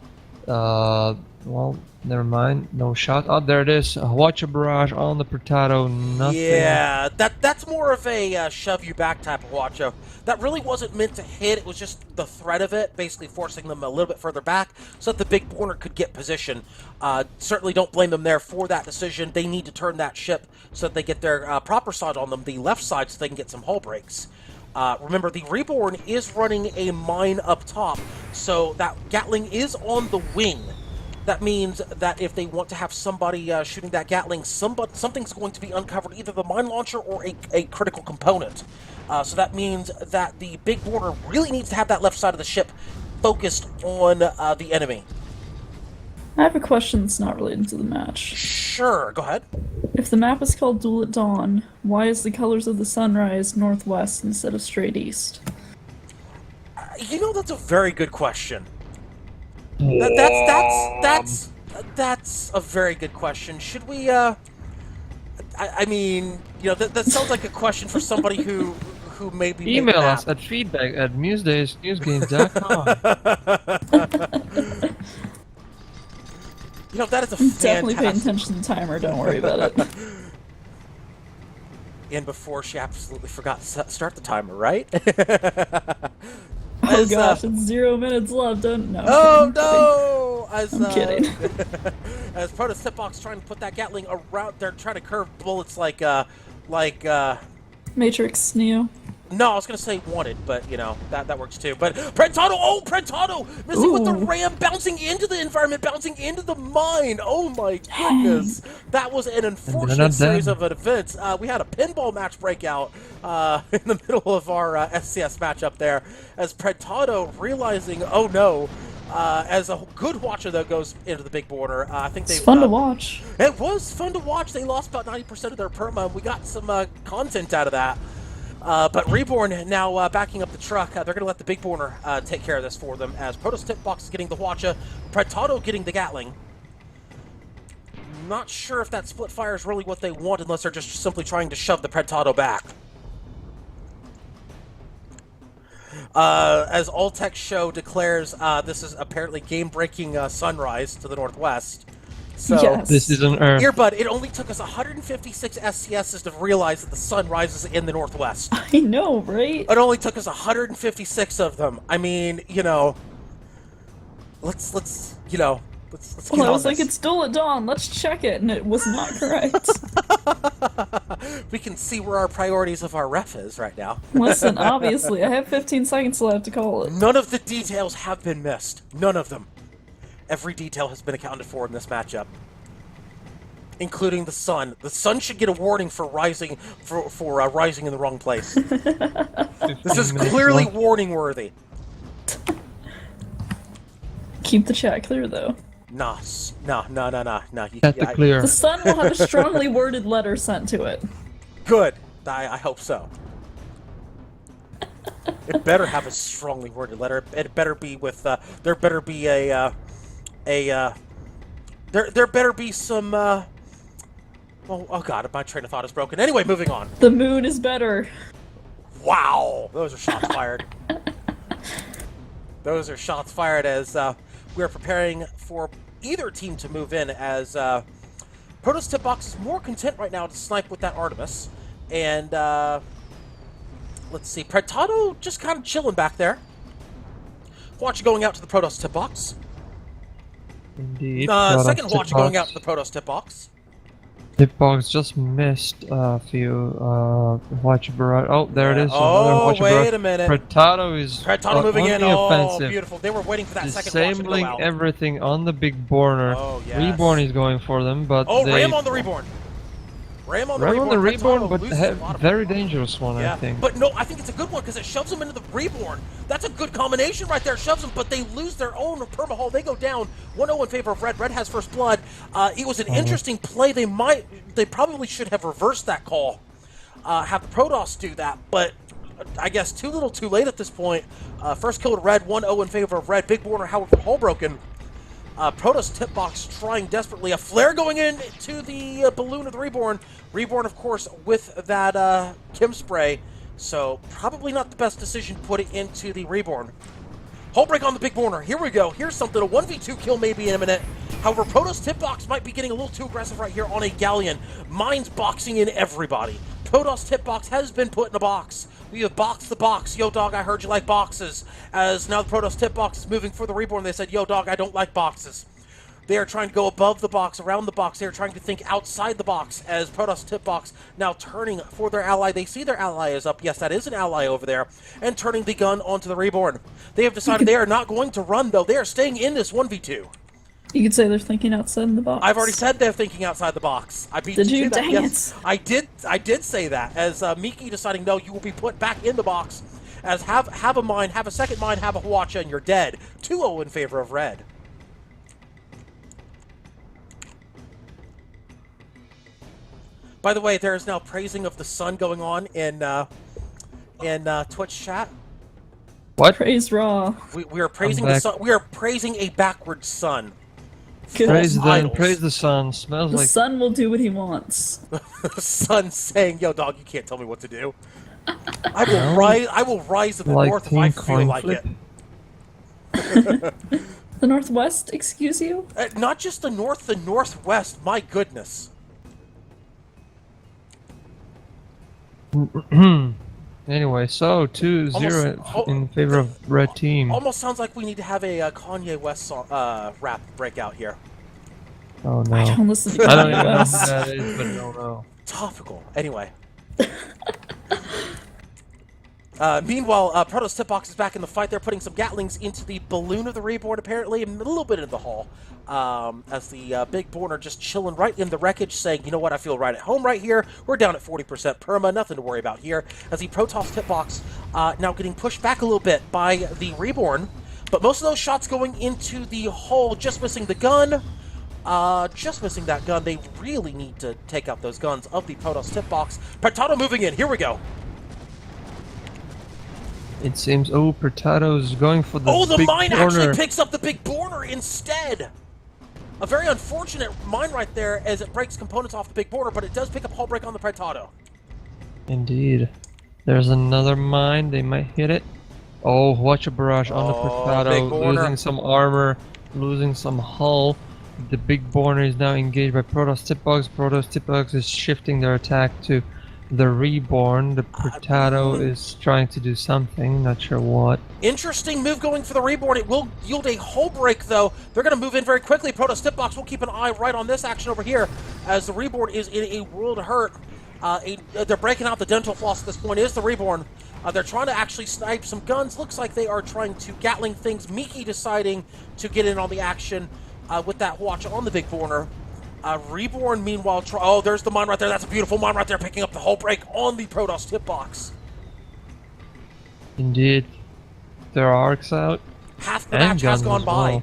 S2: Well, never mind. No shot. Oh, there it is. Watch a barrage on the Prentado. Nothing.
S1: Yeah, that's more of a shove you back type of Hwacha. That really wasn't meant to hit. It was just the threat of it, basically forcing them a little bit further back so that the Big Borner could get position. Certainly don't blame them there for that decision. They need to turn that ship so that they get their proper side on them, the left side, so they can get some hull breaks. Remember, the Reborn is running a mine up top, so that Gatling is on the wing. That means that if they want to have somebody shooting that Gatling, something's going to be uncovered, either the mine launcher or a critical component. So that means that the Big Borner really needs to have that left side of the ship focused on the enemy.
S3: I have a question that's not related to the match.
S1: Sure, go ahead.
S3: If the map is called Duel at Dawn, why is the colors of the sunrise northwest instead of straight east?
S1: You know, that's a very good question. That's a very good question. Should we, I mean, you know, that sounds like a question for somebody who maybe
S2: Email us at feedback@museysnewsgames.com.
S1: You know, that is a
S3: Definitely pay
S1: fantastic...
S3: attention to the timer, don't worry about it.
S1: And before she absolutely forgot to start the timer, right?
S3: Oh gosh, it's 0 minutes left, don't know.
S1: Oh no!
S3: I'm kidding.
S1: As Protoss Tip Box trying to put that Gatling around, they're trying to curve bullets like
S3: Matrix Neo.
S1: No, I was gonna say wanted, but you know that works too. But Prentado missing with the ram, bouncing into the environment, bouncing into the mine. Oh my goodness, that was an unfortunate series of events. We had a pinball match breakout in the middle of our SCS matchup there, as Prentado realizing, oh no. As a good Hwacha though goes into the Big Border, I think
S3: It's fun to watch.
S1: It was fun to watch. They lost about 90% of their perma. We got some content out of that. But Reborn now backing up the truck. They're going to let the Big Borner take care of this for them, as Protoss Tip Box is getting the Hwacha, Prentado getting the Gatling. Not sure if that split fire is really what they want, unless they're just simply trying to shove the Prentado back. As Alltech Show declares, this is apparently game-breaking sunrise to the northwest. So,
S3: yes.
S2: This is an Earth.
S1: Earbud, it only took us 156 SCSs to realize that the sun rises in the northwest.
S3: I know, right?
S1: It only took us 156 of them. I mean, you know, let's get
S3: Well, I
S1: on
S3: was like,
S1: this.
S3: it's Duel at Dawn, let's check it, and it was not correct.
S1: We can see where our priorities of our ref is right now.
S3: Listen, obviously, I have 15 seconds left to call it.
S1: None of the details have been missed. None of them. Every detail has been accounted for in this matchup. including the sun. The sun should get a warning for rising rising in the wrong place. This is
S2: 15 minutes
S1: clearly
S2: left.
S1: warning worthy.
S3: Keep the chat clear, though.
S1: No.
S2: Set the clear.
S3: The sun will have a strongly worded letter sent to it.
S1: Good. I hope so. It better have a strongly worded letter. It better be with. There better be there better be some. Oh God, my train of thought is broken. Anyway, moving on.
S3: The moon is better.
S1: Wow, those are shots fired. Those are shots fired as we are preparing for either team to move in. As Protoss Tipbox is more content right now to snipe with that Artemis, and let's see, Pretado just kind of chilling back there. Watch going out to the Protoss Tipbox.
S2: Indeed.
S1: Second watch going out to the Protoss Tipbox.
S2: Tipbox just missed a few watch barrage. Oh, there it is.
S1: Oh, wait a minute.
S2: Pretado is
S1: moving in. Oh,
S2: offensive.
S1: beautiful. They were waiting for that second watch to go
S2: Disabling
S1: out.
S2: everything on the big borner.
S1: Oh, yes.
S2: Reborn is going for them, but
S1: Oh,
S2: they...
S1: Ram on the Reborn. Ram on the
S2: Ram
S1: Reborn.
S2: on the Reborn,
S1: Pretado
S2: but
S1: loses a lot of
S2: very
S1: power.
S2: dangerous one,
S1: Yeah,
S2: I think.
S1: but no, I think it's a good one because it shoves them into the Reborn. That's a good combination right there. Shoves them, but they lose their own permahull. They go down 1-0 in favor of Red. Red has first blood. It was an interesting play. They probably should have reversed that call. Have the Protoss do that, but I guess too little, too late at this point. First kill to Red. 1-0 in favor of Red. Big Borner, however, hull broken. Protoss Tipbox trying desperately. A flare going into the balloon of the Reborn. Reborn, of course, with that Kim spray. So probably not the best decision to put it into the Reborn. Hull break on the Big Borner. Here we go. Here's something. A 1v2 kill may be imminent. However, Protoss Tipbox might be getting a little too aggressive right here on a Galleon. Mines boxing in everybody. Protoss Tipbox has been put in a box. We have boxed the box. Yo, dog, I heard you like boxes. As now the Protoss Tipbox is moving for the Reborn. They said, yo, dog, I don't like boxes. They are trying to go above the box, around the box. They are trying to think outside the box as Protoss Tipbox now turning for their ally. They see their ally is up. Yes, that is an ally over there. And turning the gun onto the Reborn. They have decided they are not going to run, though. They are staying in this 1v2.
S3: You could say they're thinking outside the box.
S1: I've already said they're thinking outside the box. I beat
S3: Did
S1: you
S3: you?
S1: to that.
S3: Dang
S1: Yes,
S3: it.
S1: I did say that. As Miki deciding, no, you will be put back in the box. As have a mine, have a second mine, have a Hwacha, and you're dead. 2-0 in favor of Red. By the way, there is now praising of the sun going on in Twitch chat.
S2: What?
S3: Praise Raw.
S1: We are praising the sun. We are praising a backwards sun.
S3: Good.
S2: Praise
S1: idols.
S2: praise the sun. Smells
S3: The
S2: like...
S3: sun will do what he wants.
S1: Sun saying, "Yo, dog, you can't tell me what to do. I will rise. I will rise to the
S2: Like
S1: north if I
S2: Team
S1: feel
S2: Coin
S1: like
S2: Flip.
S1: it."
S3: The Northwest, excuse you?
S1: Not just the north, the northwest. My goodness.
S2: Anyway, so 2-0
S1: Almost-
S2: in favor of Red Team.
S1: Almost sounds like we need to have a Kanye West song, rap breakout here.
S2: Oh no.
S3: I don't listen to
S2: I don't even
S3: Kanye
S2: know who
S3: West.
S2: that is, but I don't know.
S1: Topical. Anyway. Meanwhile, Protoss Tipbox is back in the fight. They're putting some Gatlings into the balloon of the Reborn, apparently, and a little bit into the hull. As the Big Borner just chilling right in the wreckage, saying, you know what, I feel right at home right here. We're down at 40% perma, nothing to worry about here. As the Protoss Tipbox now getting pushed back a little bit by the Reborn, but most of those shots going into the hull, just missing the gun. Just missing that gun. They really need to take out those guns of the Protoss Tipbox. Pretado moving in. Here we go.
S2: It seems, oh, Pretato's going for the
S1: The
S2: big
S1: mine
S2: corner.
S1: actually picks up the Big Borner instead. A very unfortunate mine right there as it breaks components off the Big Borner, but it does pick up hull break on the Pretado.
S2: Indeed. There's another mine. They might hit it. Oh, watch a barrage on the
S1: Big
S2: Pretado.
S1: Borner.
S2: Losing some armor, losing some hull. The Big Borner is now engaged by Protoss Tipbox. Protoss Tipbox is shifting their attack to the Reborn. The Pretado is trying to do something, not sure what.
S1: Interesting move going for the Reborn. It will yield a hull break, though. They're going to move in very quickly. Protoss Tipbox will keep an eye right on this action over here, as the Reborn is in a world of hurt. They're breaking out the dental floss at this point. Is the Reborn. They're trying to actually snipe some guns. Looks like they are trying to Gatling things. Miki deciding to get in on the action with that watch on the Big Borner. Reborn, meanwhile, oh, there's the mine right there. That's a beautiful mine right there, picking up the hull break on the Protoss hitbox.
S2: Indeed. There are arcs out.
S1: Half the
S2: And
S1: match has
S2: guns
S1: gone
S2: as
S1: by.
S2: well.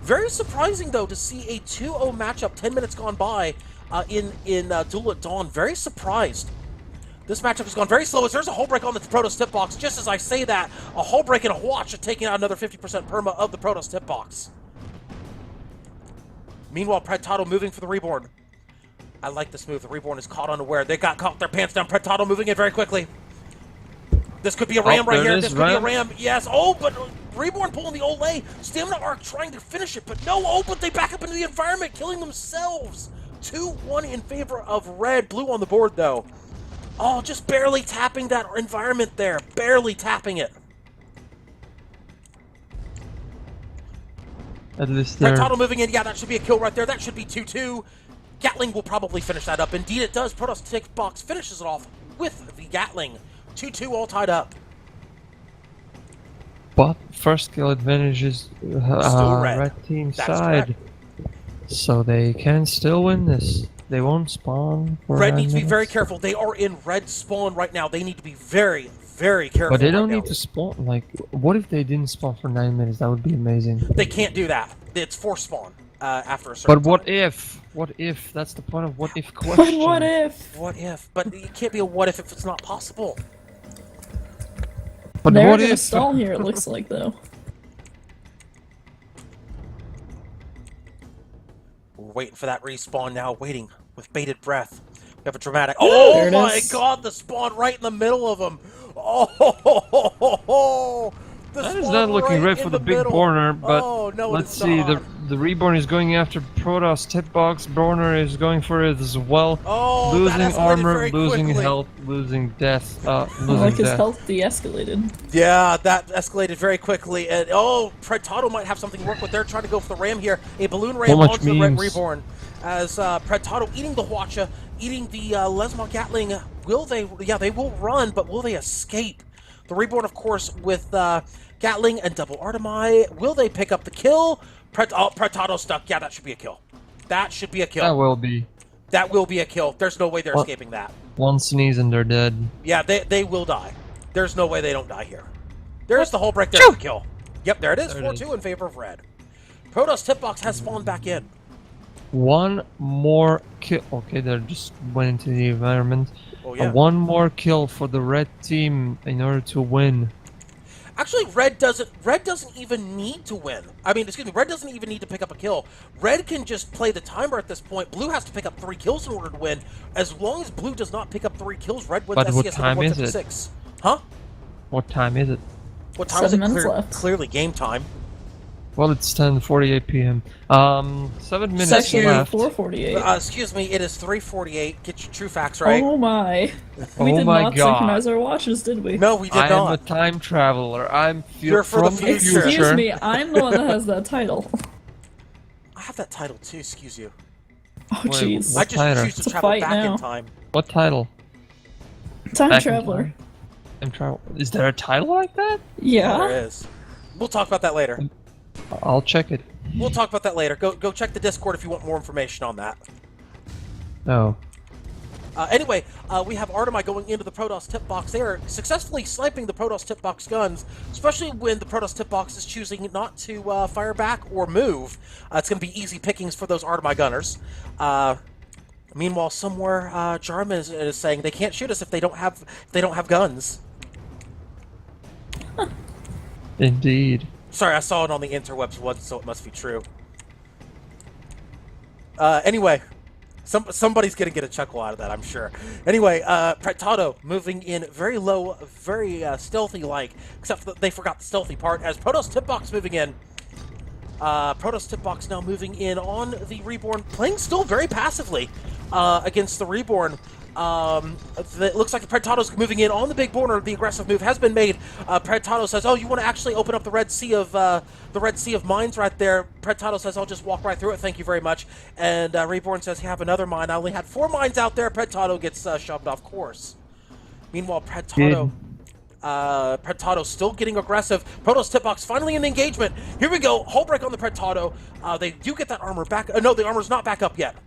S1: Very surprising, though, to see a 2-0 matchup 10 minutes gone by in Duel at Dawn. Very surprised. This matchup has gone very slow as there's a hull break on the Protoss hitbox. Just as I say that, a hull break and a watch are taking out another 50% perma of the Protoss hitbox. Meanwhile, Pretato moving for the Reborn. I like this move. The Reborn is caught unaware. They got caught with their pants down. Pretato moving in very quickly. This could be a ram right here. This could be a ram. Yes. Oh, but Reborn pulling the Olay. Stamina Arc trying to finish it, but no. Oh, but they back up into the environment, killing themselves. 2-1 in favor of red. Blue on the board, though. Oh, just barely tapping that environment there. Barely tapping it.
S2: At least they're...
S1: Pretato moving in. Yeah, that should be a kill right there. That should be 2-2. Gatling will probably finish that up. Indeed, it does. Protoss hitbox finishes it off with the Gatling. 2-2 all tied up.
S2: But first kill advantage is
S1: Still red.
S2: team's
S1: That's
S2: side.
S1: correct.
S2: So they can still win this. They won't spawn for
S1: Red
S2: 9
S1: needs to be very
S2: minutes.
S1: careful. They are in red spawn right now. They need to be very, very careful.
S2: But they don't
S1: right
S2: need
S1: now.
S2: to spawn. Like, what if they didn't spawn for 9 minutes? That would be amazing.
S1: They can't do that. It's force spawn after a certain
S2: But what
S1: time.
S2: if? What if? That's the point of what if question.
S3: But what if?
S1: What if? But it can't be a what if it's not possible.
S2: But
S3: They're
S2: what
S3: gonna
S2: if?
S3: stall here, it looks like, though.
S1: We're waiting for that respawn now, waiting with bated breath. We have a dramatic. Oh
S3: There it
S1: my
S3: is.
S1: god, the spawn right in the middle of them. Oh, the
S2: That is
S1: spawn
S2: not looking
S1: right
S2: great
S1: in
S2: for the big
S1: middle.
S2: Borner, but
S1: Oh, no,
S2: let's
S1: it's
S2: see.
S1: not.
S2: The Reborn is going after Protoss hitbox. Borner is going for it as well.
S1: Oh, that
S2: losing
S1: escalated
S2: armor,
S1: very
S2: losing
S1: quickly.
S2: health, losing death. Losing
S3: Like his
S2: death.
S3: health de-escalated.
S1: Yeah, that escalated very quickly. And oh, Pretato might have something to work with. They're trying to go for the ram here. A balloon ram
S2: much
S1: onto the Red
S2: memes.
S1: Reborn. As Pretato eating the Hwacha, eating the Lesmar Gatling. Will they? Yeah, they will run, but will they escape? The Reborn, of course, with Gatling and double Artemai. Will they pick up the kill? Pretato stuck. Yeah, that should be a kill. That should be a kill.
S2: That will be.
S1: That will be a kill. There's no way they're
S2: What?
S1: escaping that.
S2: One sneeze and they're dead.
S1: Yeah, they will die. There's no way they don't die here. There's the whole break. There's the kill. Yep, there it is.
S2: There it
S1: 4-2 in favor of red. Protoss hitbox has fallen back in.
S2: One more kill. Okay, they just went into the environment.
S1: Oh yeah.
S2: One more kill for the red team in order to win.
S1: Actually, red doesn't even need to win. I mean, excuse me, red doesn't even need to pick up a kill. Red can just play the timer at this point. Blue has to pick up 3 kills in order to win. As long as blue does not pick up 3 kills, red wins
S2: But what
S1: SCS
S2: time
S1: number
S2: is it?
S1: 156. Huh?
S2: What time is it?
S1: What time is
S3: 7
S1: it?
S3: minutes left.
S1: Clearly game time.
S2: Well, it's 10:48 p.m. 7 minutes
S3: It's actually
S2: left.
S3: 4:48.
S1: Excuse me, it is 3:48. Get your true facts right.
S3: Oh my. We
S2: Oh
S3: did
S2: my
S3: not
S2: God.
S3: synchronize our watches, did we?
S1: No, we did
S2: I am a
S1: not.
S2: time traveler. I'm
S1: You're for the
S2: from
S1: future.
S3: Excuse me, I'm the one that has that title.
S1: I have that title too, excuse you.
S3: Oh
S2: Wait,
S3: jeez.
S2: what
S1: I just
S2: title?
S1: choose to
S3: It's a
S1: travel
S3: fight
S1: back
S3: now.
S1: in time.
S2: What title?
S3: Time
S2: Back in
S3: traveler.
S2: time? Time travel. Is there a title like that?
S1: Yeah, there
S3: Yeah.
S1: is. We'll talk about that later.
S2: I'll check it.
S1: We'll talk about that later. Go check the Discord if you want more information on that.
S2: Oh.
S1: Anyway, we have Artemai going into the Protoss tip box. They are successfully sniping the Protoss tip box guns, especially when the Protoss tip box is choosing not to fire back or move. It's going to be easy pickings for those Artemai gunners. Meanwhile, somewhere Jarman is saying they can't shoot us if they don't have guns.
S2: Indeed.
S1: Sorry, I saw it on the interwebs once, so it must be true. Anyway, somebody's gonna get a chuckle out of that, I'm sure. Anyway, Pretato moving in very low, very stealthy-like, except that they forgot the stealthy part, as Protoss Tipbox moving in. Protoss Tipbox now moving in on the Reborn, playing still very passively against the Reborn. It looks like Pretato's moving in on the big border. The aggressive move has been made. Pretato says, "Oh, you want to actually open up the Red Sea of mines right there?" Pretato says, "I'll just walk right through it. Thank you very much." And Reborn says, "You have another mine. I only had 4 mines out there." Pretato gets shoved off course. Meanwhile, Pretato still getting aggressive. Protoss Tipbox finally in the engagement. Here we go. Hull break on the Pretato. They do get that armor back. No, the armor's not back up yet.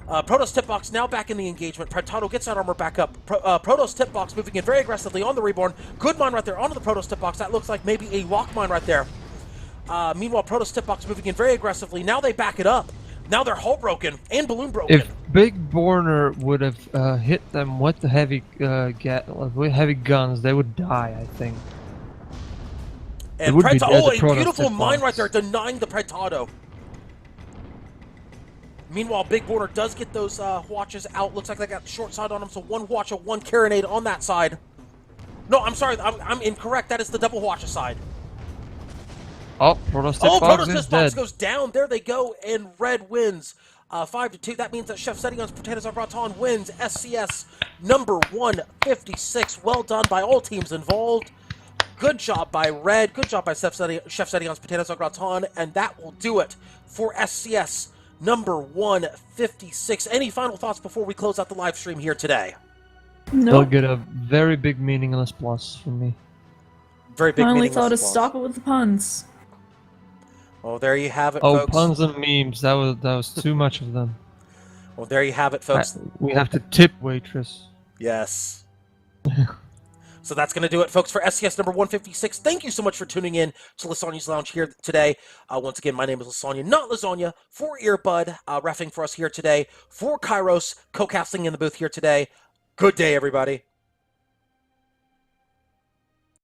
S1: Protoss tip box now back in the engagement. Prentado gets that armor back up. Protoss tip box moving in very aggressively on the Reborn. Good mine right there onto the Protoss tip box. That looks like maybe a lock mine right there. Meanwhile, Protoss tip box moving in very aggressively. Now they back it up. Now they're hull broken and balloon broken.
S2: If Big Borner would have hit them with the heavy guns, they would die, I think.
S1: And oh, a beautiful mine right there, denying the Prentado. Meanwhile, Big Border does get those watches out. Looks like they got short side on them, so one watcher, one carronade on that side. No, I'm sorry, I'm incorrect. That is the double watcher side.
S2: Oh, Protoss
S1: box goes down. There they go, and Red wins 5-2. That means that Chef Sedion's Potatoes au Gratin wins SCS number 156. Well done by all teams involved. Good job by Red. Good job by Chef Sedion's Potatoes au Gratin, and that will do it for SCS number 156. Any final thoughts before we close out the live stream here today?
S3: No.
S2: They'll get a very big meaningless plus from me.
S1: Very big
S3: Finally
S1: meaningless
S3: thought to
S1: plus.
S3: stop it with the puns.
S1: Well, there you have it,
S2: Oh,
S1: folks.
S2: puns and memes. That was too much of them.
S1: Well, there you have it, folks.
S2: We have to tip waitress.
S1: Yes. So that's going to do it, folks, for SCS number 156. Thank you so much for tuning in to Lysanya's Lounge here today. Once again, my name is Lysanya, not Lasagna, for Earbud, reffing for us here today, for Kairos, co-casting in the booth here today. Good day, everybody.